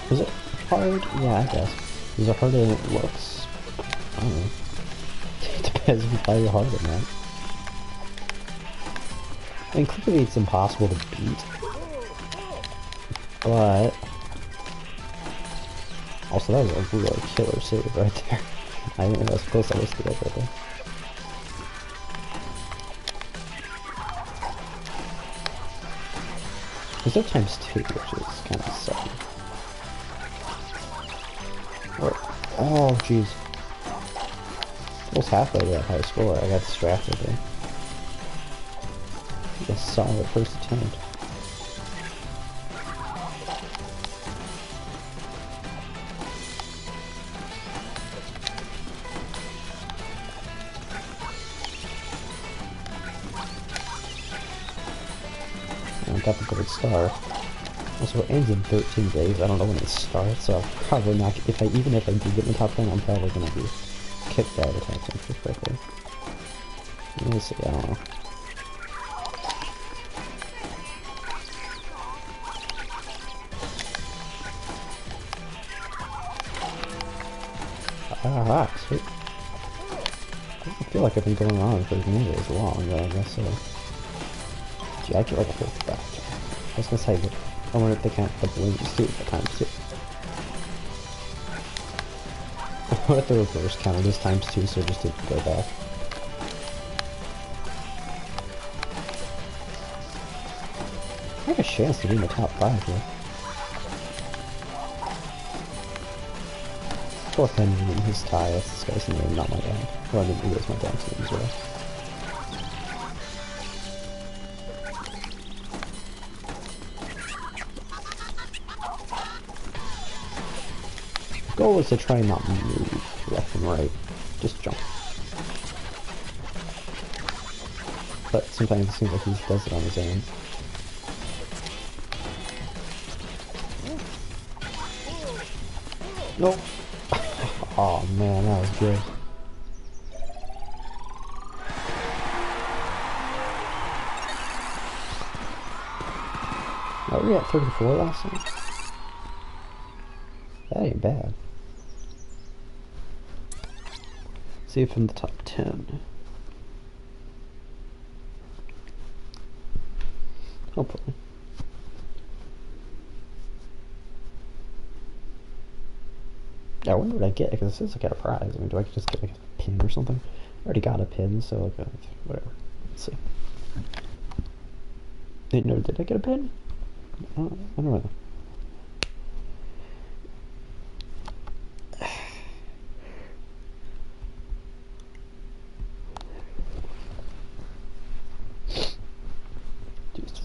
Was it hard? Yeah, I guess. Is it harder than it looks? I don't know. It depends if you play harder, man. I mean, clearly it's impossible to beat. But also that was a really killer save right there. I didn't realize how close I was to that right there. Is there times 2, which is kind of sucky. Oh jeez. Almost halfway to that high score. I got distracted there. A solid first attempt. I got the gold star. Also, it ends in 13 days. I don't know when it starts, so I'm probably not. Even if I do get in the top 10, I'm probably gonna be kicked out of the top 10 pretty quickly. We'll see. I don't know. Ah, sweet. I feel like I've been going on for nearly as long, but I guess so. Gee, I get like a whole back. I was gonna say, but I wonder if they count the balloons too, at times 2. What if the reverse counted as times 2, so it just didn't go back? I have a chance to be in the top 5 here. Poor Henry and his tie, that's this guy's name, not my dad. Well, I didn't realize my dad's name as well. goal is to try and not move left and right. Just jump. But sometimes it seems like he does it on his own. Nope. Oh man, that was good. Oh, we at 34 last time? That ain't bad. See if in the top 10. Hopefully. Yeah, I wonder what I get, because it says I got a prize. I mean, do I just get like a pin or something? I already got a pin, so like, whatever. Let's see. No, did I get a pin? I don't know. Just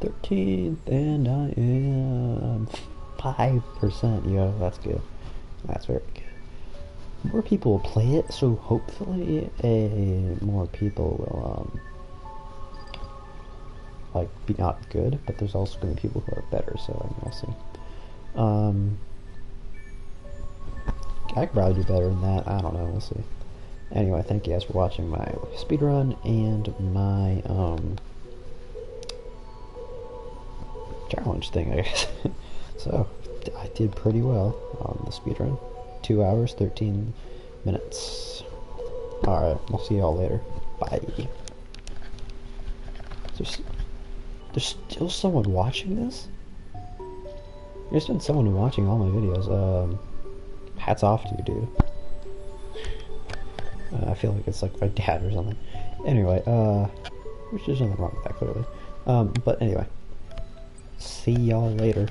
13th, and I am 5%. Yo, that's good. That's very good. More people will play it, so hopefully more people will like be not good, but there's also going to be people who are better, so I mean, we'll see. I could probably do better than that. I don't know. We'll see. Anyway, thank you guys for watching my speedrun and my challenge thing, I guess. So I did pretty well on the speedrun. 2 hours, 13 minutes. Alright, I'll see y'all later. Bye. There's still someone watching this? There's been someone watching all my videos. Hats off to you, dude. I feel like it's like my dad or something. Anyway, which there's nothing wrong with that, clearly. But anyway, see y'all later.